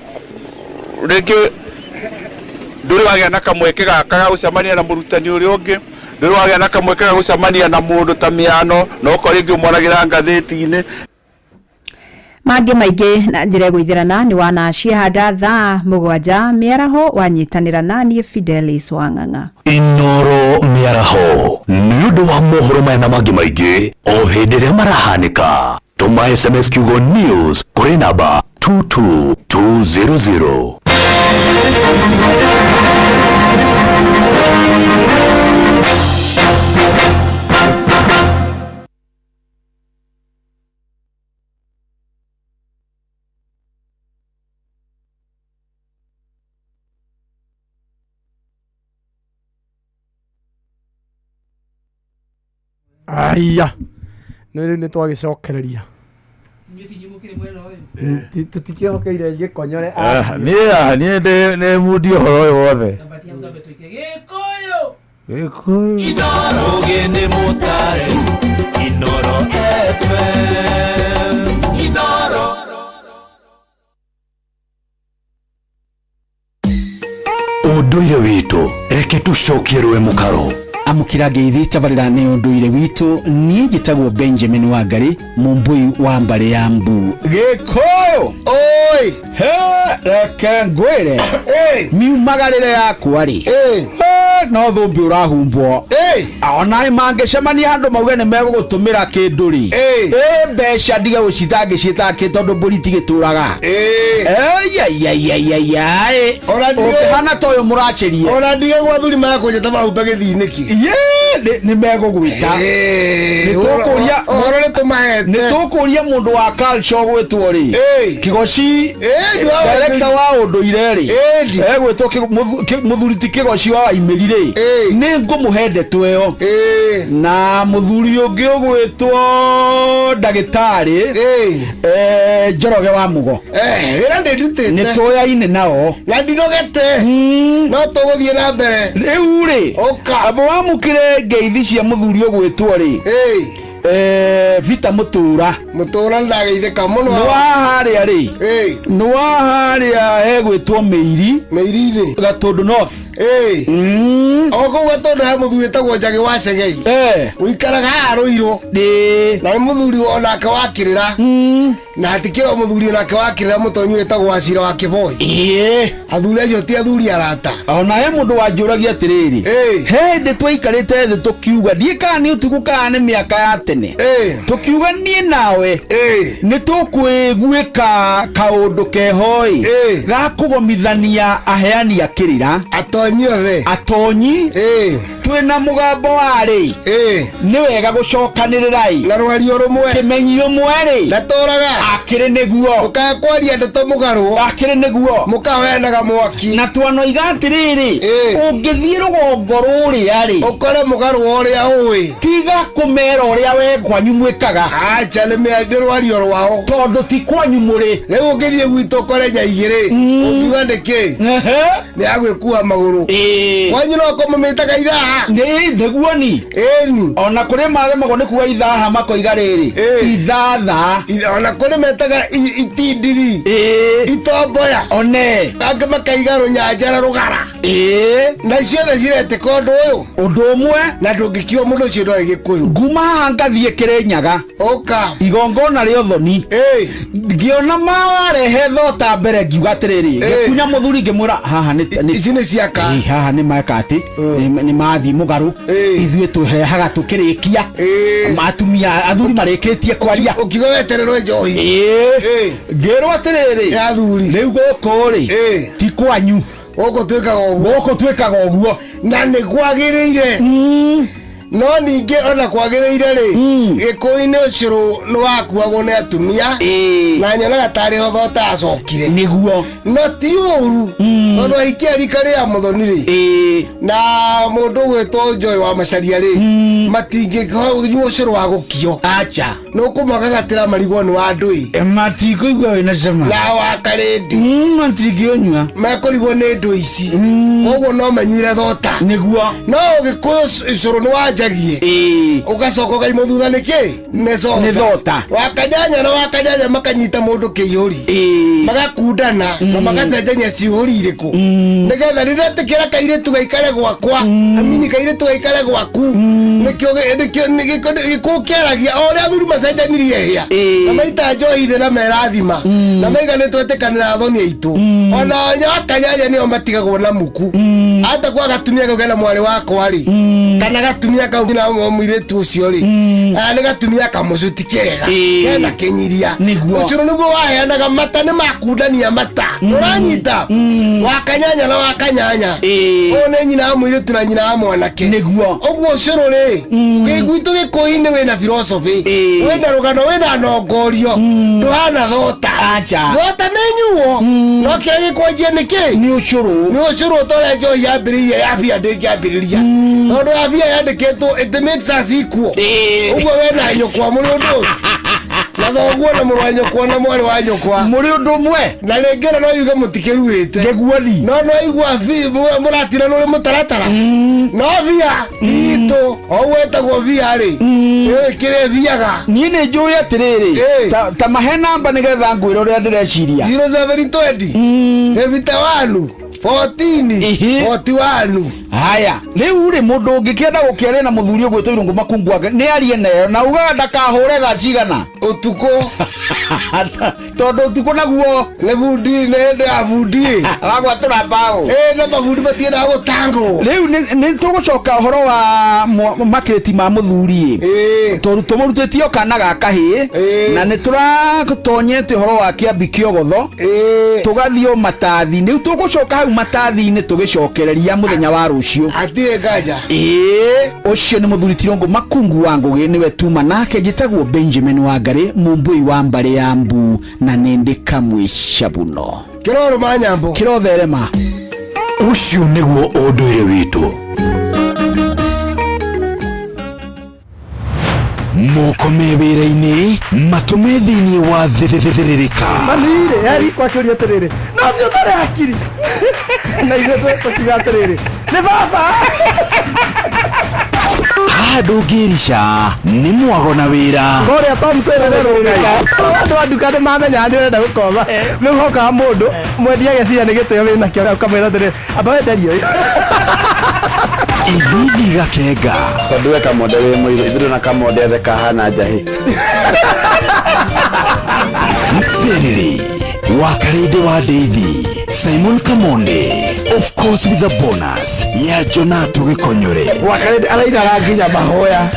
rĩngĩ ndũrĩ wagĩa na kamweke gaka ga gũcemania na mũrutani ũrĩa ũngĩ, ndũrĩ wagĩa na kamweke ga gũcemania na mũndũ ta mĩano no ũkorwo rĩngĩ ũmwanagĩra ngathĩti-inĩ. Mangĩ maingĩ na njĩra gwĩthirana nĩ wanacia handa thaa 7 mĩaraho wanyitanĩra na niĩ Fidelis Wang'ang'a. Inoro mĩaraho nĩ ũndũ wa mohoro maya na mangĩ maingĩ o hĩndĩ ĩrĩa marahanĩka. Tuma SMS kiugo news kũrĩ namba 22200. aya nä twagicokereria tutikihokeire gikonyore nä mundi å horo å yå wothe Rugende Mutare Inoro FM Inoro Unduire witu reke tucokie rwe mukaro amukira ngeithi tabarira ni unduire witu nie njitagwo Benjamin Wangari mumbui wa mbare ya mbu gikoyo oi he reke ngwire miumagarire yakwa ri no thumbi urahumbwo ona mangicemania handu mauge ni megugutumira kindu ri mbeca ndiga gucitangicita ki tondu mburi tigituraga hana toyo muracherie ona ndiga gwathuri makunjeta mahumba githiniki ni megugwita nitukuria mundu wa culture gwitwo ri kigoci director wa unduire ri egwitwo muthuri ti kigoci wa imirire ni ngumuhende tweyo na muthuri ungi ugwitwo ndagitari Njoroge wa Mugo ira ndindutite ni toyaine nao na ndirogete no tuguthie na mbere riu ri abo wamukire ngeithi cia muthuri ugwitwo ri Vita Mutura ndageithika muno no haria ri no haria egwitwo Meiri Gatundu North oko Gatundu ha muthuri tagwo Njagi wa Cegei uikaraga haruiro na muthuri onake wakirira na hatikira muthuri onake wakirira mutonyi etagwo Acira wa Kiboi athuri acio ti athuri arata ona he mundu wanjuragia atiriri hindi twaikarite thi tukiuga ndiika ni utuguka ni miaka ya tene tukiuga nie nawe ni tukwiguika kaundu kehoi ga kugomithania aheani akirira atonyi twina mugambo wari ni wega gucokanirira na rwario rumwe kimenyi rumwe ri na toraga akiri niguo ukakwaria ndeto mugaru akiri niguo mukawenaga mwaki na twanoiga atiriri ungithie rugongo ruria ri ukore mugaru uria uwi tiga kumera uria we kwanyu mwikaga acha ni meandiro rwario rwao tondu ti kwanyu muri riu ungithie gwito kore nyaigiri ungiuga ndiki ni agwikua maguru kwanyu no komumitaga ithaha niguo ni ona kuri maremagwo ni kuga ithaha makoiga riri ithatha ona kuri metaga itindiri itomboya one ange makaiga runyanjara rugara na ciothe ciretĩka undu umwe na ndungikio mundu ucio ndo Gikuyu nguma hangathie Kirinyaga oka igongona rio thoni ngiona mawarehe thota mbere ngiuga atiriri gikunya muthuri ngimwira haha ni ici ni ciaka haha ni makati ni mathi mugaru ithuĩ tuhehaga tukirikia matumia athuri marikitie kwaria ukigo wetererwo njohi ngirwo atiriri athuri riu guku ri ti kwanyu guku twikaga uguo na ni kwagiriire no ninge ona kwagiriire ri Gikuyu-ini ucuru ni wakuagwo ni atumia na nyonaga tari ho thota acokire niguo no ti uru no aikia rika ria muthoni ri na mundu gwitwo Joy wa Macharia ri matingĩnyua ucuru wa gukio acha no kumagagatira marigwo ni wa ndui matikuigua wina cama na wa karindi matingĩnyua mekurigwo ni ndu ici koguo no manyuire thota niguo no Gikuyu ucuru ni wanjagie ugacoka ugaimwo thutha niki ni thota wakanyanya na wakanyanya makanyita mundu kiihuri magakundana na magacenjania ciihuri iriku nigetha riria tikira kairitu gaikare gwakwa amini kairitu gaikare gwaku nikio Gikuyu kiaragia oria athuri macenjanirie hia na maita njohi thĩ na merathima na maiganĩtwo ĩtĩkanĩra thoni aitũ ona nya wakanyanya nĩo matigagwo na muku hata kwa gatumia kau kena mwarĩ wakwa rĩ kana gatumia kau na mũirĩtu ũcio rĩ nĩ gatumia kamũcuti kega kena kĩnyiria ũcũrũ nĩguo waheanaga mata nĩ makundania mata ũranyita wakanyanya na wakanyanya ũũ nĩ nyina wa mũirĩtu na nyina wa mwanake nĩguo ũguo ũcũrũ rĩ gwitũ Gikuyu-inĩ wĩna philosophy wĩna rũgano wĩna nongorio ndũhana thota acha yota nenyuo no kiri kwanjia niki ni ucuru tole jo ya biri ya bia de ya biriria todo ya bia ya de keto it makes us equal ugo we na nyokwa muri undu na thoguo na muri wa nyokwa na mwari wa nyokwa muri undu mwe na lengera no yuga mutikiruite ngeguoni no igwa vi muratira no mutaratara no via ito owetagwo via ri kire viaga ni ne njuya tiriri ta mahe namba nigetha ngwira uria ndireciria 0720 evita wanu 14 haya riu ri mundu ungikienda gukiaria na muthuri ugwitwo irungu makungwanga ni arie nayo na uga ndakahure tha cigana utuko tondu utuko naguo ne budi ne abundi agwatura bao na mabundi batienda gutango riu ni tugucoka uhoro wa makireti ma muthuri tondu tumurutitio kana gaka hi na ni turatonyete uhoro wa kiambi kiogotho tugathio matathi ni tugucoka hau matathi ni tugicokereria muthenya wa rucio atire gaja ucio ni muthuri Tirungu makungu wa Ngugi niwe tuma nake gitagwo Benjamin Wangari mumbui wa mbare ya Mbu na nindika mwisha buno kiroro manyambo kirotherema ucio niguo unduire witu moko mewira-ini matume thiini wa thiririka manire yari kwa kiuria tiriri no cio tare akiri na ithe tukiga atiriri ni baba ndungirica ni mwago na wira ngoria Tom Serere ngai andu anduka ni mamenya ndi urenda gukoma riu hoka mundu mwendia geciria ni gitio wina kio ukamwira atiriri amba wenderio ithithi gakenga tondu we kamonde wi muiru ithiru na kamonde ethe kahana njahi mserere wakarede wa Ndeithi Simon Kamonde of course with the bonus ya Jonato Gikonyore wakarede araida ranginya mahoya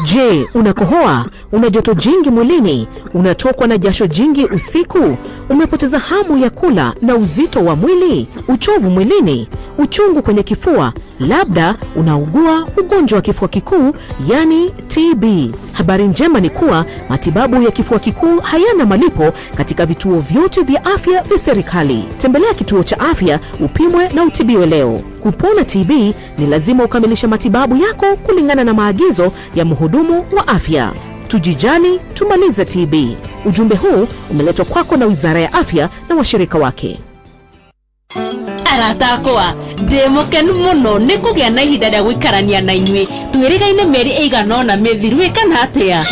Je, unakohoa? Una joto jingi mwilini? Unatokwa na jasho jingi usiku? Umepoteza hamu ya kula na uzito wa mwili? Uchovu mwilini? Uchungu kwenye kifua? Labda unaugua ugonjwa wa kifua kikuu, yani TB. Habari njema ni kuwa matibabu ya kifua kikuu hayana malipo katika vituo vyote vya afya vya serikali. Tembelea kituo cha afya upimwe na utibiwe leo. Kupona TB ni lazima ukamilishe matibabu yako kulingana na maagizo ya mhudumu wa afya. Tujijali, tumalize TB. Ujumbe huu umeletwa kwako na Wizara ya Afya na washirika wake. Aratakwa ndemokenu muno ni kugia na ihinda rĩa gũikarania na inyuĩ twĩrĩgaine mĩeri ĩigana ũna mĩthiru ĩkana atĩa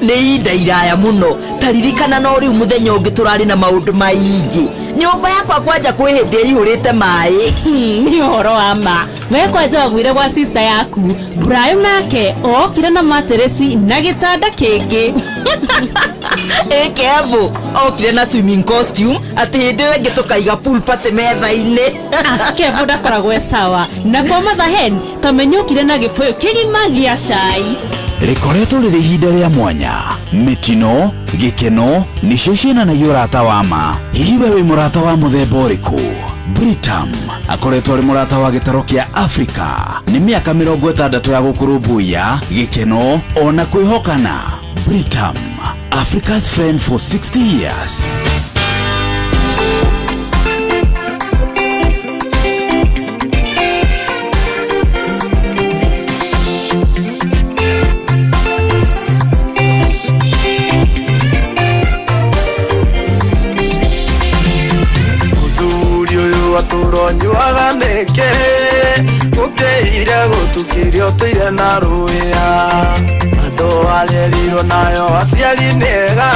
nĩ ihinda iraya mũno taririkana no rĩu mũthenya ũngĩ tũrarĩ na maũndũ maingĩ nyũmba yakwa kwanja kwĩ hĩndĩ ĩihũrĩte maĩ nĩ ũhoro wa ma we kwanja wagwire gwa sister yaku Brian nake okire na materesi na gĩtanda kĩngĩ Kevo okire na swimming costume atĩ hĩndĩ ĩyo ĩngĩ tũkaiga pool party metha-inĩ Kevo ndakoragwo sawa na kwa mathahen tamenyũkire na gĩbũyũ kĩgima gĩa cai rĩkoretwo rĩrĩ ihinda rĩa mwanya mĩtino gĩkeno nĩcio ciĩnanagia ũrata wa ma hihi we wĩ mũrata wa mũthemba ũrĩkũ Britam akoretwo arĩ mũrata wa gĩtaro kĩa Afrika nĩ mĩaka 60 ya gũkũrũmbũiya gĩkeno ona kwĩhokana Britam Africa's friend for 60 years. Nyuaga neke gukeire gutukirio tire na ruya ando arerirwo nayo aciari nega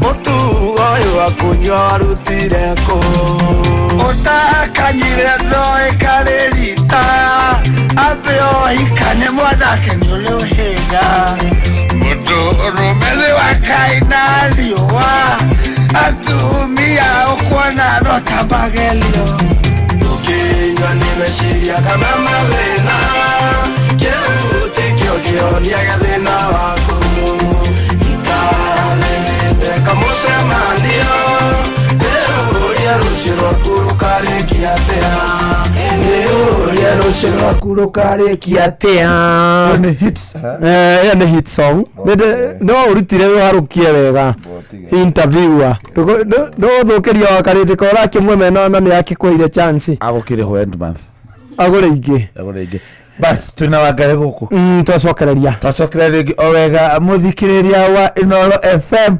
mutugo uyu akunywa arutire ko utakanyire ndoe karerita abeo ikane mwanake ni ule uhega mundu rumele wakaina riwa atumia ukwana rotabagelio ukinywa nimeshiria kama mavena keuti kionia gathina waku ikararete kamucemanio neuria rucio rwaku rukarikia atia neuria Rucio wakuruka rikia atia ni hits ni hit song no urutire warukie wega interviewer no thukiria wakarite kora kimwe mena na ni akikweire chance agukire ho end month agore ingi bas tuna wangare guku twacokereria owega muthikiriria wa Inoro FM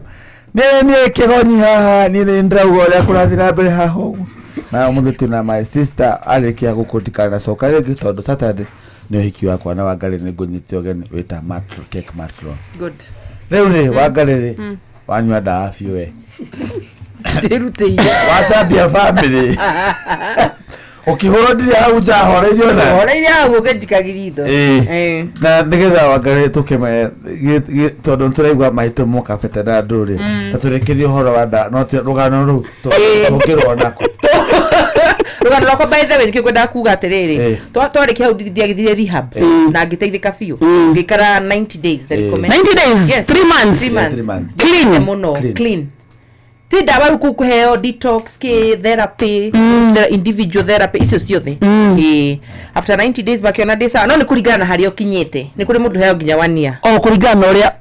ni kigonyi haha ni ndrauga uria kurathira mbere haha na muthuti na my sister alikia gukutikana na soka rigi tondu Saturday ni hiki wakwa na wangare ni ngunyite ogeni wita macro cake macro good riu ni wangare wanywa dafi we ndirute wasabia family ukihorondire hau ja horeirio na horeirio hau ukejikagiritho na nigetha wangare tukeme tondu turaigwa maito muka fete na nduri taturekerio horo wanda no rugano ru tukirwo nako rugano rwako by the way nikikwenda kuga atiriri twarikia hau ndiagithire rehab na ngiteithika biu ngikara 90 days the recommend 90 days yes. 3 months clean dawa ruku kuheo detox ke therapy individual therapy icio ciothe after 90 days bakiona desa no ni kuringana na hario kinyete ni kuri mundu heo nginya 1 year kuringana uria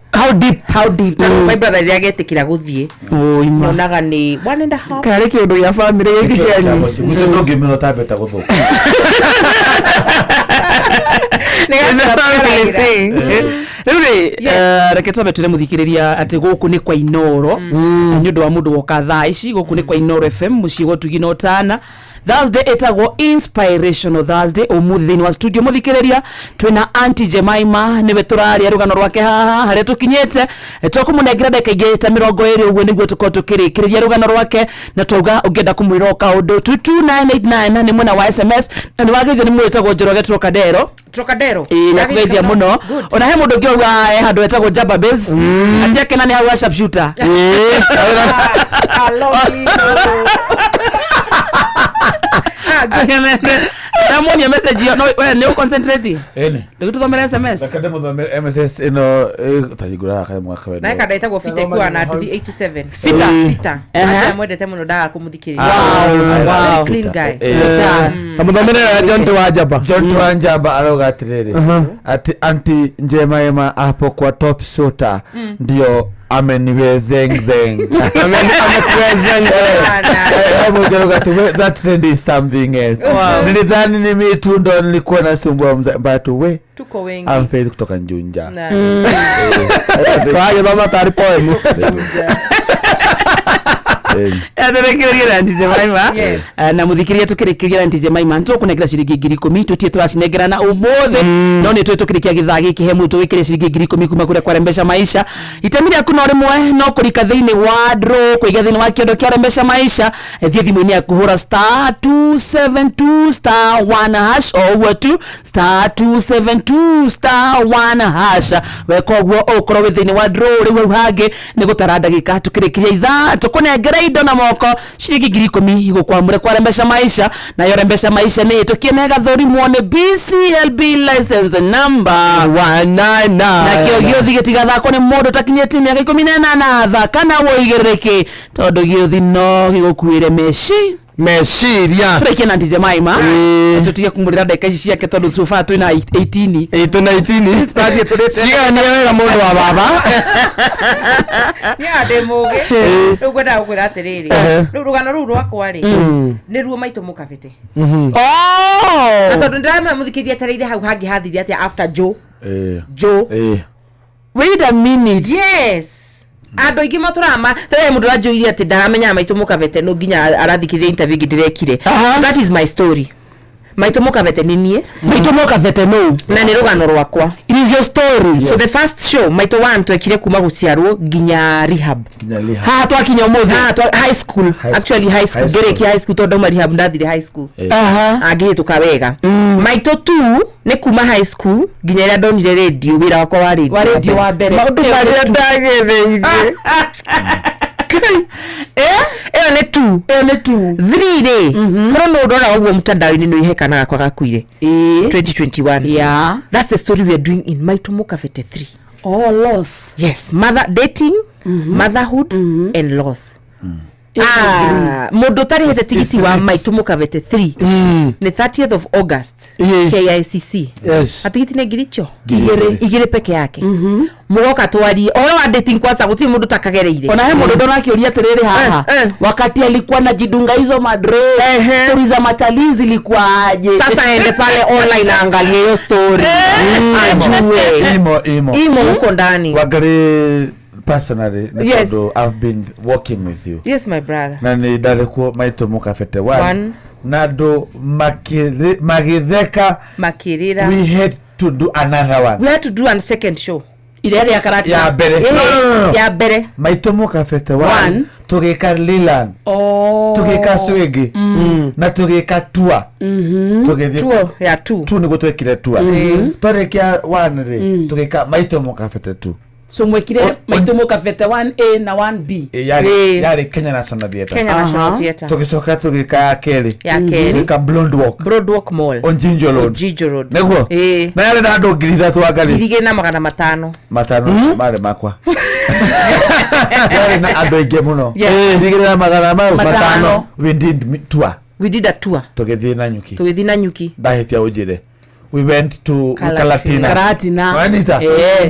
how deep my brother ya getikira guthie nyonaga ni 1.5 kare kindu ya family yekigenyi ndio ngimeno tabeta guthuka Ruri reketa betule muthikiriria ati guku ni kwa Inoro ni undu wa mundu woka thaa ici guku ni kwa Inoro FM mucigo tugina utana Thursday etagwo inspirational Thursday umuthini wa studio muthikiriria twina Auntie Jemima niwe turaria rugano rwake haha hare tukinyete tukumunengira ndeka igeta 20 uguo niguo tukotukirikiria rugano rwake na tuga ungenda kumwira kaundu 22989 ni mwana wa SMS na niwageithio ni mwetagwo Njoroge Trocadero na kugeithia muno ona he mundu ngiuga handu etagwo Jamba Base atiake nani hawa sharpshooter Namuonia message yo no we ni concentrate ene nikuthomera SMS takade muthomera MSS ino tajigura kare mwaka wenu na kada itagwo fita kwa na 87 fita mwendete muno da kumuthikiria wow clean guy amuthomera John Wanjaba aroga atiriri ati Auntie Jemima hapo kwa top shooter ndio ameniwezeng that trend is something else nilidhani ni mitu ndo nilikuwa nasumbua mbatu we tuko wengi amfezi kutoka Njunja kwa hiyo mama tari poem Aterekiria Auntie Jemima na muthikiria tukirikiria Auntie Jemima nto kunekira ciringi 10,000 tutie turacinengera na umuthe no ni tukirikia githagi kihemu tuwikire ciringi 10,000 kuma kure kwa Rembesha Maisha itemire akuno rimwe no kurika thiini wa draw kuiga thiini wa kiondo kia Rembesha Maisha thie thimu ni akuhura *272*1# o tu *272*1# wekogwo okoro withiini wa draw riu hage ni gutara ndagika tukirikiria itha tukunengera indo na moko ciringi 10,000 igukwamure kwa Rembesha Maisha na yo Rembesha Maisha ni tukienega thori muone BCLB license number 199 na kio giothi gitigathako ni mundu takinyete miaka 18 thaka na woigereke tondu giothi no gigukuire meciria tureke na Auntie Jemima tutige kumurira ndeka ici ciake tondu sofa twina 18 twathie turete ciani wega mundu wa baba ni ade muge rugwenda gukura atiriri rugano ru rwakwa ri ni ruo maito mukabete na tondu ndirama muthikiria atiriri hau hangi hathiri atia after Joe wait a minute yes ando ingi maturama tare mundu ajuiria ati ndaramenya maito mukabete no nginya arathikiria interview ngidirekire that is my story maito mukabete ninie maito mukabete no na ni rugano rwakwa it is your story so the first show maito 1 twekire kuma guciarwo nginya rehab ha twakinya umuthe high school actually high school gereki high school tondu rehab ndathire high school agihituka wega maito 2 ni kuma high school nginya ria ndonire radio wira wakwa wa radio wa mbere maundu maria ndagereire ni 2 3 ri kono no ndona wagwo mtandao-ini no ihekanaga kwa gakuire 2021 that's the story we are doing in Maito Mukabete 3 loss yes dating motherhood and loss mundu tarihete tigiti wa maitu mukavete 3 ni 30th of August KICC atigiti ne giricho igire peke yake mugoka twari oro wa dating kwasa guti mundu takagereire ona he mundu ndona akiuria tiriri haha wakati alikuwa anajidunga hizo madre stories za matalii zilikuwa aje sasa ende pale online angalie hiyo story ajue imo uko ndani wagari personally I've been working with you. Yes my brother. Na ni daleko maito mukafete one. Nado magitheka makirira. We had to do another one. We had to do a second show. Ile ya karate ya bere. No. Ya bere. Maito mukafete one. Tugeka Lilan. Tugeka Swege. Na tugeka tour. Tour ya 2. 2 ni gutwekire tour. Tugeka 1 re. Tugeka maito mukafete 2. So mwekire maito mukafete 1A na 1B. Yari Kenya National Theatre. Kenya National Theatre. Tugisoka tugika Keri. Ya Keri. Tugika Broad Walk Mall. On Jinjo Road. Nego. Na yale na ndo gilitha twagali. Gilige na magana matano. Mare makwa. Yale na ando ige muno. Gilige na magana matano. We did a tour. Tugithi na nyuki. Dahetia ujire. We went to Karatina. Anita.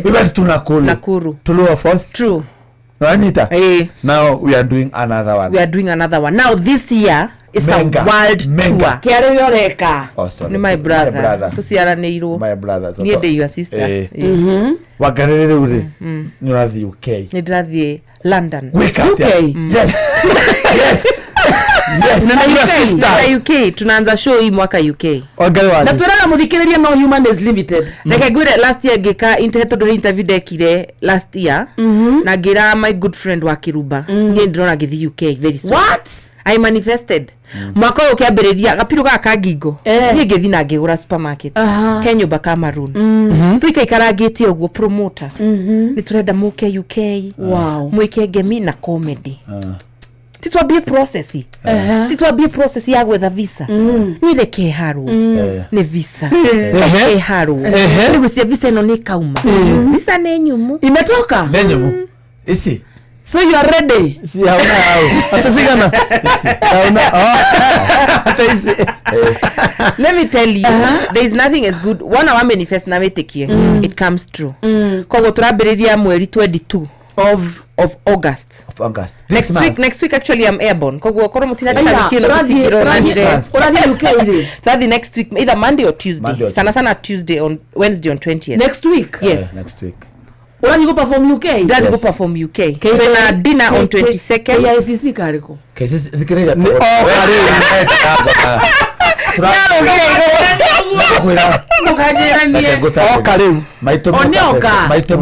We went to Nakuru. To Lower Falls. True. Anita. Now we are doing another one. Now this year is a world tour. Kiare yoreka. Oh sorry. Ni my brother. Tusiaraneirwo. My brother. Niende your sister. Wagarere uri. Ni rathi UK. Ni rathi London. UK. Yes. Yes. Na UK tunaanza show hii mwaka UK. Na tunaona muthikiriria no human is limited. Like gure last year gika interview dekire last year na gira my good friend wa Kiruba. Ni ndona githi UK very soon. What? I manifested. Mwaka ukiambiriria gapiru ga kagingo. Ni githi na ngigura supermarket. Kenya baka maroon. Tuikaikaragitie uguo promoter. Ni turenda muke UK. Wow. Mwike gemi na comedy. Titwambie process ya gwetha visa nile keharu ni visa keharu ni gusia visa ino ni kauma visa ni nyumu imetoka nyumu isi so you are ready si hauna hao hata sigana hauna hata isi let me tell you there is nothing as good one of manifest na metekie it comes true kogo turabiriria mweri 22 of August. Next week actually I'm airborne. Kogo koro mutina tena kilo tikiro na nire. Uradi UK ile. So the next week either Monday or Tuesday. Sana Tuesday on Wednesday on 20th. Next week. Yes. Next week. Uradi go perform UK. Uradi go perform UK. Tuna dinner on 22nd. KICC kariko. KICC dikirira. Maito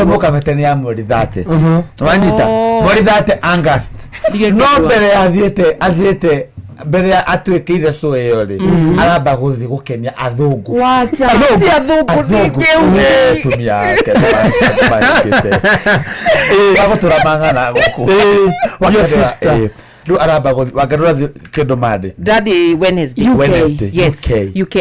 mukafete ni amuri dhate wanita mweri dhate August no mbere athiete mbere ya atwekire so yori aramba guthi gukenia athungu wacha athungu tumia baba turamangana guku your sister do araba wagarura kendo made daddy Wednesday yes UK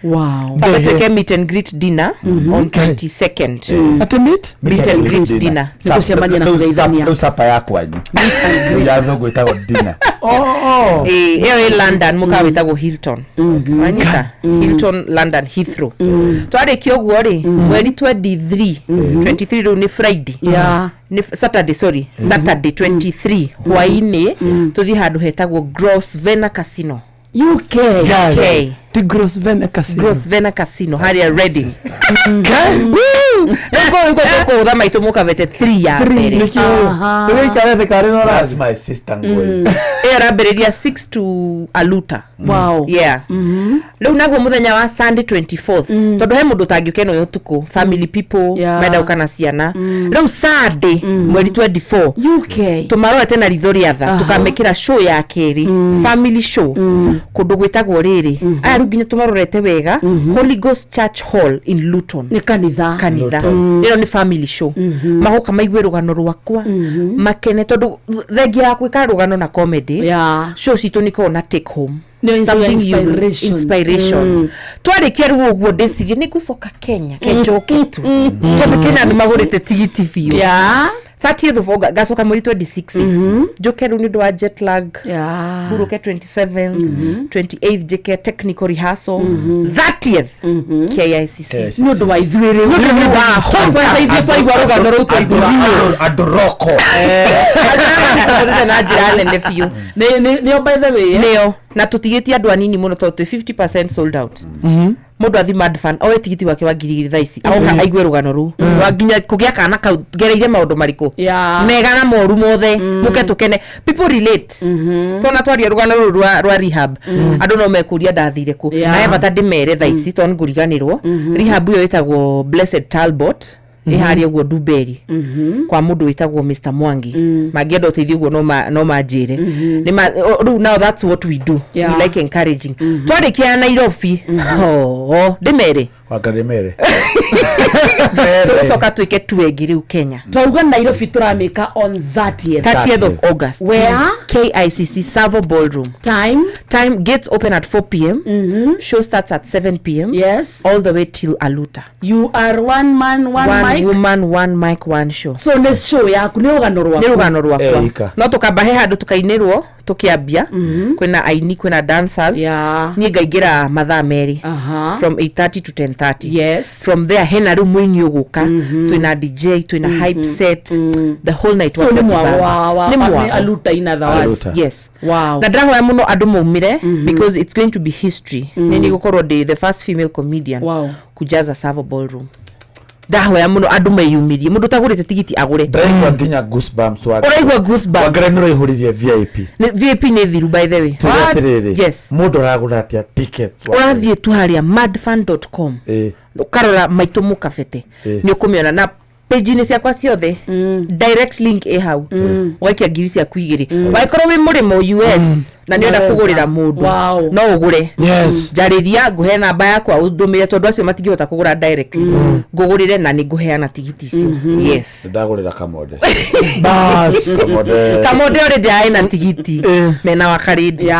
wow take meet and greet dinner on 22nd at meet and greet dinner nikusemania na kugaidania usapa yako anyu meet and greet yazo gwitago dinner London mukawitago Hilton wanyita Hilton London Heathrow twari kioguo ri mweri 23 ni Friday ni Saturday Saturday 23 hwaini tuthi handu hetagwo Grosvenor Casino UK to Grosvenor Casino haria Reading Niko da maito mukavete 3 ya mbere that's my sister ngoi era beredia 6 to Aluta wow yeah leo nagwo muthenya wa Sunday 24th tondu he mundu tangiukeno yotuko family people meda ukana ciana leo Sunday mweri 24 UK tumarora tena rithoria tukamekira show ya keri family show kundu gwitagwo riri aya ruginya tumarorete wega Holy Ghost Church Hall in Luton ni kanitha ino ni family show mahoka maigwe rugano rwakwa makene tondu thegia ya kwika rugano na comedy show citu niko na take home something inspiration twarikia ruo uguo ndecirie ni gucoka Kenya kenjo kitu tondu Kenya ni magurite tigiti biu 30th of August gacoka mweri 26 njoke riu ni ndo wa jet lag buruke 27 28th jeke technical rehearsal 30th KICC ni ndo wa ithwiri ni ndo wa kwa ithwe twaigwa rugano ru twaigwa adoroko na jirale ndefiu ni by the way neo na tutigitie andu anini muno to 50% sold out mundu athi mad fan owe tigiti wake wa ngiri thaici auka aigwe rugano ru nginya kugia kana gereire maundu mariku mega na moru mothe muke tukene people relate tona twaria rugano ru rwa rehab andu no mekuria ndathire ku na eba tandimere thaici ton nguriganirwo rehab yo itagwo Blessed Talbot ihari guo Duberi kwa mundu witagwo Mr Mwangi magienda uteithio guo no majire ni now that's what we do we like encouraging twarikia Nairobi ndimere wakaremere tucoka tuike tuengi riu Kenya twauga Nairobi turameka on 30th of August where KICC Savo Ballroom time gates open at 4 p.m. Show starts at 7 p.m. yes all the way till Aluta. You are one man one mic woman one mic one show so ne show yaku ni rugano rwakwa no tukabahe handu tukainirwo tukiambia kwina aini kwina dancers ni ngaingira mathaa meri from 8:30 to 10:30 yes from there hena ru mwinyi uguka twina DJ twina hype set the whole night so ni mwa Aluta ina thawasi yes wow na draho ya muno andu maumire because it's going to be history nini gukorwo the first female comedian kujaza Savo Ballroom daho ya muno andu mayumirie mundu tagurite tigiti agure ndaigwa nginya goosebumps uraigwa goosebumps wagere nuro ihuririe VIP ni thiru by the way yes mundu aragura atia tickets urathie tu haria madfan.com ukarora maitu mukafete ni ukumiona na page ni ciakwa ciothe direct link hau wakia ngiri cia kuigiri waikoro wi murimo US na ni enda kugurira mundu no ugure jariria nguhe namba yakwa udumire tondu acio matingihota kugura direct ngugurire na ni nguheana tigiti icio yes ndagurira kamode bas kamode already aina tigiti mena wakaridi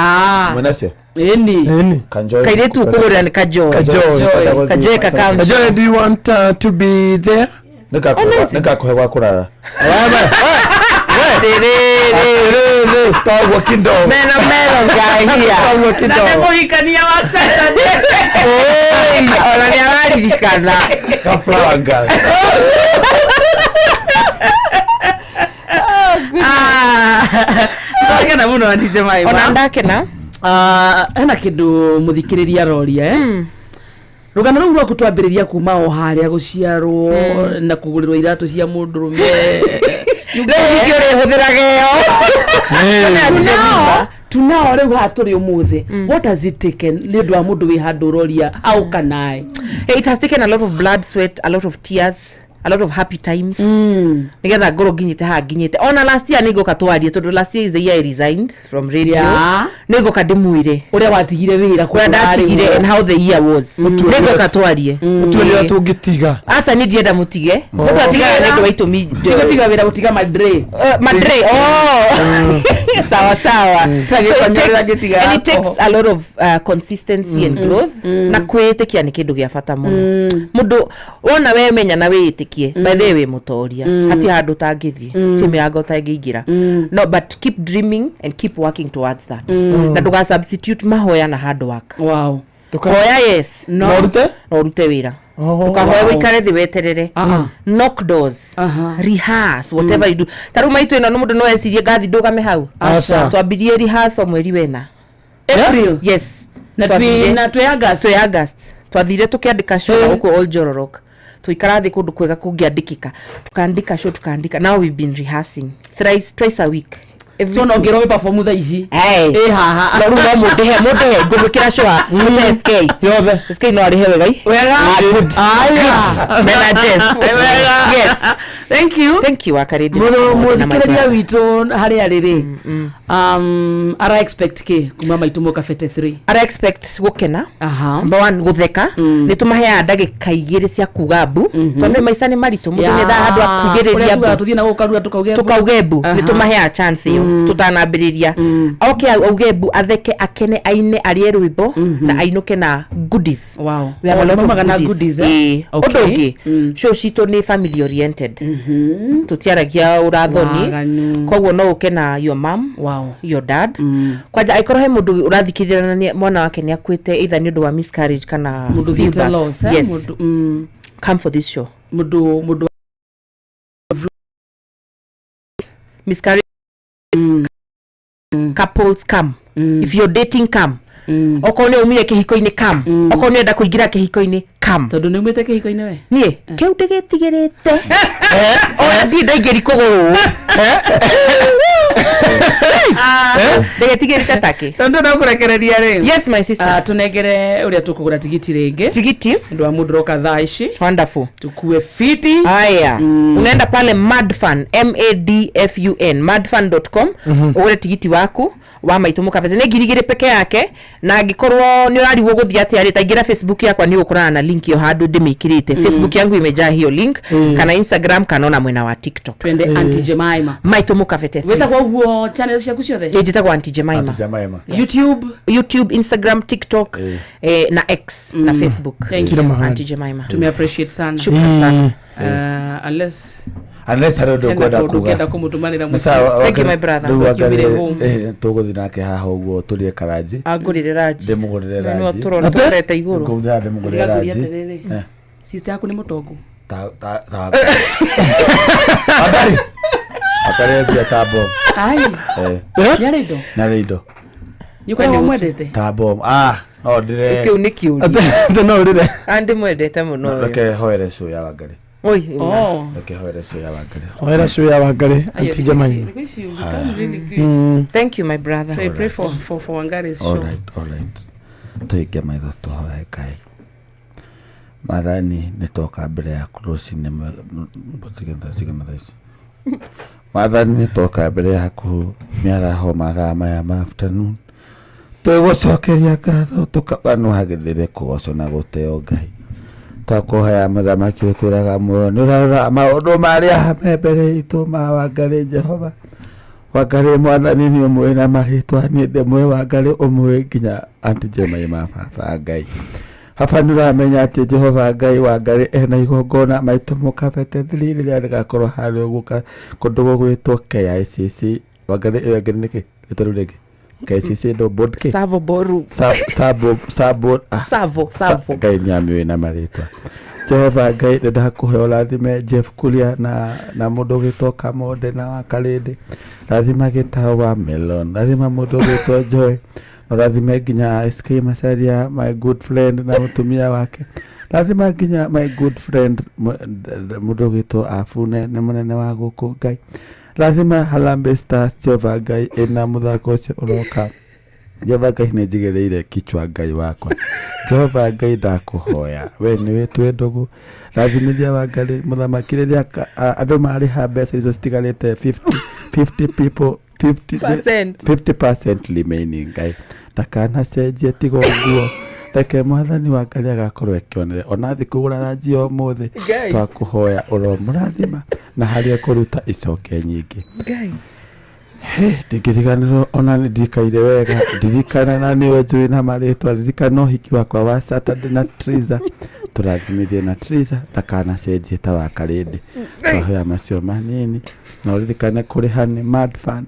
mwenacio Any. Kaire tu kugurira ni kajoy account. Kajoy, do you want to be there? Nika kuhewa kurara. Tagwa kindo. Mena ngahia. Tagwa kindo. Na demo ikania waksata. Ola ni awali dikana. Kaflanga. Kana muno andisema iba. Ona ndake na hena kindu muthikiriria roria rugano ruu rwa kutwambiriria kuma o haria guciarwo na kugurirwo iratu cia mundurume Leo huthirageo tunao reu haturi umuthe what has it taken ndu wa mundu wi handu roria au kanae it has taken a lot of blood sweat a lot of tears a lot of happy times nigetha ngoro nginyite ha nginyite ona last year nigo katwarie tondu last year is the year I resigned from radio nigo kadimwire uria watigire wira kwa datigire and how the year was nigo katwarie mutuele tungitiga asa ni ndienda mutige mutu atiga ndio waitumi tiga wira gutiga madre sawa and it takes a lot of consistency and growth na kwetikia ni kindu gia bata muno mundu wona we menya na we by the way mutoria hati handu tangithie ti mirango tangiingira no but keep dreaming and keep working towards that na nduga substitute mahoya na hard work hoya yes no rute wira ukahoya wikare thi weterere knock doors rehearse whatever you do taruma itu ina no mundu no esirie gathi ndugame hau twambirie rehearse mweri wena April yes na twi August twathire tukiandika show huko Old Jororok tuikara thi kundu kwega kungiandikika tukaandika show tukaandika now we've been rehearsing twice a week so no ngero perform tha ici haha no ruga mudehe ngumikira show mude SK yothe SK no ari hewe gai wega yes thank you akaridi muthikiriria witu haria riri ara expect ke kuma maitumo kafete 3 ara expect gukena number 1 gutheka ni tumahea ndagika igiri cia kugabu tondu maisha ni maritu mundu ni tha handu akugiriria tuthina gukarua tukaugebu ni tumahea chance yo tutanambiriria okay auge bu atheke akene aine arie rwimbo na ainuke na goodies. Wow. We have a lot of Mama goodies. Okay. Okay. Show cito ni family oriented. Tutiaragia urathoni. Koguo no uke na your mom, your dad. Kwaja aikoro he mundu urathikirira mwana wake ni akwite either ni undu wa miscarriage kana stillbirth. Yes. Come for this show. Mundu miscarriage. Couples come. If you're dating come. Okone umire kihiko-ini come. Okone enda kuingira kihiko-ini come. Tondu ni umite kihiko-ini we. Nie, keu ndigetigirite. O ndi ndaigeri kuguru. Ndigetigirite take. Tondu no kurekereria ri. Yes my sister. Tunengere uria tukugura tigiti ringi. Tigiti ndu wa mundu roka thaa ici. Wonderful. Tukue fiti. Aya. Unaenda pale Madfun, MADFUN, madfun.com. Ugure tigiti waku wa Maito Mukavete ne girigire peke yake na angikorwo ni urarigwo guthia ati ari taingira Facebook yakwa ni ukurana na link yo handu ndimikirite. Facebook yangu imejaa hiyo link kana Instagram kana na mwena wa TikTok. Twende Auntie Jemima. Maito Mukavete. Weta kwa huo channel ciaku ciothe. Ejita kwa Auntie Jemima. YouTube, Instagram, TikTok na X na Facebook. Thank you Auntie Jemima. Tume appreciate sana. Shukran sana. Unless I don't go da kuga. Thank you my brother. Tuguthi nake haha uguo tulie karaji. Agurire raji. Ndimugurire raji. No turona turete iguru. Ngutha ndimugurire raji. Sister yako ni mutongo. Adari. Akare bia tabo. Ai. Narido. Narido. Yuko ni mwendete. Tabo. No dire. Kiu ni kiu. No dire. Andi mwendete muno. Reke hoere show ya Wangari. Oi. Reke hoere show ya Wangari. Hoere show ya Wangari. Auntie Jemima. Thank you my brother. Pray for Wangari's show. All right. Tuige maitho tuhoe Ngai. Mathani nitoka mbere ya kurucine Mathani nitoka mbere yaku miaraho mathaa maya ma afternoon. Tugucokeria ngatho tukanuhagithire kugoco na guteo Ngai. Twakuhoya muthamaki uturaga muoyo nurarora maundu maria me mbere itu ma Wangari Jehova. Wangari mwathani ni umwe na maritwa ni ndemwe Wangari umwe nginya Auntie Jemima baba Ngai. Hapa nuramenya ati Jehova Ngai Wangari ena igongona Maito Mukavete thiriri ria rigakorwo hari uguka kundu gwitwo KICC. Wangari iyo niki ritaru ringi KICC ndo board ke Savo boru Savo Ngai nyamwe na maritwa. Jehova Ngai ndakuhe urathime Jeff Kuria na mundu gwitwo Kamode na Wakalindi. Rathima Gitawa Melon. Rathima mundu gwitwo Joy. Rathima nginya SK Masaria, my good friend na mutumia wake. Rathima nginya my good friend mundu gwitwo Afune na munene wa guku Ngai. Rathima Harambee Stars Jehova Ngai ena muthako ucio uroka. Jehova Ngai ni njigereire kichwa Ngai wakwa. Jehova Ngai ndakuhoya we ni wetwe ndugu. Rathimithia Wangari muthamaki riria andu mari ha mbeca icio citigarite 50 people 50% remaining Ngai. Takana cenjie tigo nguo. Reke mwathani Wangari agakorwo ekionere ona thi kugura raji o muthi. Twakuhoya uro murathima na haria kuruta icoke nyingi. Ngai. Ndikiriganirwo ona ndikaire wega ndirikana na niwe njui na maritwa ndirikana hiki wakwa wa Saturday na Triza turathimithie na Triza takana cenjie ta Wakalindi twahoya macio manini na uririkane kuriha ni Madfun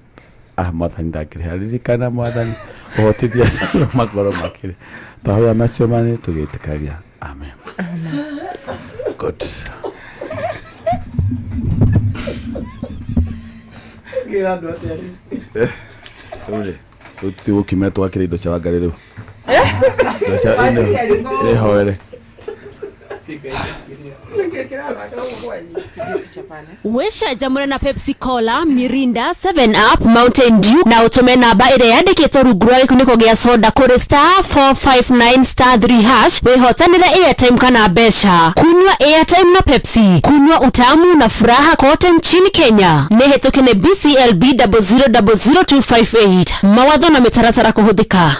mwathani ndangiriha ririkana mwathani uhotithia magoro makiri twahoya macio manini tugitikagia amen. Good. Girando até. Ule. Tuti ukimetwa kile indo cha Wangari riu. Ndocha ine hoere. Wichanjamũre na Pepsi Cola, Mirinda, 7up, Mountain Dew na utume namba ĩrĩa yandĩkĩtwo rungu rwa gĩkunĩko gĩa soda kũrĩ *459*3# wĩhotanĩre airtime kana mbeca. Kunywa airtime na Pepsi, kunywa utamu na furaha kote nchini Kenya. Nĩ hĩtũkie nĩ BCLB 0000258. Mawatho na mĩtaratara kũhũthĩka.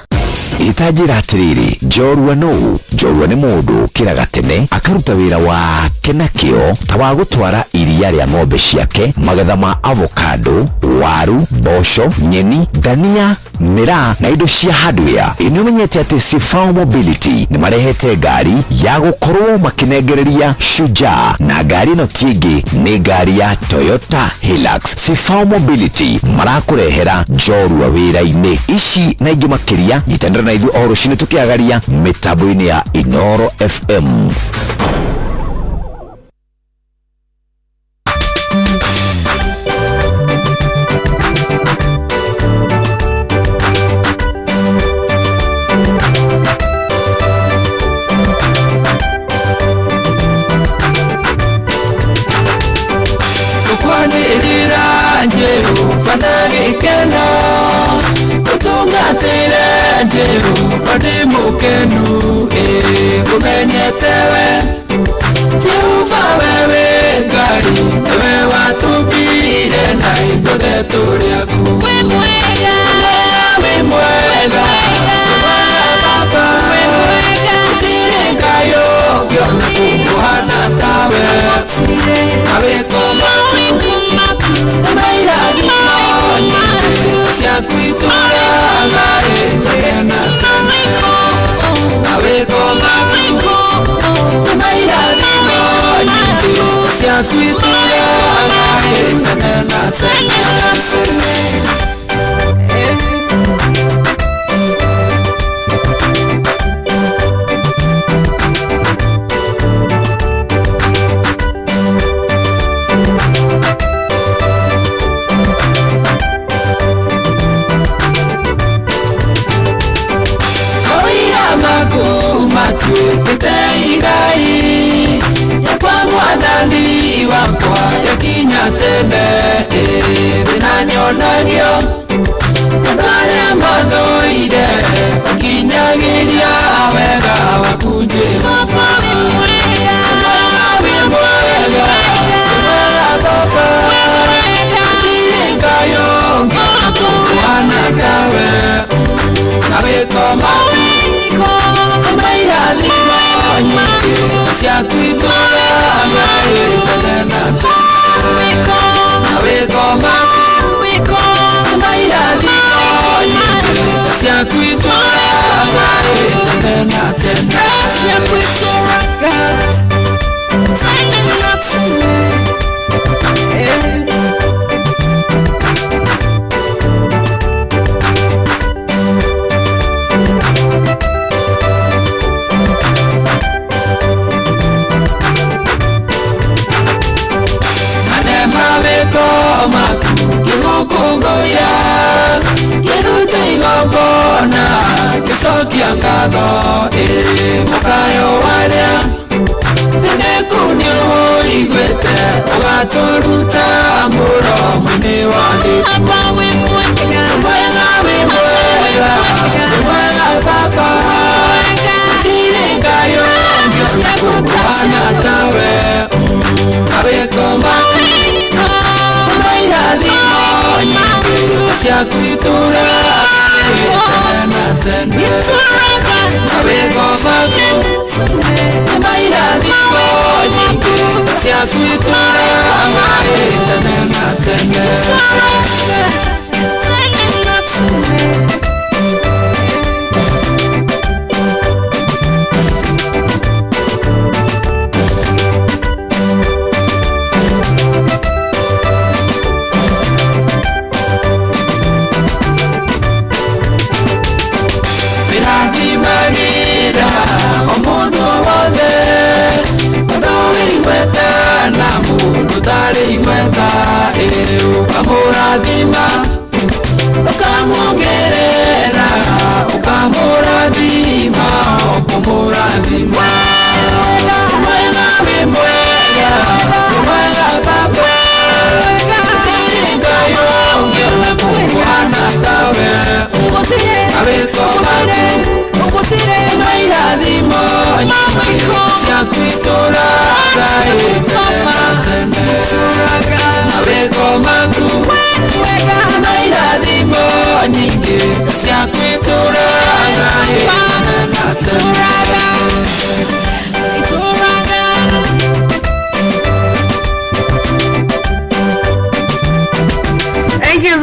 itajira atiriri Njorua no Njorua ni mundu kiraga tene akaruta wira wake nakio ta wa gutwara iria ria ng'ombe ciake, magetha ma avocado, waru, mboco, nyeni, dania, mira na indo cia hardware. Inumenyete ati Sifao Mobility ni marehete ngari ya gukorwo makinengereria Shujaa, na ngari no tiingi ni ngari ya Toyota Hilux. Sifao Mobility marakurehera Njorua wira-ini ici na ingi makiria. Nyitandira na ithu o rucini tukiagaria mitambo-ini ya Inoro FM. Cia kwitura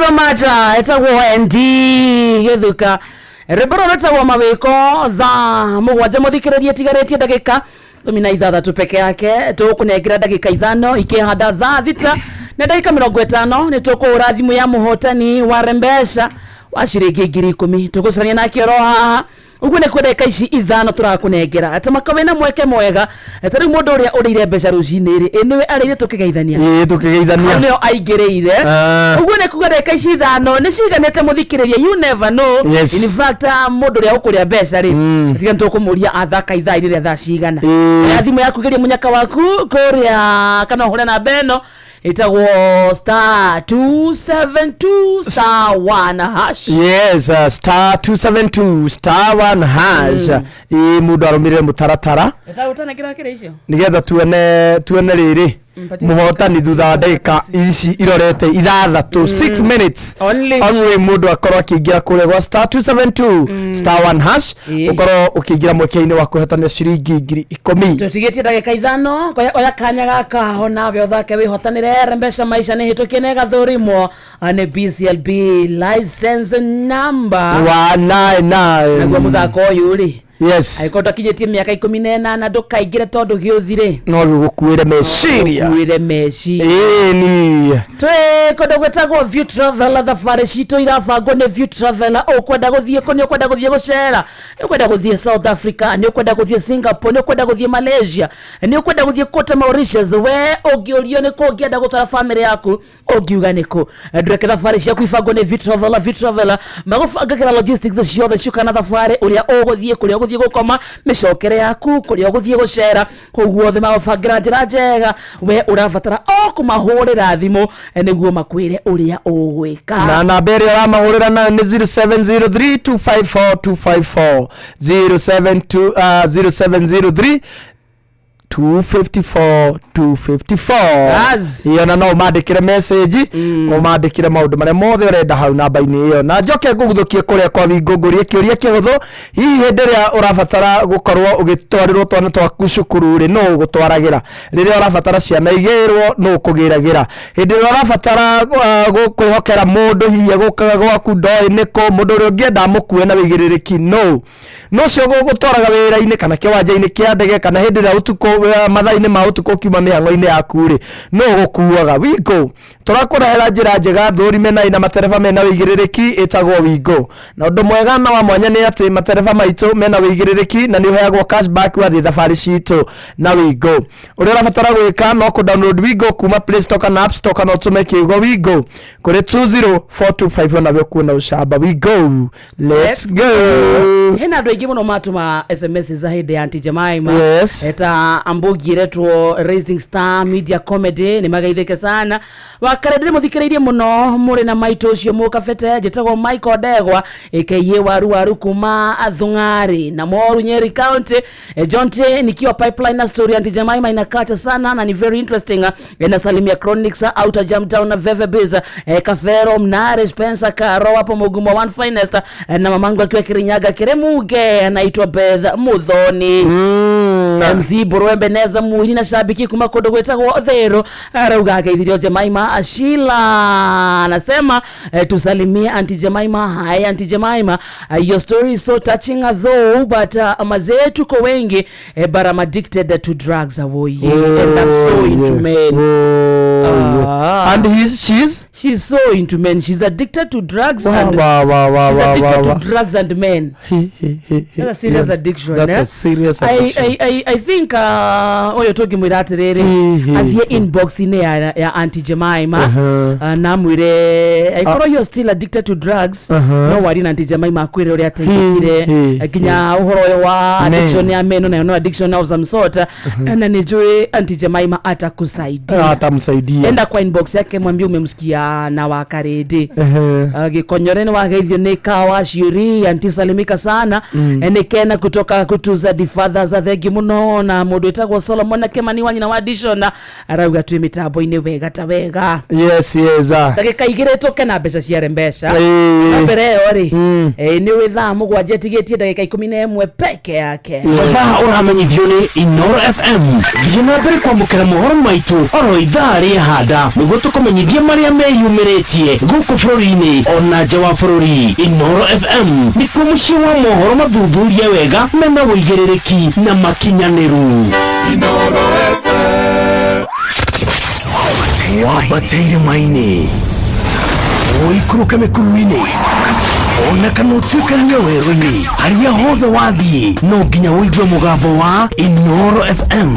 so much. Etagwo Endi Githuka. Reboro retagwo mawiko za mugwanja muthikiririe tigaretie ndagika 16 peke yake. Tukunengira ndagika 5 ikihanda thaa thita na ndagika 50 ni tukura thimu ya muhotani wa rembesha wa ciringi 10,000. Tugucania na kioro haha uguo ne kwenda kaici 5 turakunengera ati makawena mweke mwega atari mundu uria urire mbeca ruciniri niwe arire tukigeithania tukigeithania nio aingirire uguo ne kwenda kaici 5 ni ciganete muthikiriria you never know. In fact mundu uria ukuria mbeca ri atiga ntukumuria athaka ithaa ire thaa cigana ya thimu yaku geria munyaka waku kuria kana hore na beno itagwo star 272 star 1 hash. Yes, star 272 star 1 hash. Mundu arumirire mutaratara eta utanekira kire icio nigetha tuone riri muhotani thutha wa ndagika ici irorete 6 minutes only mundu akorwo akiingira kure gwa star 272 star 1 hash ukorwo ukiingira mweke-ini wa kuhotania ciringi 10,000. Tutigetie ndagika 5 oya kanya gaka hona be othake wihotanire rembesha maisha ni hitukie ne gathurimo ane BCLB license number 199 nagwo muthako uyu ri. Yes. Aikota kijetie miaka 18 ndukaingire tondu giuthire no gukuire meciria ni twe kondo gwetagwo View Traveler thabari cito irabango ne View Traveler ukwenda guthie kuni ukwenda guthie gucera ukwenda guthie South Africa ni ukwenda guthie Singapore ni ukwenda guthie Malaysia ni ukwenda guthie Cote Mauritius we ugiurio ni ko ngienda gutwara family yaku ugiuga niko ndreke thabari ciaku ibango ne View Traveler magubangagira logistics ciothe ciukana thabari uria uguthie kuria uguthie gukoma micokere yaku kuria uguthie gucera koguo the mabangira njira njega we urabatara kumahurira thimu niguo makwire uria ugwika na namba ĩrĩa ũramahũrĩra nayo nĩ 0703254254 0703 254 iyo na no mandikire message umandikire maundu maria mothe urenda hau namba-ini iyo na njoke nguguthukie kuria kwa Wingũngũrie kiuria kihuthu hihi hindi ria urabatara gukorwo ugitwarirwo twana twaku cukuru ri no gutwaragira riria urabatara ciana igirwo no kugiragira hindi ria urabatara kwihokera mundu hihi gukaga gwaku ndoi-ini ko mundu uri ungienda mukue na wigiririki no cio gutwaraga wira-ini kana kiwanja-ini kia ndege kana hindi ria utuko mathaini ma utuko kiuma mihango-ini yaku ri no gukuaga Wingo turakurehera njira njega thurime na matereba mena wigiririki itagwo Wingo na undu mwega na wa mwanya ni ati matereba maitu mena wigiririki na ni uheagwo cashback wa thabari citu na Wingo uria urabatara gwika no ku download Wingo kuma Play Store kana App Store kana utume kiugo Wingo kuri 20425 na byo kuna ushamba Wingo let's go. Hena andu aingi muno matuma SMS za hinde ya Aunty Jemima eta ambugiretwo Rising Star Media Comedy ni magaitheke sana wakarendire muthikiririe muno muri na maito ucio mukafete jetagwo Michael Degwa ekeye waru kuma Athungari na Moru Nyeri County Jonte nikiwa pipeline na story Aunty Jemima inakata sana na ni very interesting na Salimia Chronics Outer Jam Town na Veve Biz Kafero Mnare Spencer Karo hapo Mugumo One Finest na mamangu akiwa Kirinyaga Kiremuge anaitwa Beth Muthoni MC Burwembe Neza Muini na shabiki kuma kondo gwetagwo Thero arauga ageithirio Jemima Ashila anasema tusalimie Aunty Jemima. Hi Aunty Jemima, your story is so touching though but mazee tuko wengi but I'm addicted to drugs avoy and I'm so into men and she's so into men. She's addicted to drugs and she's addicted to drugs and men. That's a serious addiction. That's a serious addiction. I think oyo togi mwiratiriri athie inbox ine ya Aunty Jemima na mwire aikoro you're still addicted to drugs no worry Aunty Jemima akwire uri ateikire ginya uhoro wa addiction ya meno na no addiction of some sort na nijue Aunty Jemima atamsaidia enda kwa inbox yake mwambie umemsikia na wakarede gikonyoreni wageithio ni kawa shiri Aunty salimika sana nikena kutoka kutuza the fathers thank you muno na mundu etagwo Solomon Kemani wanyina wa addition arauga tu mitambo-ini wega ta wega yes ndagika igire toke na mbeca cia rembesha mbere ori ni witha mugwanje tigetie ndagika 11 peke yake Baba uramenyithio ni Inoro FM thina mbere kwamukira mohoro maitu oro idhaa ria handa niguo tukumenyithia maria meyumiretie guku bũrũri-inĩ ona nja wa bũrũri. Inooro FM nĩ kuo mũciĩ wa mohoro mathuthurie wega mena wũigĩrĩrĩki na makinyanĩru. Inooro FM wabateire maini ũikũrũke mĩkuru-inĩ ona kana ũtuĩkange werũ-inĩ harĩa hothe wathiĩ no nginya ũigue mũgambo wa Inooro FM.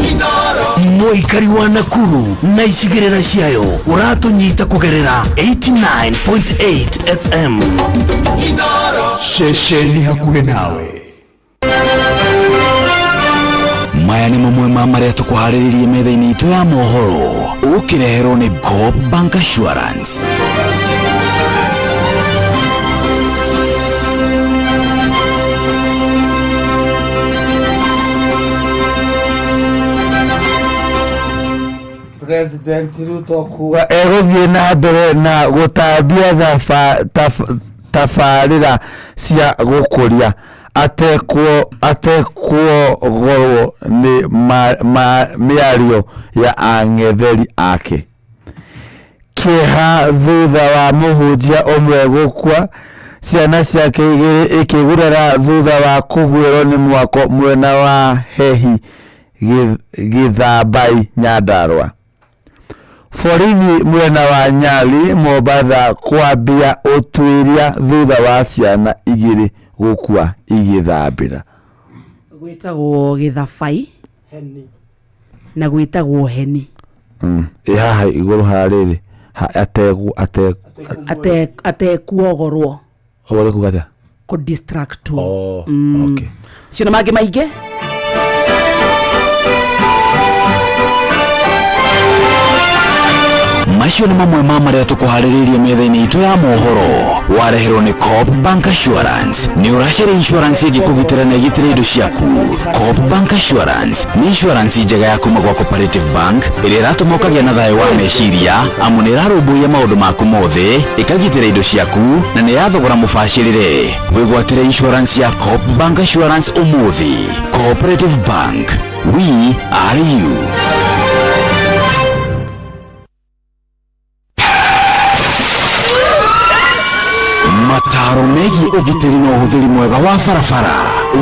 Mũikari wa Nakuru na icigĩrĩra ciayo ũratũnyita kũgerera 89.8 FM. Ceceni hakuhĩ nawe. Maya nĩ mamwe ma marĩa tũkũharĩrĩirie metha-inĩ itũ ya mohoro ũkĩreherwo nĩ Coop Bank Assurance. President Ruto kuwa egũthiĩ na mbere na gũtambia tabarĩra cia gũkũria atekuogorwo nĩ mĩario ya ang'etheri ake. Kĩeha thutha wa mũhunjia ũmwe gũkua, ciana ciake igĩrĩ ikĩgurara thutha wa kũgwĩrwo nĩ mwako mwena wa Hehi Gĩthambai Nyandarua. Borithi mwena wa Nyali Mombatha kwambia ũtuĩria thutha wa ciana igĩrĩ gũkua igĩthambĩra. Gwĩtagwo Gĩthabai na gwĩtagwo Heni. Haha igũrũ harĩrĩ atekuogorwo ũrĩ kugata ku distract. Okay. Ciona mangĩ maingĩ macio nĩ mamwe ma marĩa tũkũharĩrĩirie metha-inĩ itũ ya mohoro wareherwo nĩ Coop Bank Assurance. Nĩ ũracaria insurance ĩngĩkũgitĩra na ĩgitĩre indo ciaku. Coop Bank Assurance nĩ insurance njega ya kuma gwa Cooperative Bank ĩrĩa ĩratũma ũkagĩa na thayũ wa meciria amu nĩ ĩrarũmbũiya maũndũ maku mothe, ĩkagitĩra indo ciaku na nĩ ya thogora mũbacĩrĩre. Wĩgwatĩre insurance ya Coop Bank Assurance ũmũthĩ. Cooperative Bank, we are you. Mataro megiĩ ũgitĩri na ũhũthĩri mwega wa barabara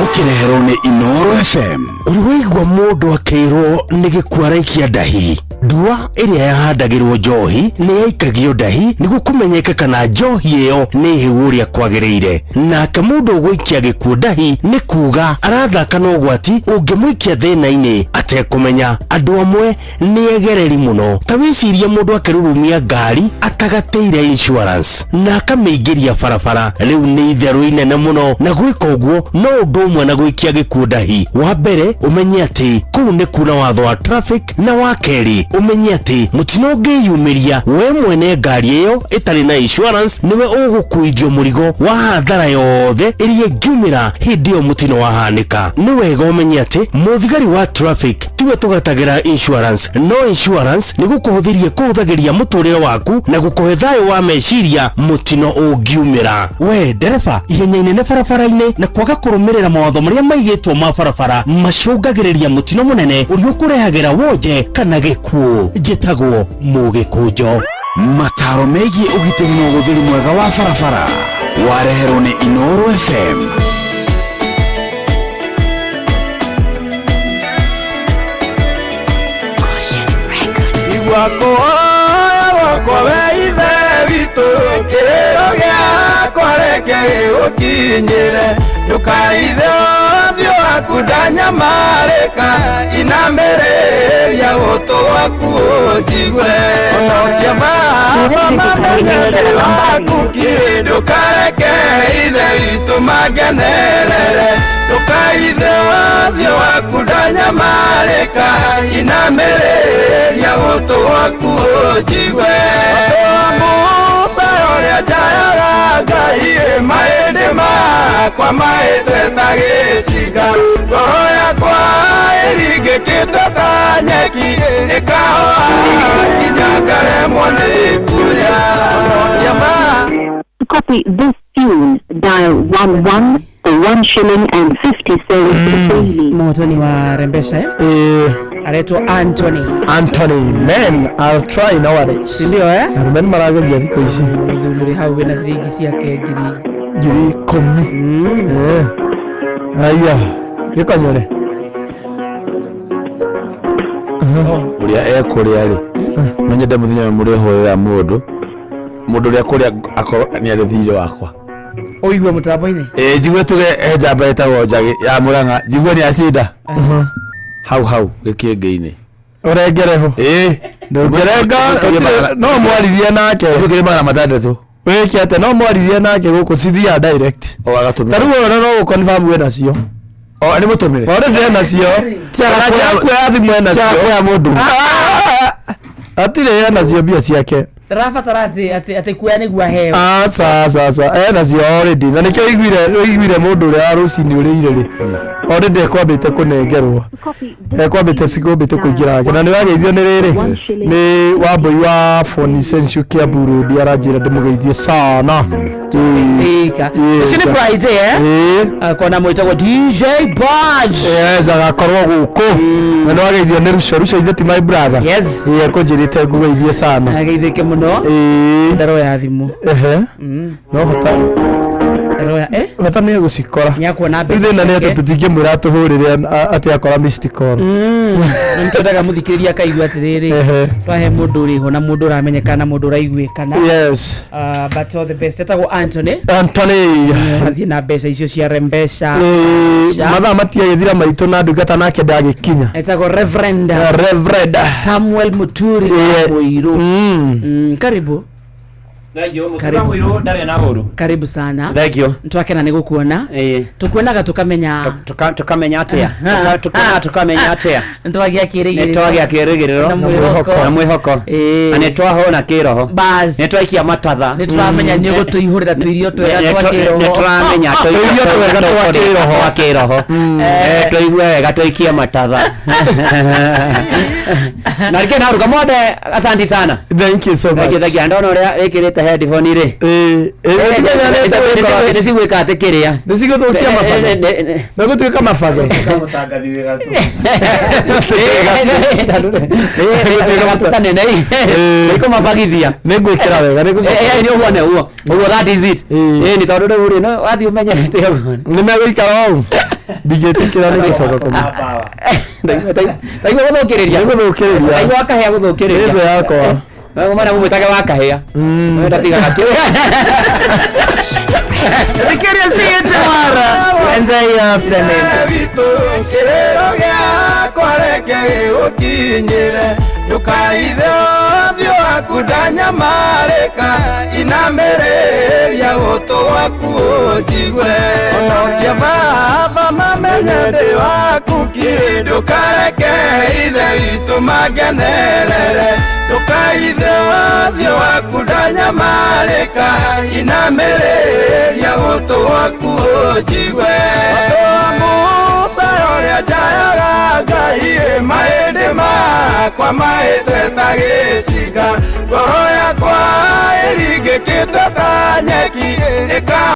ũkĩreherwo nĩ Inooro FM. Ũrĩwaigua mũndũ akĩrwo nĩ gĩkuũ araikia ndahi. Ndua ĩrĩa yahandagĩrwo njohi nĩ yaikagio ndahi nĩguo kũmenyeke kana njohi ĩyo nĩ hĩu ũrĩa kwagĩrĩire. Nake mũndũ ũgũikia gĩkuũ ndahi nĩ kuga arathaka na ũgwati ũngĩmũikia thĩna-inĩ atekũmenya. Andũ amwe nĩ egereri mũno, ta wĩcirie mũndũ akĩrurumia ngari atagatĩire insurance na akamĩingĩria barabara. Rĩu nĩ itherũ inene mũno na gwĩka ũguo no ũndũ ũmwe na gũikia gĩkuũ ndahi. Wa mbere ũmenye atĩ kũu nĩ kuna watho wa traffic, na wa kerĩ umenye atĩ mũtino ũngĩyumĩria we mwene ngari ĩyo ĩtarĩ na insurance nĩwe ũgũkuithio mũrigo wa hathara yothe ĩrĩa ĩngiumĩra hĩndĩ ĩyo mũtino wahanĩka. Nĩ wega ũmenye atĩ mũthigari wa traffic tiwe tũgatagĩra insurance, no insurance nĩ gũkũhũthĩria kũhũthagĩria mũtũrĩre waku na gũkũhe thayũ wa meciria mũtino ũngiumĩra. We ndereba, ihenya inene barabara-inĩ na kwaga kũrũmĩrĩra mawatho marĩa maigĩtwo ma barabara macũngagĩrĩria mũtino mũnene ũrĩa ũkũrehagĩra wonje kana gĩkuũ. Njĩtagwo Mũgĩkũnjo. Mataro megiĩ ũgitĩri na ũhũthĩri mwega wa barabara wareherwo nĩ Inooro FM. Igwakwa weithe witũ kĩrĩro gĩakwa reke gĩgũkinyĩre, ndũkaithe ũthiũ waku ndanyamarĩka, inamĩrĩria gũtũ gwaku ũnjigue. Onokĩama mamenye ndĩ waku kiri, ndũkareke ithe witũ mangenerere, ndũkaithe ũthiũ waku ndanyamarĩka, inamĩrĩria gũtũ gwaku ũnjigue. Musa ũrĩa njayaga Ngai mahĩndĩ makwa mahĩte ta gĩciga, ngoro yakwa ĩringĩkĩte ta nyeki, ĩkahoa nginya ngaremwo nĩ kuria. To copy this tune, dial 11 for 1 shilling and 50 cents daily. Motoni wa Rembesha aretwo Anthony. Man, I'll try nowadays. Ndio Men marageria thiko ici. Mzuri hau wena ciringi ciake ngiri 10. Aya, gikonyore. Uria ekuria ri. Nonyende muthenya muri horera mundu uria kuria akoro ni ari thiri wakwa. Oigwe mutambo-ini. Jigwe tuge njamba etagwo Njagi ya Murang'a. Jigwe ni acinda. Hau gikenge-ini. Urengereho. Ndugerenga no mwarithie nake. Tukiri mana matandatu. Wiki ate no mwarithie nake guku cithia direct. O agatumira. Taruo no confirm we nacio. O ni mutumire. O ri nacio. Tiaga kwa thimu nacio. Tiaga kwa mundu. Atire nacio bia ciake. Rafatara ati kuya ni gwa heo. Sasa nacio already. Na nikio igwire mundu uri arucini uri ireri. Already ekwambite kunengerwo. Ekwambite sikumbite kuingira yake. Na ni wageithio ni riri. Ni Wambui wa Phone Essential kia Burundi aranjira ndimugeithie sana. Ika. Ucio ni Friday akona mwitagwo DJ Baj. Agakorwo guku. Na ni wageithio ni Ruco itheti my brother. Yes. Ekunjirite ngugeithie sana. Ageithike muno. Ndaro ya thimu. No hota. Roya hota ni gucikora. Nyakuona mbeca. Ithina ni atutinge mwira tuhurire ati akora missed call. Nitwendaga muthikiriria kaigua atiriri. Twahe mundu uri ho na mundu uramenyekana mundu uraiguikana. Yes. But all the best. Etagwo Anthony. Athie na mbeca icio cia rembesha. Mathaa matiagithira maitũ na ndungata nake ndagikinya. Etagwo Reverend Samuel Muturi Muiru. Karibu. Karibu sana. Thank you. Twakena ni gukuona. Tukuonaga tukamenya atia. Tukamenya atia. Ntwagia kirigiriro na mwihoko. Na twahona kiroho. Bas. Netwaikia matatha. Nitwamenya ni gutuihurira twirio twega twakiroho. Netwamenya twirio twega twakiroho. Twaigua wega twaikia matatha. Na rikena ruga mode, asante sana. Thank you so much. Thank you. Ndona uria wikirite headphone ri. Nĩcigwĩka atĩ kĩrĩa nĩcigũthũkia mabaga nĩgũtuĩka mabaga mũtangathi wega tu nĩkũ mabagithia nĩngwĩkĩra wega nĩũguone ũguo that is it nĩ tondũ rĩu rĩ no wathiĩ ũmenyerete nĩmegũikara ũũ ndingĩtĩkĩra nĩgũcoka taigua gũthũkĩrĩria taigua wakahĩa gũthũkĩrĩria ĩndũ yakwa Mwana mumwitaga wakahia. Mwenda tiga kati. We can see you tomorrow. Enjoy your afternoon. Kirero gya kwareke ukinyire ndukaithe thio akudanya mareka inamereria gutu waku jigwe onokia baba mamenye ndi waku kiri ndukareke ithe witu magenerere ndukaithe thio akudanya mareka inamereria gutu waku jigwe Oria jayaga ngai mahĩndĩ makwa mahĩte ta gĩciga ngoro